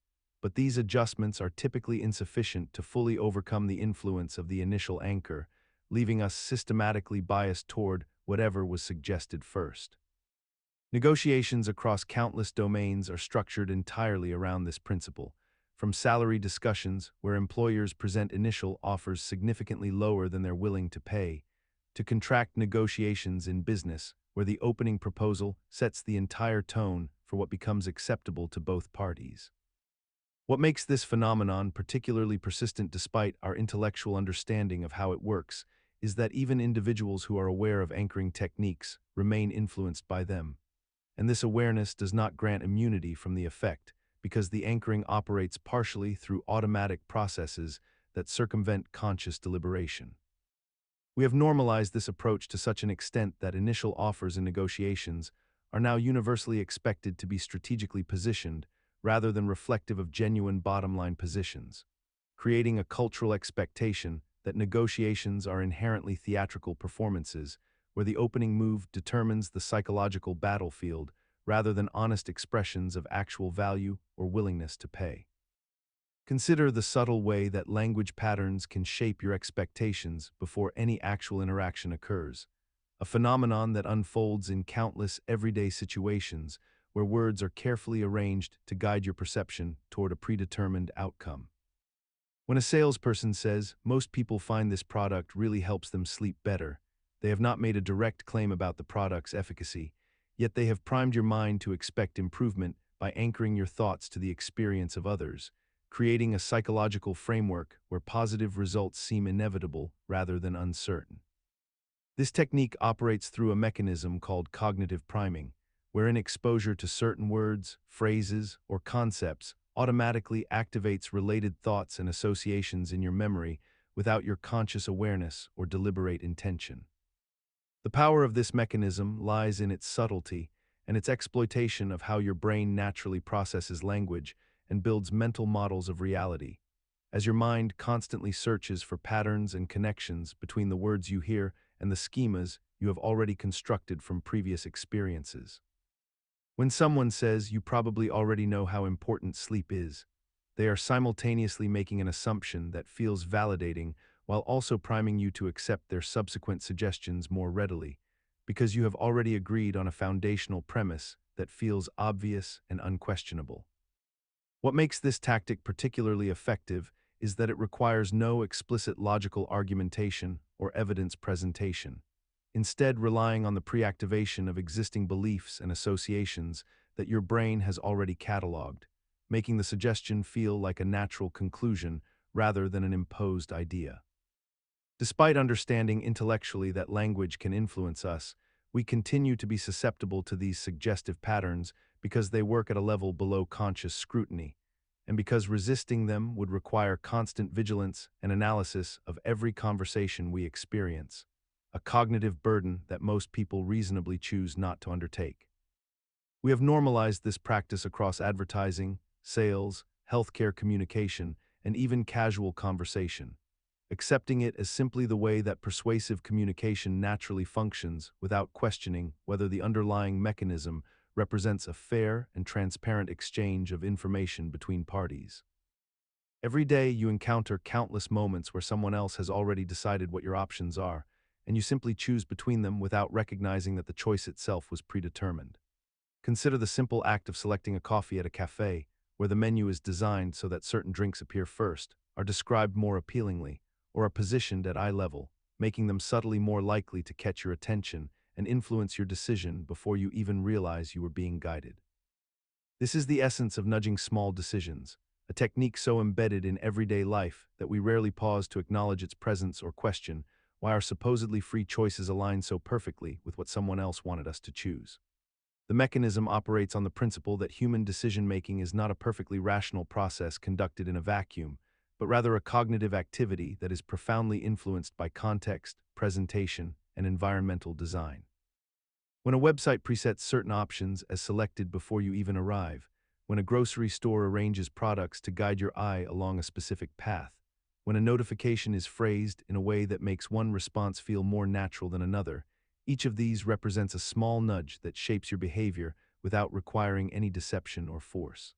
But these adjustments are typically insufficient to fully overcome the influence of the initial anchor, leaving us systematically biased toward whatever was suggested first. Negotiations across countless domains are structured entirely around this principle, from salary discussions where employers present initial offers significantly lower than they're willing to pay, to contract negotiations in business where the opening proposal sets the entire tone for what becomes acceptable to both parties. What makes this phenomenon particularly persistent despite our intellectual understanding of how it works is that even individuals who are aware of anchoring techniques remain influenced by them. And this awareness does not grant immunity from the effect, because the anchoring operates partially through automatic processes that circumvent conscious deliberation. We have normalized this approach to such an extent that initial offers in negotiations are now universally expected to be strategically positioned rather than reflective of genuine bottom-line positions, creating a cultural expectation that negotiations are inherently theatrical performances where the opening move determines the psychological battlefield rather than honest expressions of actual value or willingness to pay. Consider the subtle way that language patterns can shape your expectations before any actual interaction occurs, a phenomenon that unfolds in countless everyday situations where words are carefully arranged to guide your perception toward a predetermined outcome. When a salesperson says, "Most people find this product really helps them sleep better," they have not made a direct claim about the product's efficacy, yet they have primed your mind to expect improvement by anchoring your thoughts to the experience of others, creating a psychological framework where positive results seem inevitable rather than uncertain. This technique operates through a mechanism called cognitive priming, wherein exposure to certain words, phrases, or concepts automatically activates related thoughts and associations in your memory without your conscious awareness or deliberate intention. The power of this mechanism lies in its subtlety and its exploitation of how your brain naturally processes language and builds mental models of reality, as your mind constantly searches for patterns and connections between the words you hear and the schemas you have already constructed from previous experiences. When someone says you probably already know how important sleep is, they are simultaneously making an assumption that feels validating while also priming you to accept their subsequent suggestions more readily, because you have already agreed on a foundational premise that feels obvious and unquestionable. What makes this tactic particularly effective is that it requires no explicit logical argumentation or evidence presentation. instead relying on the pre-activation of existing beliefs and associations that your brain has already cataloged, making the suggestion feel like a natural conclusion rather than an imposed idea. Despite understanding intellectually that language can influence us, we continue to be susceptible to these suggestive patterns because they work at a level below conscious scrutiny, and because resisting them would require constant vigilance and analysis of every conversation we experience, a cognitive burden that most people reasonably choose not to undertake. We have normalized this practice across advertising, sales, healthcare communication, and even casual conversation, accepting it as simply the way that persuasive communication naturally functions without questioning whether the underlying mechanism represents a fair and transparent exchange of information between parties. Every day you encounter countless moments where someone else has already decided what your options are, and you simply choose between them without recognizing that the choice itself was predetermined. Consider the simple act of selecting a coffee at a cafe, where the menu is designed so that certain drinks appear first, are described more appealingly, or are positioned at eye level, making them subtly more likely to catch your attention and influence your decision before you even realize you were being guided. This is the essence of nudging small decisions, a technique so embedded in everyday life that we rarely pause to acknowledge its presence or question why our supposedly free choices align so perfectly with what someone else wanted us to choose. The mechanism operates on the principle that human decision-making is not a perfectly rational process conducted in a vacuum, but rather a cognitive activity that is profoundly influenced by context, presentation, and environmental design. When a website presets certain options as selected before you even arrive, when a grocery store arranges products to guide your eye along a specific path, when a notification is phrased in a way that makes one response feel more natural than another, each of these represents a small nudge that shapes your behavior without requiring any deception or force.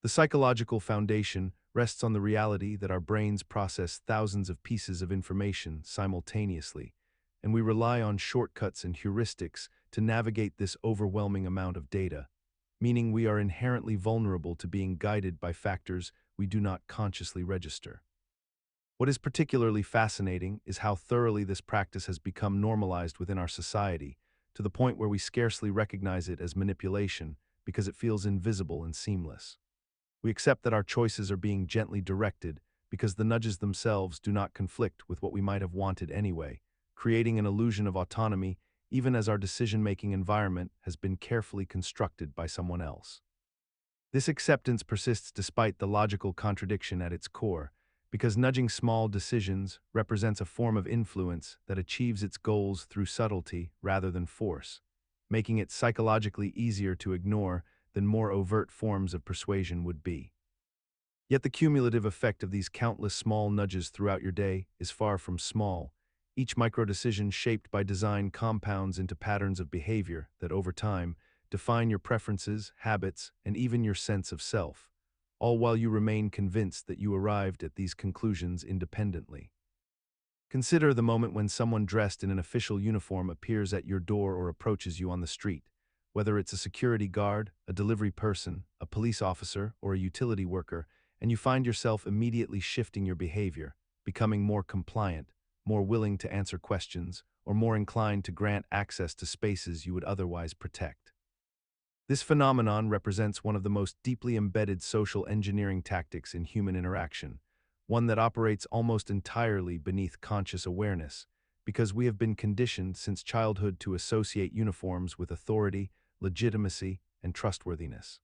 The psychological foundation rests on the reality that our brains process thousands of pieces of information simultaneously, and we rely on shortcuts and heuristics to navigate this overwhelming amount of data, meaning we are inherently vulnerable to being guided by factors we do not consciously register. What is particularly fascinating is how thoroughly this practice has become normalized within our society, to the point where we scarcely recognize it as manipulation because it feels invisible and seamless. We accept that our choices are being gently directed because the nudges themselves do not conflict with what we might have wanted anyway, creating an illusion of autonomy even as our decision-making environment has been carefully constructed by someone else. This acceptance persists despite the logical contradiction at its core, because nudging small decisions represents a form of influence that achieves its goals through subtlety rather than force, making it psychologically easier to ignore than more overt forms of persuasion would be. Yet the cumulative effect of these countless small nudges throughout your day is far from small. Each micro-decision shaped by design compounds into patterns of behavior that, over time, define your preferences, habits, and even your sense of self, all while you remain convinced that you arrived at these conclusions independently. Consider the moment when someone dressed in an official uniform appears at your door or approaches you on the street, whether it's a security guard, a delivery person, a police officer, or a utility worker, and you find yourself immediately shifting your behavior, becoming more compliant, more willing to answer questions, or more inclined to grant access to spaces you would otherwise protect. This phenomenon represents one of the most deeply embedded social engineering tactics in human interaction, one that operates almost entirely beneath conscious awareness, because we have been conditioned since childhood to associate uniforms with authority, legitimacy, and trustworthiness.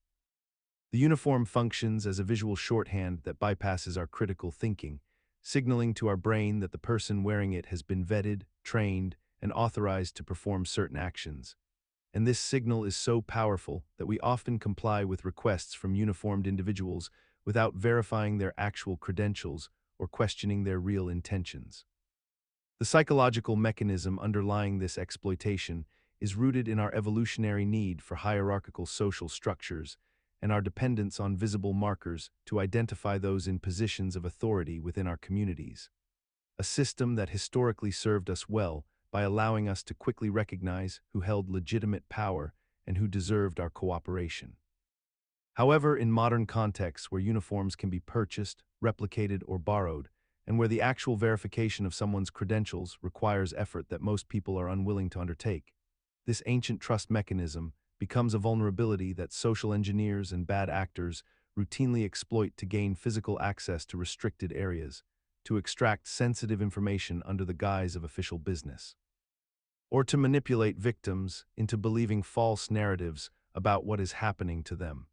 The uniform functions as a visual shorthand that bypasses our critical thinking, signaling to our brain that the person wearing it has been vetted, trained, and authorized to perform certain actions. And this signal is so powerful that we often comply with requests from uniformed individuals without verifying their actual credentials or questioning their real intentions. The psychological mechanism underlying this exploitation is rooted in our evolutionary need for hierarchical social structures and our dependence on visible markers to identify those in positions of authority within our communities. A system that historically served us well by allowing us to quickly recognize who held legitimate power and who deserved our cooperation. However, in modern contexts where uniforms can be purchased, replicated, or borrowed, and where the actual verification of someone's credentials requires effort that most people are unwilling to undertake. This ancient trust mechanism becomes a vulnerability that social engineers and bad actors routinely exploit to gain physical access to restricted areas, to extract sensitive information under the guise of official business, or to manipulate victims into believing false narratives about what is happening to them.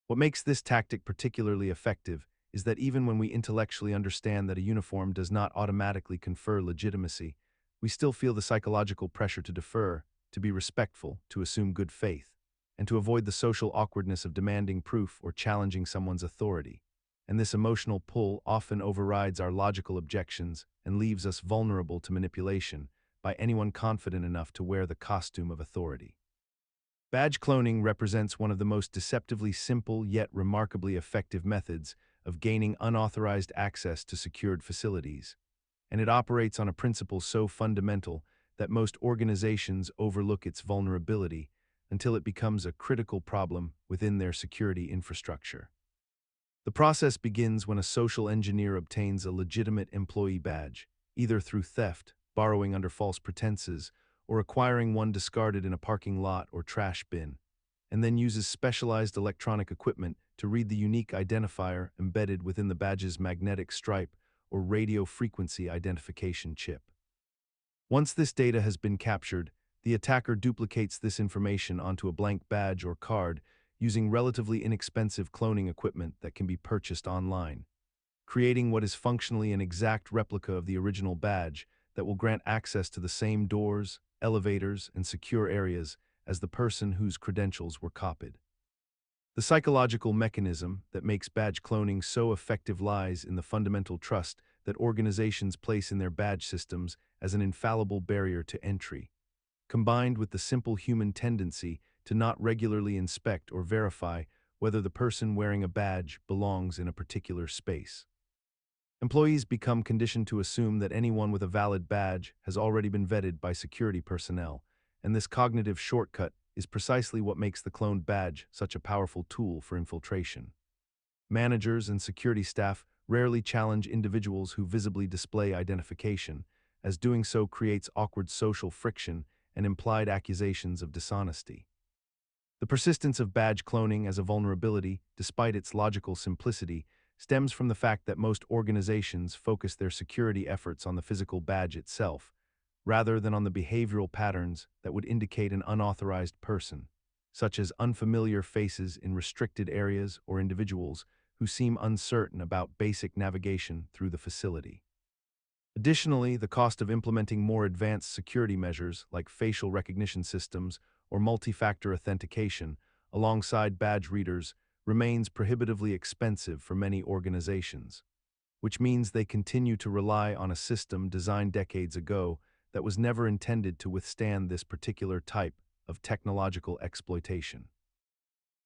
What makes this tactic particularly effective is that even when we intellectually understand that a uniform does not automatically confer legitimacy, we still feel the psychological pressure to defer, to be respectful, to assume good faith, and to avoid the social awkwardness of demanding proof or challenging someone's authority. And this emotional pull often overrides our logical objections and leaves us vulnerable to manipulation by anyone confident enough to wear the costume of authority. Badge cloning represents one of the most deceptively simple yet remarkably effective methods of gaining unauthorized access to secured facilities, and it operates on a principle so fundamental that most organizations overlook its vulnerability until it becomes a critical problem within their security infrastructure. The process begins when a social engineer obtains a legitimate employee badge, either through theft, borrowing under false pretenses, or acquiring one discarded in a parking lot or trash bin, and then uses specialized electronic equipment to read the unique identifier embedded within the badge's magnetic stripe or radio frequency identification chip. Once this data has been captured, the attacker duplicates this information onto a blank badge or card using relatively inexpensive cloning equipment that can be purchased online, creating what is functionally an exact replica of the original badge that will grant access to the same doors, elevators, and secure areas as the person whose credentials were copied. The psychological mechanism that makes badge cloning so effective lies in the fundamental trust that organizations place in their badge systems as an infallible barrier to entry, combined with the simple human tendency to not regularly inspect or verify whether the person wearing a badge belongs in a particular space. Employees become conditioned to assume that anyone with a valid badge has already been vetted by security personnel, and this cognitive shortcut is precisely what makes the cloned badge such a powerful tool for infiltration. Managers and security staff rarely challenge individuals who visibly display identification, as doing so creates awkward social friction and implied accusations of dishonesty. The persistence of badge cloning as a vulnerability, despite its logical simplicity, stems from the fact that most organizations focus their security efforts on the physical badge itself, rather than on the behavioral patterns that would indicate an unauthorized person, such as unfamiliar faces in restricted areas or individuals who seem uncertain about basic navigation through the facility. Additionally, the cost of implementing more advanced security measures like facial recognition systems or multi-factor authentication alongside badge readers remains prohibitively expensive for many organizations, which means they continue to rely on a system designed decades ago that was never intended to withstand this particular type of technological exploitation.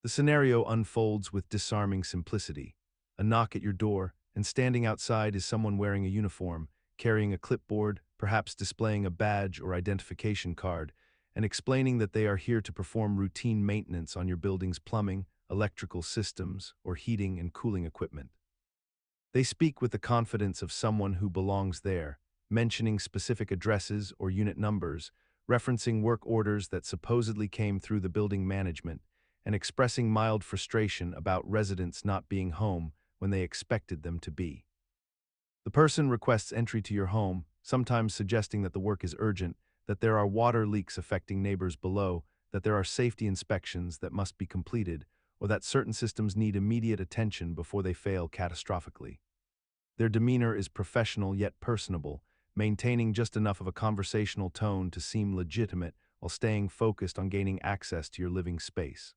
The scenario unfolds with disarming simplicity. A knock at your door, and standing outside is someone wearing a uniform, carrying a clipboard, perhaps displaying a badge or identification card, and explaining that they are here to perform routine maintenance on your building's plumbing, electrical systems, or heating and cooling equipment. They speak with the confidence of someone who belongs there, mentioning specific addresses or unit numbers, referencing work orders that supposedly came through the building management, and expressing mild frustration about residents not being home when they expected them to be. The person requests entry to your home, sometimes suggesting that the work is urgent, that there are water leaks affecting neighbors below, that there are safety inspections that must be completed, or that certain systems need immediate attention before they fail catastrophically. Their demeanor is professional yet personable, maintaining just enough of a conversational tone to seem legitimate while staying focused on gaining access to your living space.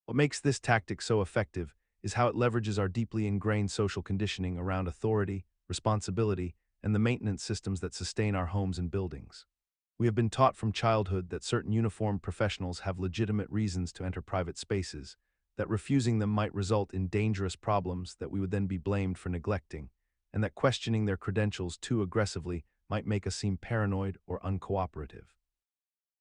What makes this tactic so effective is how it leverages our deeply ingrained social conditioning around authority, responsibility, and the maintenance systems that sustain our homes and buildings. We have been taught from childhood that certain uniformed professionals have legitimate reasons to enter private spaces, that refusing them might result in dangerous problems that we would then be blamed for neglecting, and that questioning their credentials too aggressively might make us seem paranoid or uncooperative.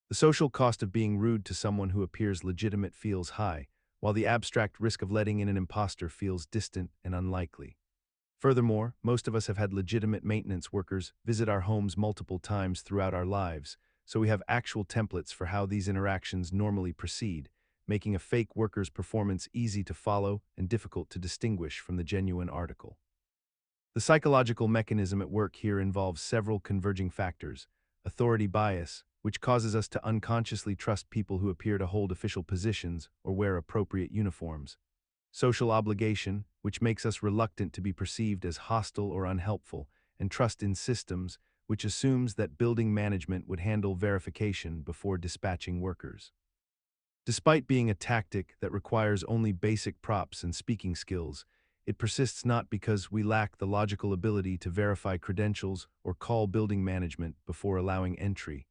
The social cost of being rude to someone who appears legitimate feels high, while the abstract risk of letting in an imposter feels distant and unlikely. Furthermore, most of us have had legitimate maintenance workers visit our homes multiple times throughout our lives, so we have actual templates for how these interactions normally proceed, making a fake worker's performance easy to follow and difficult to distinguish from the genuine article. The psychological mechanism at work here involves several converging factors: authority bias, which causes us to unconsciously trust people who appear to hold official positions or wear appropriate uniforms; social obligation, which makes us reluctant to be perceived as hostile or unhelpful; and trust in systems, which assumes that building management would handle verification before dispatching workers. Despite being a tactic that requires only basic props and speaking skills, it persists not because we lack the logical ability to verify credentials or call building management before allowing entry,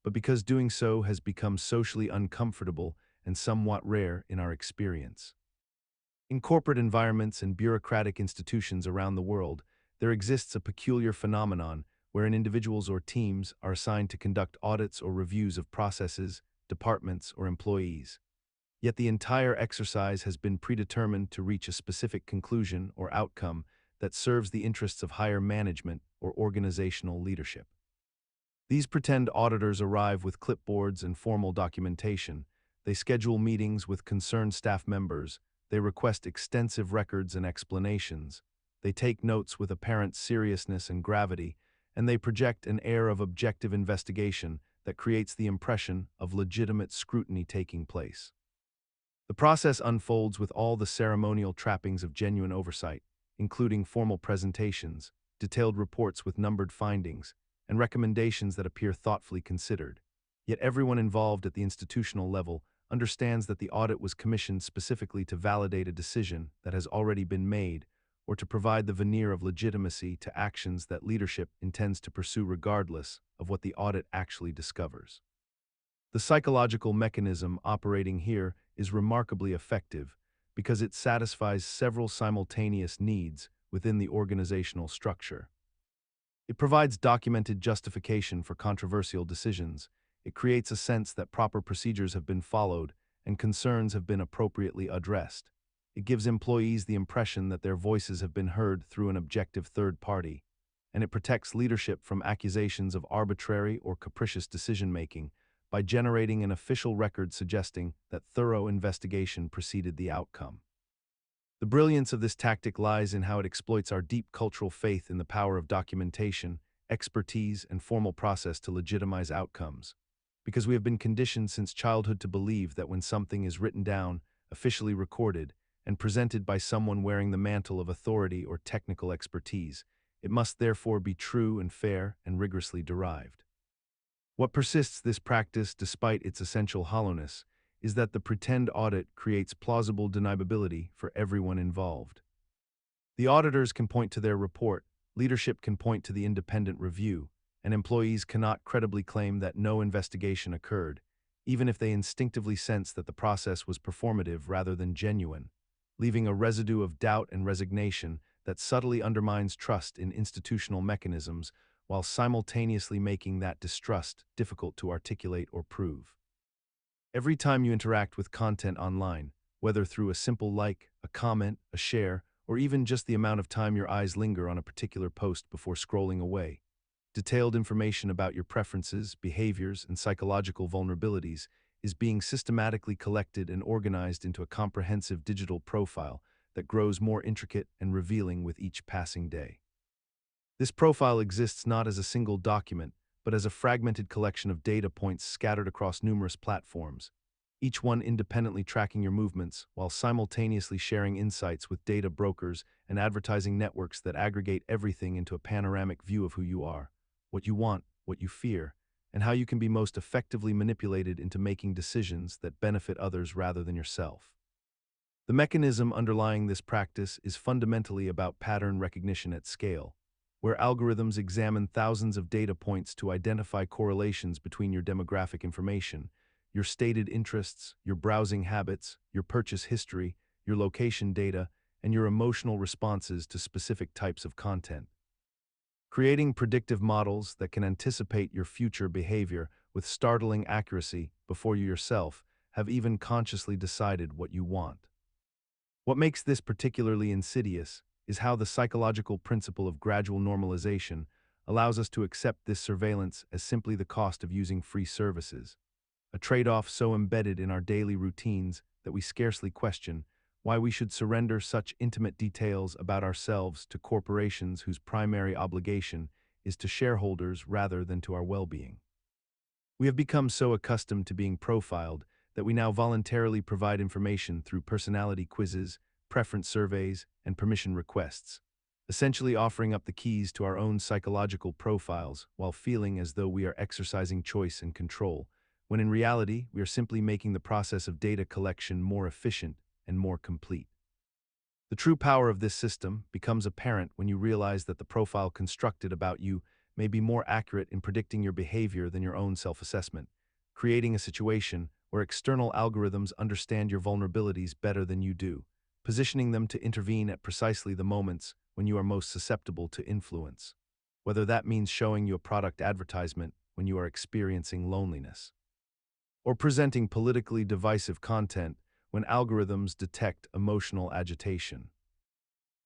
but because doing so has become socially uncomfortable and somewhat rare in our experience. In corporate environments and bureaucratic institutions around the world, there exists a peculiar phenomenon wherein individuals or teams are assigned to conduct audits or reviews of processes, departments, or employees. Yet the entire exercise has been predetermined to reach a specific conclusion or outcome that serves the interests of higher management or organizational leadership. These pretend auditors arrive with clipboards and formal documentation. They schedule meetings with concerned staff members. They request extensive records and explanations. They take notes with apparent seriousness and gravity, and they project an air of objective investigation that creates the impression of legitimate scrutiny taking place. The process unfolds with all the ceremonial trappings of genuine oversight, including formal presentations, detailed reports with numbered findings, and recommendations that appear thoughtfully considered. Yet everyone involved at the institutional level understands that the audit was commissioned specifically to validate a decision that has already been made, or to provide the veneer of legitimacy to actions that leadership intends to pursue regardless of what the audit actually discovers. The psychological mechanism operating here is remarkably effective because it satisfies several simultaneous needs within the organizational structure. It provides documented justification for controversial decisions. It creates a sense that proper procedures have been followed and concerns have been appropriately addressed. It gives employees the impression that their voices have been heard through an objective third party, and it protects leadership from accusations of arbitrary or capricious decision-making by generating an official record suggesting that thorough investigation preceded the outcome. The brilliance of this tactic lies in how it exploits our deep cultural faith in the power of documentation, expertise, and formal process to legitimize outcomes. Because we have been conditioned since childhood to believe that when something is written down, officially recorded, and presented by someone wearing the mantle of authority or technical expertise, it must therefore be true and fair and rigorously derived. What persists this practice despite its essential hollowness is that the pretend audit creates plausible deniability for everyone involved. The auditors can point to their report, leadership can point to the independent review, and employees cannot credibly claim that no investigation occurred, even if they instinctively sense that the process was performative rather than genuine, leaving a residue of doubt and resignation that subtly undermines trust in institutional mechanisms while simultaneously making that distrust difficult to articulate or prove. Every time you interact with content online, whether through a simple like, a comment, a share, or even just the amount of time your eyes linger on a particular post before scrolling away, detailed information about your preferences, behaviors, and psychological vulnerabilities is being systematically collected and organized into a comprehensive digital profile that grows more intricate and revealing with each passing day. This profile exists not as a single document, but as a fragmented collection of data points scattered across numerous platforms, each one independently tracking your movements while simultaneously sharing insights with data brokers and advertising networks that aggregate everything into a panoramic view of who you are, what you want, what you fear, and how you can be most effectively manipulated into making decisions that benefit others rather than yourself. The mechanism underlying this practice is fundamentally about pattern recognition at scale, where algorithms examine thousands of data points to identify correlations between your demographic information, your stated interests, your browsing habits, your purchase history, your location data, and your emotional responses to specific types of content. Creating predictive models that can anticipate your future behavior with startling accuracy before you yourself have even consciously decided what you want. What makes this particularly insidious is how the psychological principle of gradual normalization allows us to accept this surveillance as simply the cost of using free services, a trade-off so embedded in our daily routines that we scarcely question why we should surrender such intimate details about ourselves to corporations whose primary obligation is to shareholders rather than to our well-being. We have become so accustomed to being profiled that we now voluntarily provide information through personality quizzes, preference surveys, and permission requests, essentially offering up the keys to our own psychological profiles while feeling as though we are exercising choice and control, when in reality we are simply making the process of data collection more efficient and more complete. The true power of this system becomes apparent when you realize that the profile constructed about you may be more accurate in predicting your behavior than your own self-assessment, creating a situation where external algorithms understand your vulnerabilities better than you do, positioning them to intervene at precisely the moments when you are most susceptible to influence, whether that means showing you a product advertisement when you are experiencing loneliness, or presenting politically divisive content when algorithms detect emotional agitation.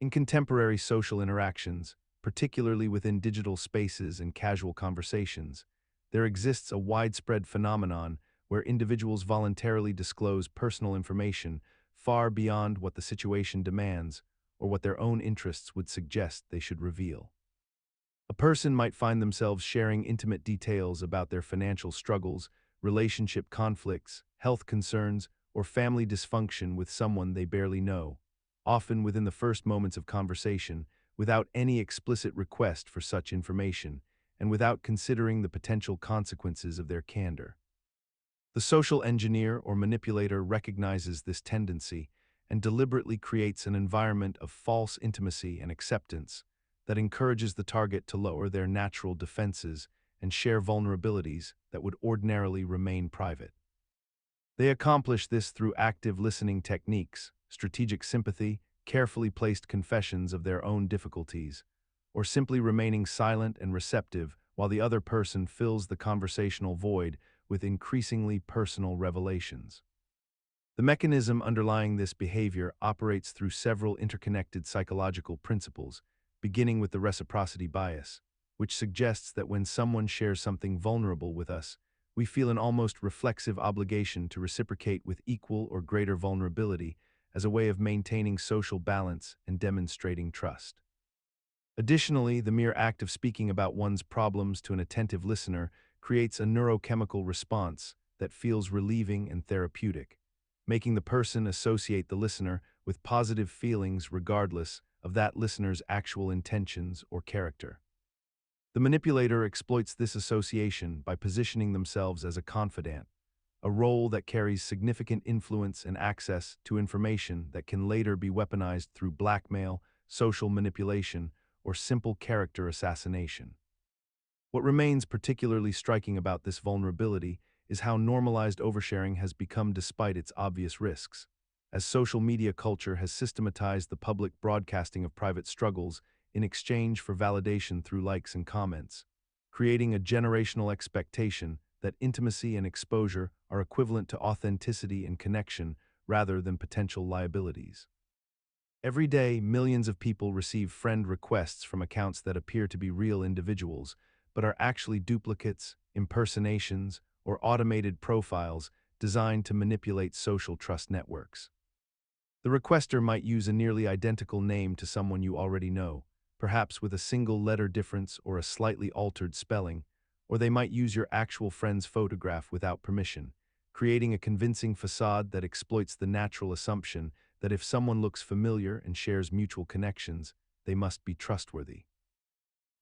In contemporary social interactions, particularly within digital spaces and casual conversations, there exists a widespread phenomenon where individuals voluntarily disclose personal information far beyond what the situation demands or what their own interests would suggest they should reveal. A person might find themselves sharing intimate details about their financial struggles, relationship conflicts, health concerns, or family dysfunction with someone they barely know, often within the first moments of conversation, without any explicit request for such information, and without considering the potential consequences of their candor. The social engineer or manipulator recognizes this tendency and deliberately creates an environment of false intimacy and acceptance that encourages the target to lower their natural defenses and share vulnerabilities that would ordinarily remain private. They accomplish this through active listening techniques, strategic sympathy, carefully placed confessions of their own difficulties, or simply remaining silent and receptive while the other person fills the conversational void with increasingly personal revelations. The mechanism underlying this behavior operates through several interconnected psychological principles, beginning with the reciprocity bias, which suggests that when someone shares something vulnerable with us, we feel an almost reflexive obligation to reciprocate with equal or greater vulnerability as a way of maintaining social balance and demonstrating trust. Additionally, the mere act of speaking about one's problems to an attentive listener creates a neurochemical response that feels relieving and therapeutic, making the person associate the listener with positive feelings regardless of that listener's actual intentions or character. The manipulator exploits this association by positioning themselves as a confidant, a role that carries significant influence and access to information that can later be weaponized through blackmail, social manipulation, or simple character assassination. What remains particularly striking about this vulnerability is how normalized oversharing has become despite its obvious risks, as social media culture has systematized the public broadcasting of private struggles in exchange for validation through likes and comments, creating a generational expectation that intimacy and exposure are equivalent to authenticity and connection rather than potential liabilities. Every day, millions of people receive friend requests from accounts that appear to be real individuals, but are actually duplicates, impersonations, or automated profiles designed to manipulate social trust networks. The requester might use a nearly identical name to someone you already know, perhaps with a single letter difference or a slightly altered spelling, or they might use your actual friend's photograph without permission, creating a convincing facade that exploits the natural assumption that if someone looks familiar and shares mutual connections, they must be trustworthy.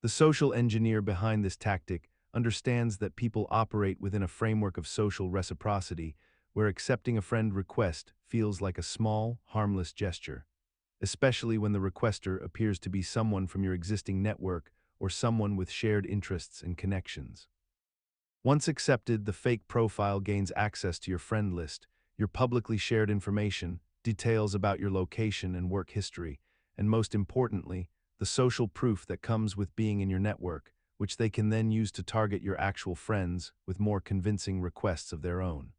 The social engineer behind this tactic understands that people operate within a framework of social reciprocity where accepting a friend request feels like a small, harmless gesture, especially when the requester appears to be someone from your existing network or someone with shared interests and connections. Once accepted, the fake profile gains access to your friend list, your publicly shared information, details about your location and work history, and most importantly, the social proof that comes with being in your network, which they can then use to target your actual friends with more convincing requests of their own.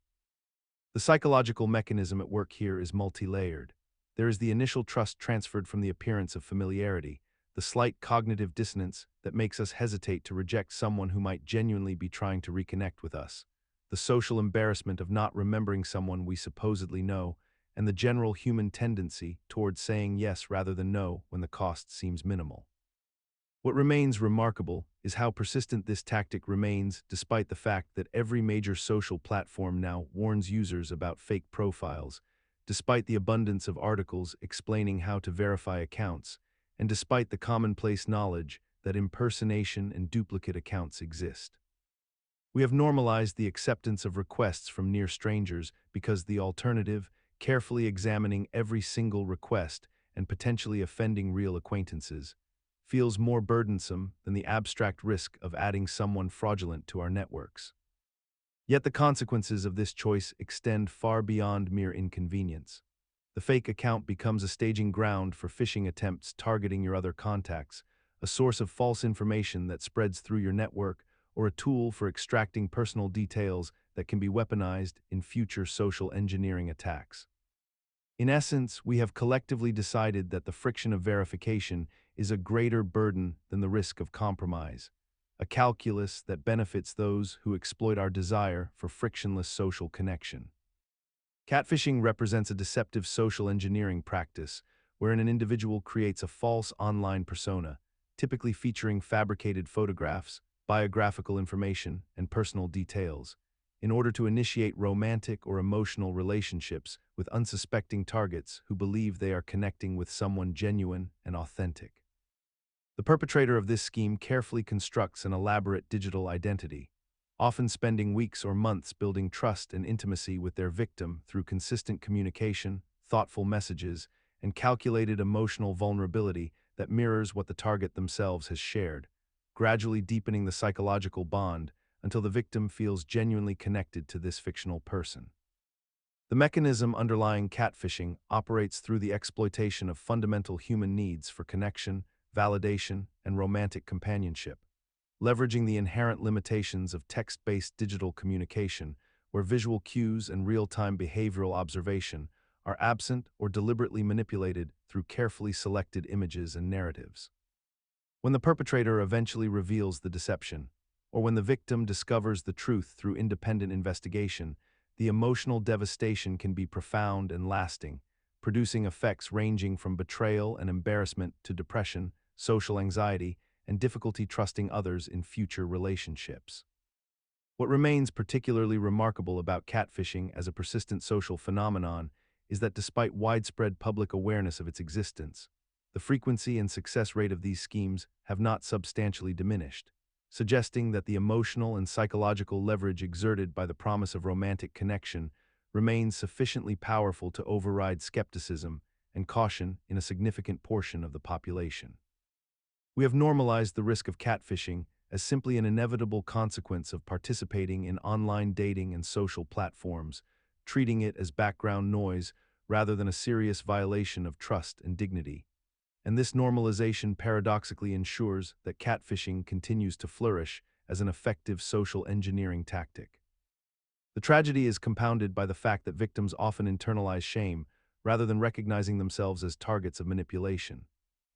The psychological mechanism at work here is multi-layered. There is the initial trust transferred from the appearance of familiarity, the slight cognitive dissonance that makes us hesitate to reject someone who might genuinely be trying to reconnect with us, the social embarrassment of not remembering someone we supposedly know, and the general human tendency towards saying yes rather than no when the cost seems minimal. What remains remarkable is how persistent this tactic remains despite the fact that every major social platform now warns users about fake profiles, despite the abundance of articles explaining how to verify accounts, and despite the commonplace knowledge that impersonation and duplicate accounts exist. We have normalized the acceptance of requests from near strangers because the alternative, carefully examining every single request and potentially offending real acquaintances, feels more burdensome than the abstract risk of adding someone fraudulent to our networks. Yet the consequences of this choice extend far beyond mere inconvenience. The fake account becomes a staging ground for phishing attempts targeting your other contacts, a source of false information that spreads through your network, or a tool for extracting personal details that can be weaponized in future social engineering attacks. In essence, we have collectively decided that the friction of verification is a greater burden than the risk of compromise, a calculus that benefits those who exploit our desire for frictionless social connection. Catfishing represents a deceptive social engineering practice wherein an individual creates a false online persona, typically featuring fabricated photographs, biographical information, and personal details, in order to initiate romantic or emotional relationships with unsuspecting targets who believe they are connecting with someone genuine and authentic. The perpetrator of this scheme carefully constructs an elaborate digital identity, often spending weeks or months building trust and intimacy with their victim through consistent communication, thoughtful messages, and calculated emotional vulnerability that mirrors what the target themselves has shared, gradually deepening the psychological bond until the victim feels genuinely connected to this fictional person. The mechanism underlying catfishing operates through the exploitation of fundamental human needs for connection, validation, and romantic companionship, leveraging the inherent limitations of text-based digital communication, where visual cues and real-time behavioral observation are absent or deliberately manipulated through carefully selected images and narratives. When the perpetrator eventually reveals the deception, or when the victim discovers the truth through independent investigation, the emotional devastation can be profound and lasting, producing effects ranging from betrayal and embarrassment to depression, social anxiety, and difficulty trusting others in future relationships. What remains particularly remarkable about catfishing as a persistent social phenomenon is that despite widespread public awareness of its existence, the frequency and success rate of these schemes have not substantially diminished, suggesting that the emotional and psychological leverage exerted by the promise of romantic connection remains sufficiently powerful to override skepticism and caution in a significant portion of the population. We have normalized the risk of catfishing as simply an inevitable consequence of participating in online dating and social platforms, treating it as background noise rather than a serious violation of trust and dignity. And this normalization paradoxically ensures that catfishing continues to flourish as an effective social engineering tactic. The tragedy is compounded by the fact that victims often internalize shame rather than recognizing themselves as targets of manipulation,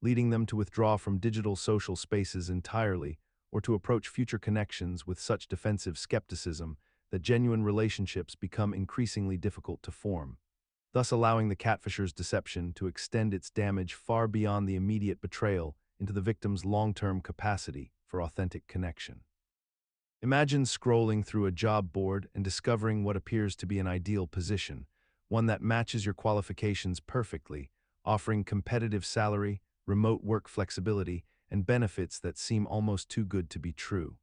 leading them to withdraw from digital social spaces entirely or to approach future connections with such defensive skepticism that genuine relationships become increasingly difficult to form, thus allowing the catfisher's deception to extend its damage far beyond the immediate betrayal into the victim's long-term capacity for authentic connection. Imagine scrolling through a job board and discovering what appears to be an ideal position, one that matches your qualifications perfectly, offering competitive salary, remote work flexibility, and benefits that seem almost too good to be true.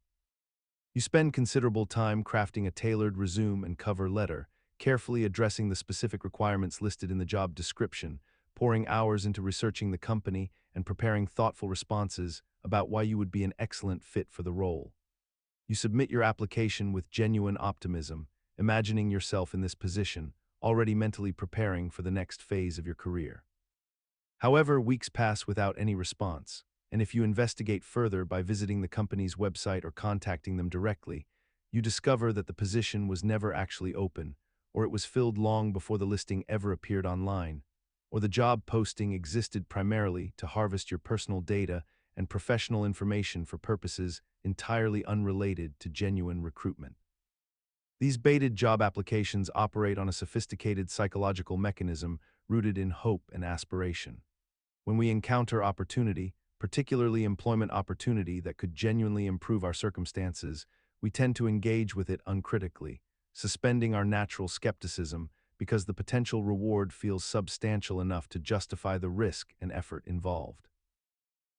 You spend considerable time crafting a tailored resume and cover letter, carefully addressing the specific requirements listed in the job description, pouring hours into researching the company and preparing thoughtful responses about why you would be an excellent fit for the role. You submit your application with genuine optimism, imagining yourself in this position, already mentally preparing for the next phase of your career. However, weeks pass without any response, and if you investigate further by visiting the company's website or contacting them directly, you discover that the position was never actually open, or it was filled long before the listing ever appeared online, or the job posting existed primarily to harvest your personal data and professional information for purposes entirely unrelated to genuine recruitment. These baited job applications operate on a sophisticated psychological mechanism rooted in hope and aspiration. When we encounter opportunity, particularly employment opportunity that could genuinely improve our circumstances, we tend to engage with it uncritically, suspending our natural skepticism because the potential reward feels substantial enough to justify the risk and effort involved.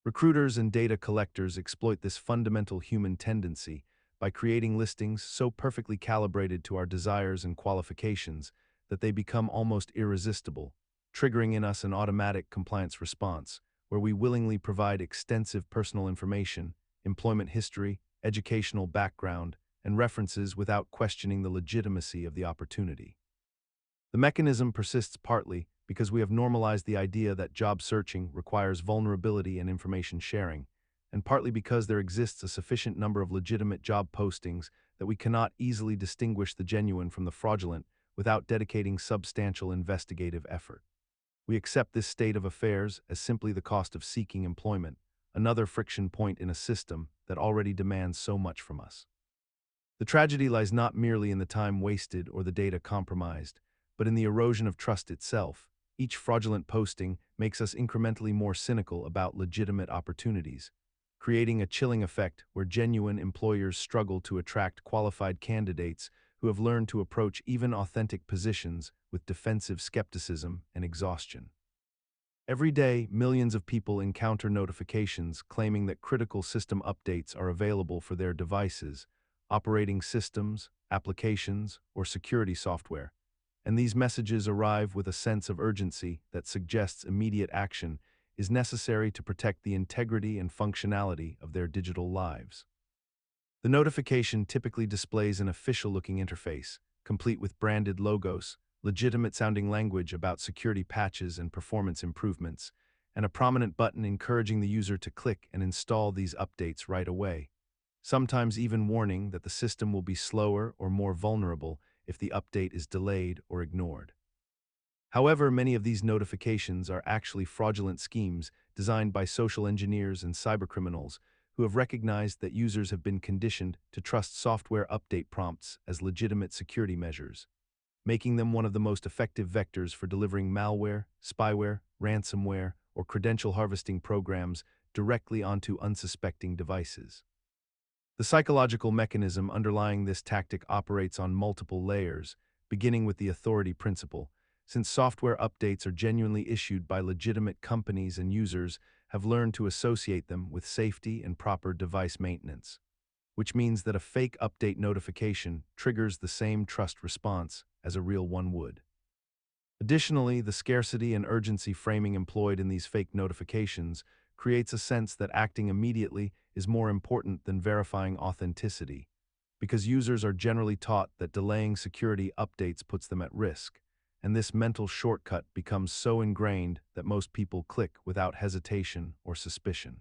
Recruiters and data collectors exploit this fundamental human tendency by creating listings so perfectly calibrated to our desires and qualifications that they become almost irresistible, triggering in us an automatic compliance response, where we willingly provide extensive personal information, employment history, educational background, and references without questioning the legitimacy of the opportunity. The mechanism persists partly because we have normalized the idea that job searching requires vulnerability and information sharing, and partly because there exists a sufficient number of legitimate job postings that we cannot easily distinguish the genuine from the fraudulent without dedicating substantial investigative effort. We accept this state of affairs as simply the cost of seeking employment, another friction point in a system that already demands so much from us. The tragedy lies not merely in the time wasted or the data compromised, but in the erosion of trust itself. Each fraudulent posting makes us incrementally more cynical about legitimate opportunities, creating a chilling effect where genuine employers struggle to attract qualified candidates who have learned to approach even authentic positions with defensive skepticism and exhaustion. Every day, millions of people encounter notifications claiming that critical system updates are available for their devices, operating systems, applications, or security software, and these messages arrive with a sense of urgency that suggests immediate action is necessary to protect the integrity and functionality of their digital lives. The notification typically displays an official-looking interface, complete with branded logos, legitimate-sounding language about security patches and performance improvements, and a prominent button encouraging the user to click and install these updates right away, sometimes even warning that the system will be slower or more vulnerable if the update is delayed or ignored. However, many of these notifications are actually fraudulent schemes designed by social engineers and cybercriminals who have recognized that users have been conditioned to trust software update prompts as legitimate security measures, making them one of the most effective vectors for delivering malware, spyware, ransomware, or credential harvesting programs directly onto unsuspecting devices. The psychological mechanism underlying this tactic operates on multiple layers, beginning with the authority principle, since software updates are genuinely issued by legitimate companies and users have learned to associate them with safety and proper device maintenance, which means that a fake update notification triggers the same trust response as a real one would. Additionally, the scarcity and urgency framing employed in these fake notifications creates a sense that acting immediately is more important than verifying authenticity, because users are generally taught that delaying security updates puts them at risk, and this mental shortcut becomes so ingrained that most people click without hesitation or suspicion.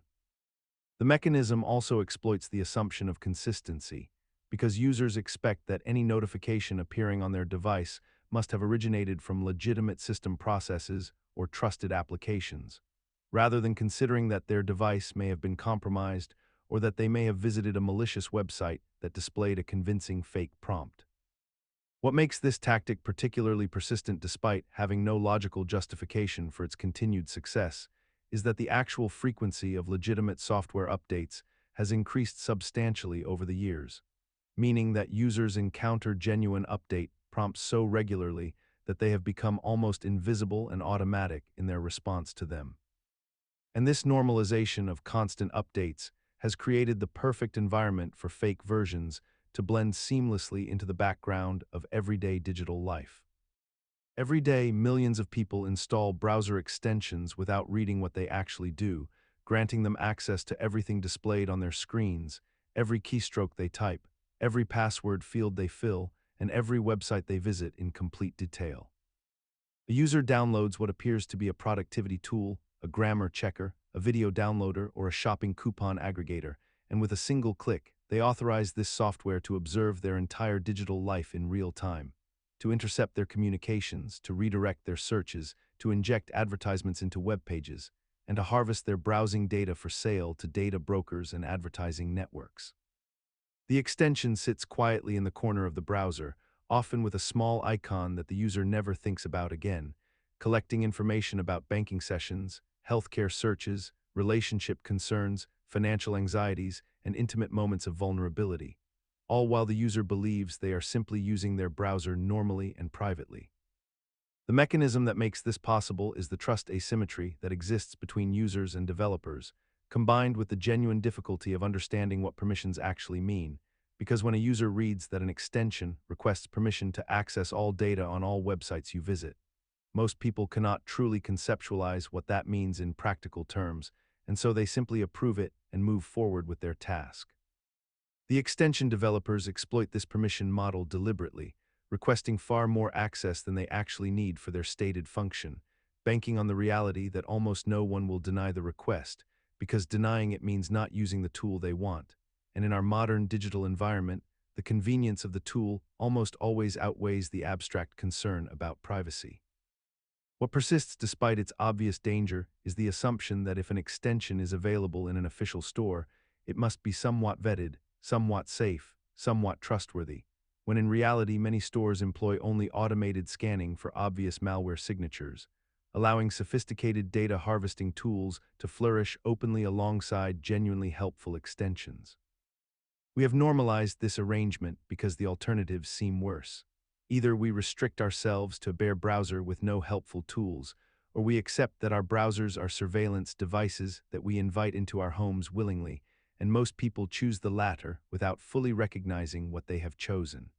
The mechanism also exploits the assumption of consistency, because users expect that any notification appearing on their device must have originated from legitimate system processes or trusted applications, rather than considering that their device may have been compromised or that they may have visited a malicious website that displayed a convincing fake prompt. What makes this tactic particularly persistent despite having no logical justification for its continued success is that the actual frequency of legitimate software updates has increased substantially over the years, meaning that users encounter genuine update prompts so regularly that they have become almost invisible and automatic in their response to them. And this normalization of constant updates has created the perfect environment for fake versions to blend seamlessly into the background of everyday digital life. Every day, millions of people install browser extensions without reading what they actually do, granting them access to everything displayed on their screens, every keystroke they type, every password field they fill, and every website they visit in complete detail. A user downloads what appears to be a productivity tool, a grammar checker, a video downloader, or a shopping coupon aggregator, and with a single click, they authorize this software to observe their entire digital life in real time, to intercept their communications, to redirect their searches, to inject advertisements into web pages, and to harvest their browsing data for sale to data brokers and advertising networks. The extension sits quietly in the corner of the browser, often with a small icon that the user never thinks about again, collecting information about banking sessions, healthcare searches, relationship concerns, financial anxieties, and intimate moments of vulnerability, all while the user believes they are simply using their browser normally and privately. The mechanism that makes this possible is the trust asymmetry that exists between users and developers, combined with the genuine difficulty of understanding what permissions actually mean, because when a user reads that an extension requests permission to access all data on all websites you visit, most people cannot truly conceptualize what that means in practical terms, and so they simply approve it and move forward with their task. The extension developers exploit this permission model deliberately, requesting far more access than they actually need for their stated function, banking on the reality that almost no one will deny the request, because denying it means not using the tool they want. And in our modern digital environment, the convenience of the tool almost always outweighs the abstract concern about privacy. What persists despite its obvious danger is the assumption that if an extension is available in an official store, it must be somewhat vetted, somewhat safe, somewhat trustworthy, when in reality many stores employ only automated scanning for obvious malware signatures, allowing sophisticated data harvesting tools to flourish openly alongside genuinely helpful extensions. We have normalized this arrangement because the alternatives seem worse. Either we restrict ourselves to a bare browser with no helpful tools, or we accept that our browsers are surveillance devices that we invite into our homes willingly, and most people choose the latter without fully recognizing what they have chosen.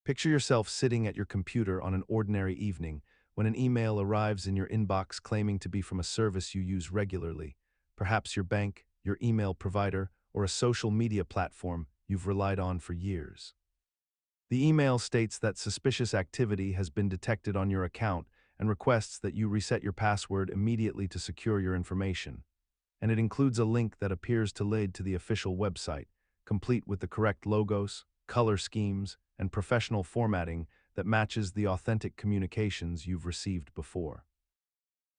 Picture yourself sitting at your computer on an ordinary evening when an email arrives in your inbox claiming to be from a service you use regularly, perhaps your bank, your email provider, or a social media platform you've relied on for years. The email states that suspicious activity has been detected on your account and requests that you reset your password immediately to secure your information. And it includes a link that appears to lead to the official website, complete with the correct logos, color schemes, and professional formatting that matches the authentic communications you've received before.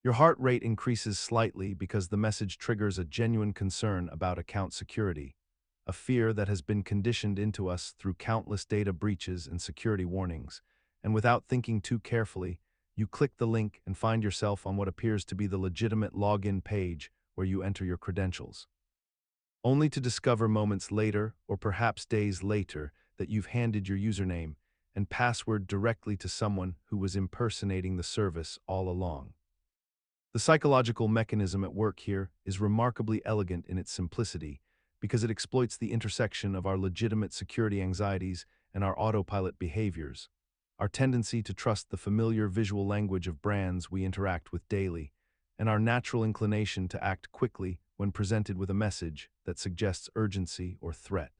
Your heart rate increases slightly because the message triggers a genuine concern about account security, a fear that has been conditioned into us through countless data breaches and security warnings, and without thinking too carefully, you click the link and find yourself on what appears to be the legitimate login page where you enter your credentials, only to discover moments later, or perhaps days later, that you've handed your username and password directly to someone who was impersonating the service all along. The psychological mechanism at work here is remarkably elegant in its simplicity, because it exploits the intersection of our legitimate security anxieties and our autopilot behaviors, our tendency to trust the familiar visual language of brands we interact with daily, and our natural inclination to act quickly when presented with a message that suggests urgency or threat.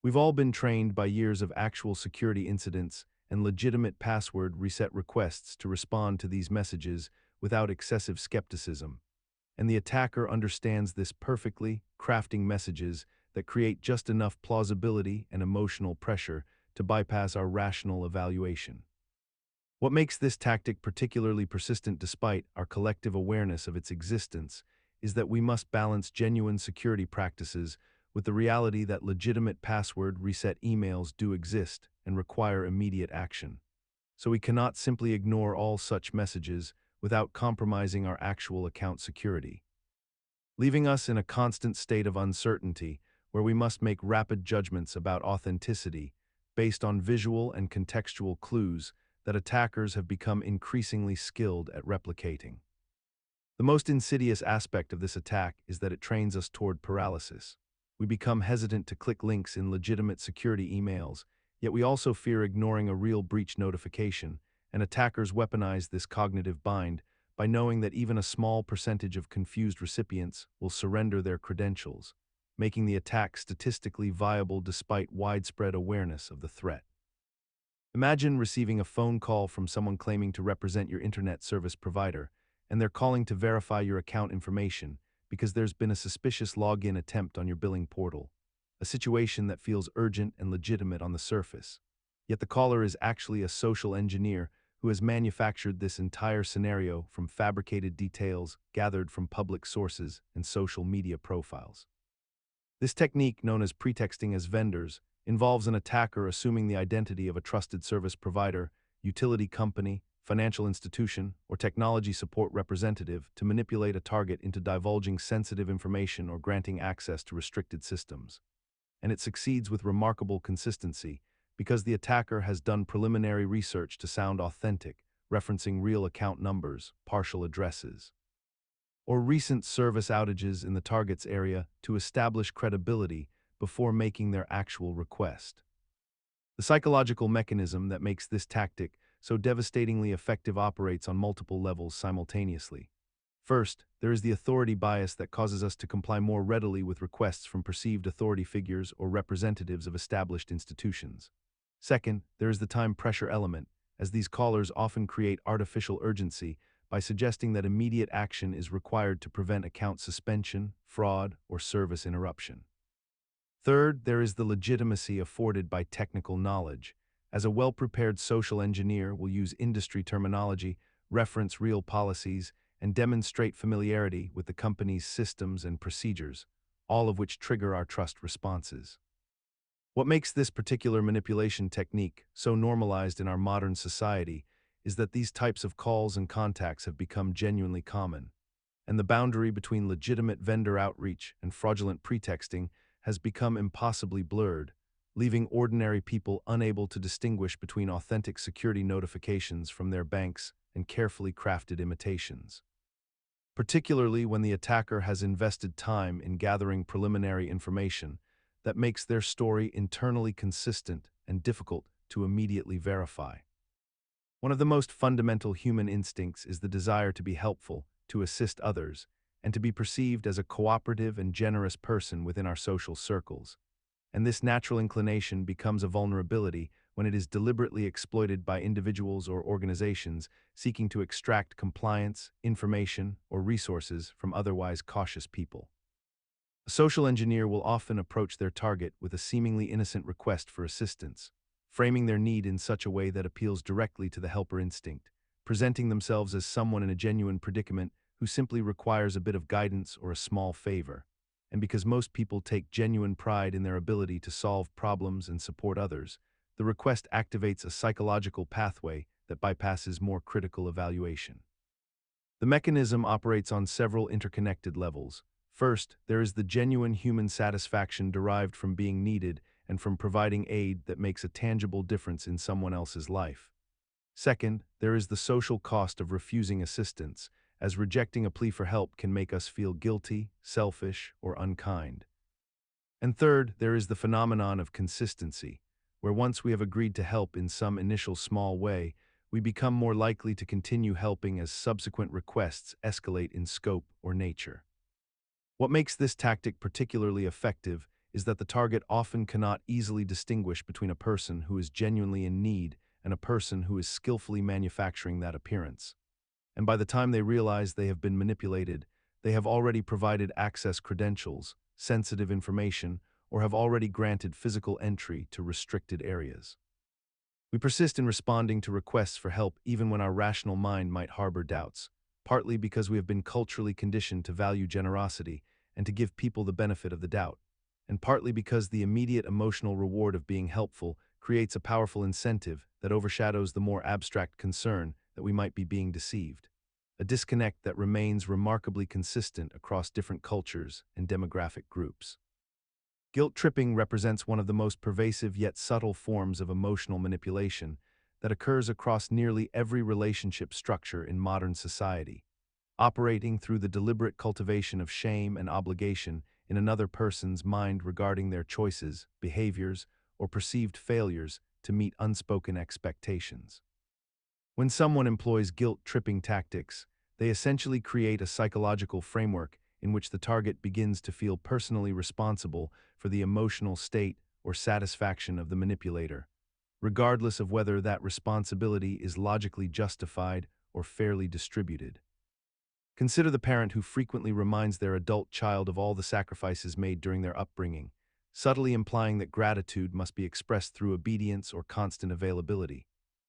We've all been trained by years of actual security incidents and legitimate password reset requests to respond to these messages without excessive skepticism, and the attacker understands this perfectly, crafting messages that create just enough plausibility and emotional pressure to bypass our rational evaluation. What makes this tactic particularly persistent despite our collective awareness of its existence is that we must balance genuine security practices with the reality that legitimate password reset emails do exist and require immediate action. So we cannot simply ignore all such messages without compromising our actual account security, leaving us in a constant state of uncertainty where we must make rapid judgments about authenticity based on visual and contextual clues that attackers have become increasingly skilled at replicating. The most insidious aspect of this attack is that it trains us toward paralysis. We become hesitant to click links in legitimate security emails, yet we also fear ignoring a real breach notification, and attackers weaponize this cognitive bind by knowing that even a small percentage of confused recipients will surrender their credentials, making the attack statistically viable despite widespread awareness of the threat. Imagine receiving a phone call from someone claiming to represent your internet service provider, and they're calling to verify your account information because there's been a suspicious login attempt on your billing portal, a situation that feels urgent and legitimate on the surface. Yet the caller is actually a social engineer who who has manufactured this entire scenario from fabricated details gathered from public sources and social media profiles. This technique, known as pretexting as vendors, involves an attacker assuming the identity of a trusted service provider, utility company, financial institution, or technology support representative to manipulate a target into divulging sensitive information or granting access to restricted systems. And it succeeds with remarkable consistency because the attacker has done preliminary research to sound authentic, referencing real account numbers, partial addresses, or recent service outages in the target's area to establish credibility before making their actual request. The psychological mechanism that makes this tactic so devastatingly effective operates on multiple levels simultaneously. First, there is the authority bias that causes us to comply more readily with requests from perceived authority figures or representatives of established institutions. Second, there is the time pressure element, as these callers often create artificial urgency by suggesting that immediate action is required to prevent account suspension, fraud, or service interruption. Third, there is the legitimacy afforded by technical knowledge, as a well-prepared social engineer will use industry terminology, reference real policies, and demonstrate familiarity with the company's systems and procedures, all of which trigger our trust responses. What makes this particular manipulation technique so normalized in our modern society is that these types of calls and contacts have become genuinely common, and the boundary between legitimate vendor outreach and fraudulent pretexting has become impossibly blurred, leaving ordinary people unable to distinguish between authentic security notifications from their banks and carefully crafted imitations. Particularly when the attacker has invested time in gathering preliminary information that makes their story internally consistent and difficult to immediately verify. One of the most fundamental human instincts is the desire to be helpful, to assist others, and to be perceived as a cooperative and generous person within our social circles. And this natural inclination becomes a vulnerability when it is deliberately exploited by individuals or organizations seeking to extract compliance, information, or resources from otherwise cautious people. A social engineer will often approach their target with a seemingly innocent request for assistance, framing their need in such a way that appeals directly to the helper instinct, presenting themselves as someone in a genuine predicament who simply requires a bit of guidance or a small favor. And because most people take genuine pride in their ability to solve problems and support others, the request activates a psychological pathway that bypasses more critical evaluation. The mechanism operates on several interconnected levels. First, there is the genuine human satisfaction derived from being needed and from providing aid that makes a tangible difference in someone else's life. Second, there is the social cost of refusing assistance, as rejecting a plea for help can make us feel guilty, selfish, or unkind. And third, there is the phenomenon of consistency, where once we have agreed to help in some initial small way, we become more likely to continue helping as subsequent requests escalate in scope or nature. What makes this tactic particularly effective is that the target often cannot easily distinguish between a person who is genuinely in need and a person who is skillfully manufacturing that appearance. And by the time they realize they have been manipulated, they have already provided access credentials, sensitive information, or have already granted physical entry to restricted areas. We persist in responding to requests for help even when our rational mind might harbor doubts, partly because we have been culturally conditioned to value generosity and to give people the benefit of the doubt, and partly because the immediate emotional reward of being helpful creates a powerful incentive that overshadows the more abstract concern that we might be being deceived, a disconnect that remains remarkably consistent across different cultures and demographic groups. Guilt tripping represents one of the most pervasive yet subtle forms of emotional manipulation that occurs across nearly every relationship structure in modern society, operating through the deliberate cultivation of shame and obligation in another person's mind regarding their choices, behaviors, or perceived failures to meet unspoken expectations. When someone employs guilt-tripping tactics, they essentially create a psychological framework in which the target begins to feel personally responsible for the emotional state or satisfaction of the manipulator, regardless of whether that responsibility is logically justified or fairly distributed. Consider the parent who frequently reminds their adult child of all the sacrifices made during their upbringing, subtly implying that gratitude must be expressed through obedience or constant availability.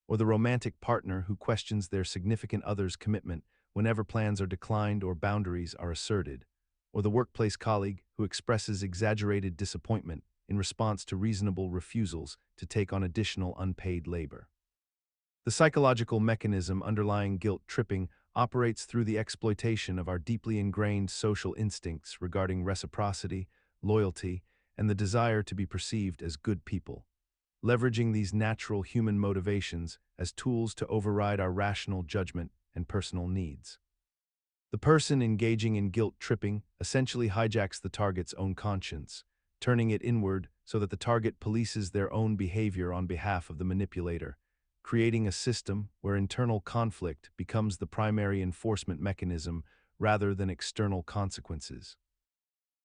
or the romantic partner who questions their significant other's commitment whenever plans are declined or boundaries are asserted, or the workplace colleague who expresses exaggerated disappointment in response to reasonable refusals to take on additional unpaid labor. The psychological mechanism underlying guilt tripping operates through the exploitation of our deeply ingrained social instincts regarding reciprocity, loyalty, and the desire to be perceived as good people, leveraging these natural human motivations as tools to override our rational judgment and personal needs. The person engaging in guilt tripping essentially hijacks the target's own conscience, turning it inward so that the target polices their own behavior on behalf of the manipulator, creating a system where internal conflict becomes the primary enforcement mechanism rather than external consequences.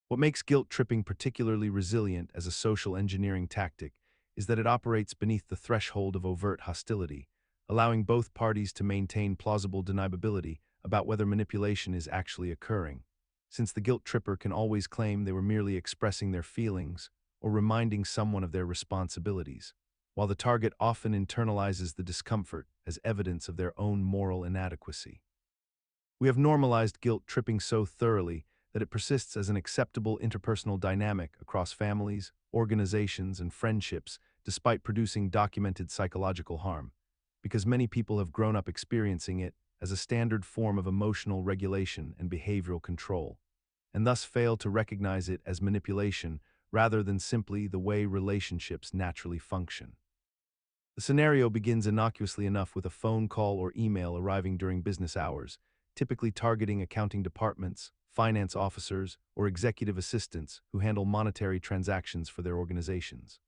What makes guilt tripping particularly resilient as a social engineering tactic is that it operates beneath the threshold of overt hostility, allowing both parties to maintain plausible deniability about whether manipulation is actually occurring, since the guilt tripper can always claim they were merely expressing their feelings or reminding someone of their responsibilities, while the target often internalizes the discomfort as evidence of their own moral inadequacy. We have normalized guilt tripping so thoroughly that it persists as an acceptable interpersonal dynamic across families, organizations, and friendships, despite producing documented psychological harm, because many people have grown up experiencing it as a standard form of emotional regulation and behavioral control, and thus fail to recognize it as manipulation rather than simply the way relationships naturally function. The scenario begins innocuously enough with a phone call or email arriving during business hours, typically targeting accounting departments, finance officers, or executive assistants who handle monetary transactions for their organizations.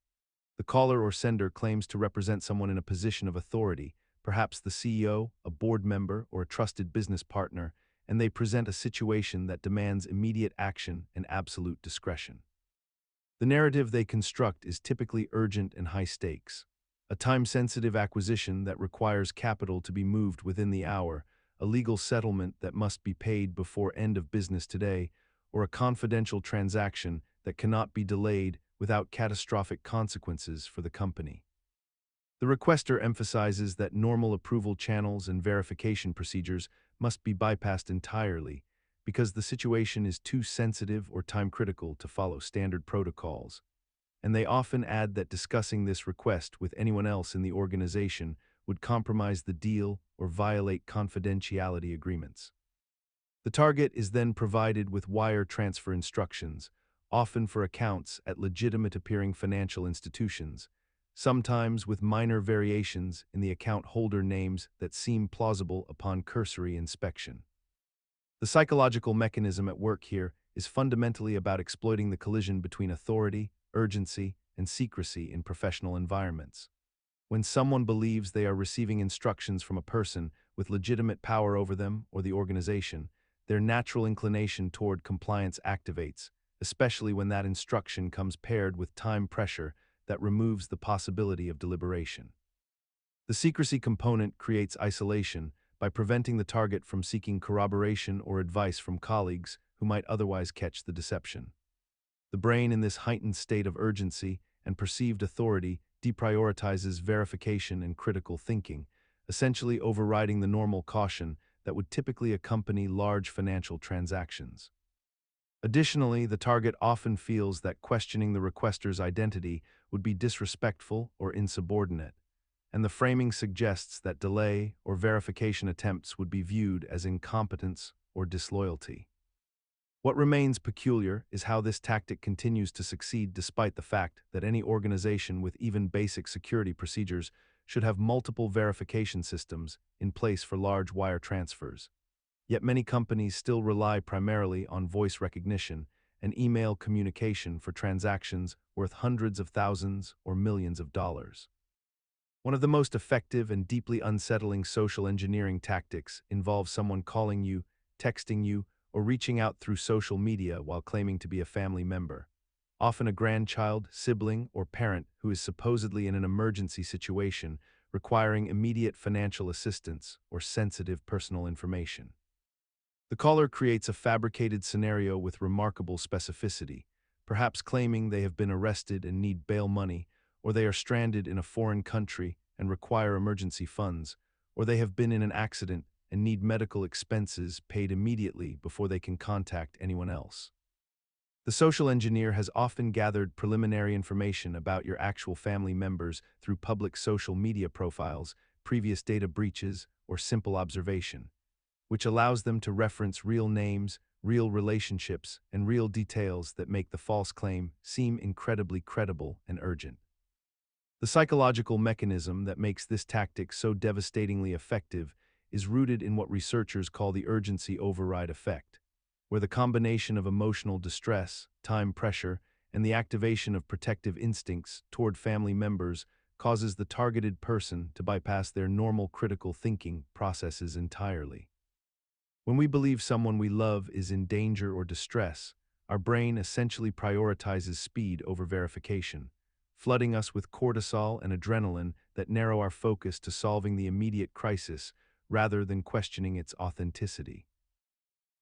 The caller or sender claims to represent someone in a position of authority, perhaps the CEO, a board member, or a trusted business partner, and they present a situation that demands immediate action and absolute discretion. The narrative they construct is typically urgent and high stakes. A time-sensitive acquisition that requires capital to be moved within the hour, a legal settlement that must be paid before end of business today, or a confidential transaction that cannot be delayed without catastrophic consequences for the company. The requester emphasizes that normal approval channels and verification procedures must be bypassed entirely because the situation is too sensitive or time-critical to follow standard protocols, and they often add that discussing this request with anyone else in the organization would compromise the deal or violate confidentiality agreements. The target is then provided with wire transfer instructions, often for accounts at legitimate-appearing financial institutions, sometimes with minor variations in the account holder names that seem plausible upon cursory inspection. The psychological mechanism at work here is fundamentally about exploiting the collision between authority, urgency, and secrecy in professional environments. When someone believes they are receiving instructions from a person with legitimate power over them or the organization, their natural inclination toward compliance activates, especially when that instruction comes paired with time pressure that removes the possibility of deliberation. The secrecy component creates isolation by preventing the target from seeking corroboration or advice from colleagues who might otherwise catch the deception. The brain, in this heightened state of urgency and perceived authority, deprioritizes verification and critical thinking, essentially overriding the normal caution that would typically accompany large financial transactions. Additionally, the target often feels that questioning the requester's identity would be disrespectful or insubordinate, and the framing suggests that delay or verification attempts would be viewed as incompetence or disloyalty. What remains peculiar is how this tactic continues to succeed despite the fact that any organization with even basic security procedures should have multiple verification systems in place for large wire transfers. Yet many companies still rely primarily on voice recognition and email communication for transactions worth hundreds of thousands or millions of dollars. One of the most effective and deeply unsettling social engineering tactics involves someone calling you, texting you, or reaching out through social media while claiming to be a family member, often a grandchild, sibling, or parent who is supposedly in an emergency situation requiring immediate financial assistance or sensitive personal information. The caller creates a fabricated scenario with remarkable specificity, perhaps claiming they have been arrested and need bail money, or they are stranded in a foreign country and require emergency funds, or they have been in an accident and need medical expenses paid immediately before they can contact anyone else. The social engineer has often gathered preliminary information about your actual family members through public social media profiles, previous data breaches, or simple observation, which allows them to reference real names, real relationships, and real details that make the false claim seem incredibly credible and urgent. The psychological mechanism that makes this tactic so devastatingly effective is rooted in what researchers call the urgency override effect, where the combination of emotional distress, time pressure, and the activation of protective instincts toward family members causes the targeted person to bypass their normal critical thinking processes entirely. When we believe someone we love is in danger or distress, our brain essentially prioritizes speed over verification, flooding us with cortisol and adrenaline that narrow our focus to solving the immediate crisis rather than questioning its authenticity.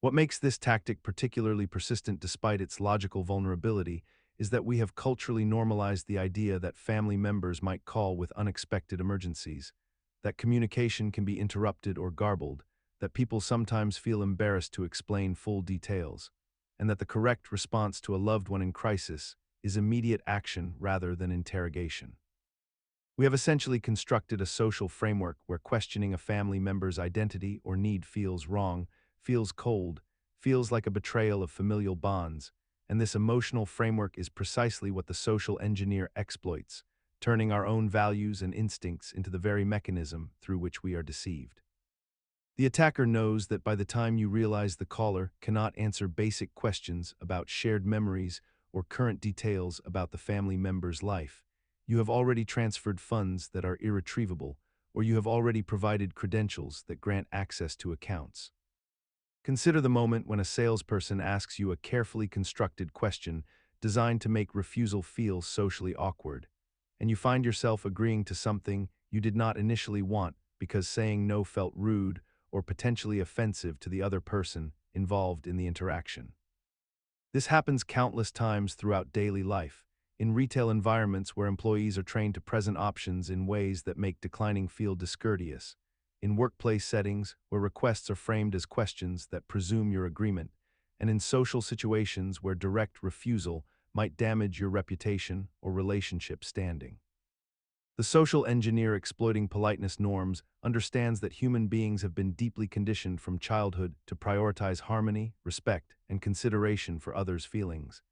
What makes this tactic particularly persistent despite its logical vulnerability is that we have culturally normalized the idea that family members might call with unexpected emergencies, that communication can be interrupted or garbled, that people sometimes feel embarrassed to explain full details, and that the correct response to a loved one in crisis is immediate action rather than interrogation. We have essentially constructed a social framework where questioning a family member's identity or need feels wrong, feels cold, feels like a betrayal of familial bonds, and this emotional framework is precisely what the social engineer exploits, turning our own values and instincts into the very mechanism through which we are deceived. The attacker knows that by the time you realize the caller cannot answer basic questions about shared memories or current details about the family member's life, you have already transferred funds that are irretrievable, or you have already provided credentials that grant access to accounts. Consider the moment when a salesperson asks you a carefully constructed question designed to make refusal feel socially awkward, and you find yourself agreeing to something you did not initially want because saying no felt rude or potentially offensive to the other person involved in the interaction. This happens countless times throughout daily life, in retail environments where employees are trained to present options in ways that make declining feel discourteous, in workplace settings where requests are framed as questions that presume your agreement, and in social situations where direct refusal might damage your reputation or relationship standing. The social engineer exploiting politeness norms understands that human beings have been deeply conditioned from childhood to prioritize harmony, respect, and consideration for others' feelings,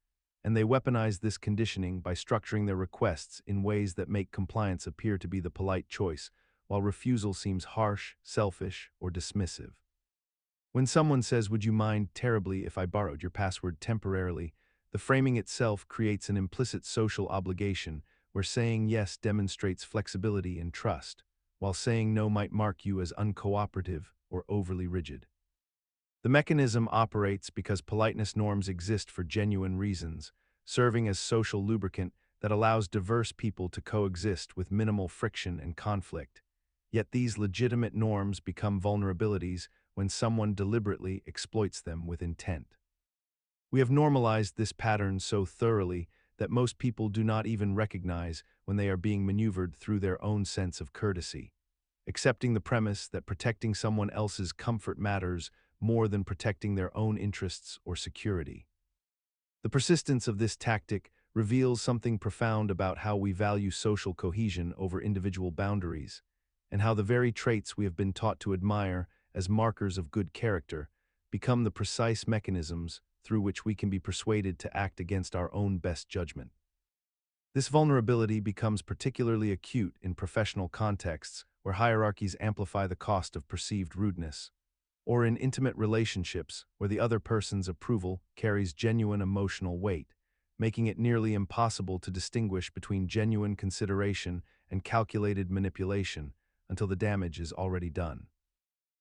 and they weaponize this conditioning by structuring their requests in ways that make compliance appear to be the polite choice, while refusal seems harsh, selfish, or dismissive. When someone says, "Would you mind terribly if I borrowed your password temporarily?" the framing itself creates an implicit social obligation where saying yes demonstrates flexibility and trust, while saying no might mark you as uncooperative or overly rigid. The mechanism operates because politeness norms exist for genuine reasons, serving as social lubricant that allows diverse people to coexist with minimal friction and conflict. Yet these legitimate norms become vulnerabilities when someone deliberately exploits them with intent. We have normalized this pattern so thoroughly that most people do not even recognize when they are being maneuvered through their own sense of courtesy, accepting the premise that protecting someone else's comfort matters more than protecting their own interests or security. The persistence of this tactic reveals something profound about how we value social cohesion over individual boundaries, and how the very traits we have been taught to admire as markers of good character become the precise mechanisms through which we can be persuaded to act against our own best judgment. This vulnerability becomes particularly acute in professional contexts where hierarchies amplify the cost of perceived rudeness, or in intimate relationships where the other person's approval carries genuine emotional weight, making it nearly impossible to distinguish between genuine consideration and calculated manipulation until the damage is already done.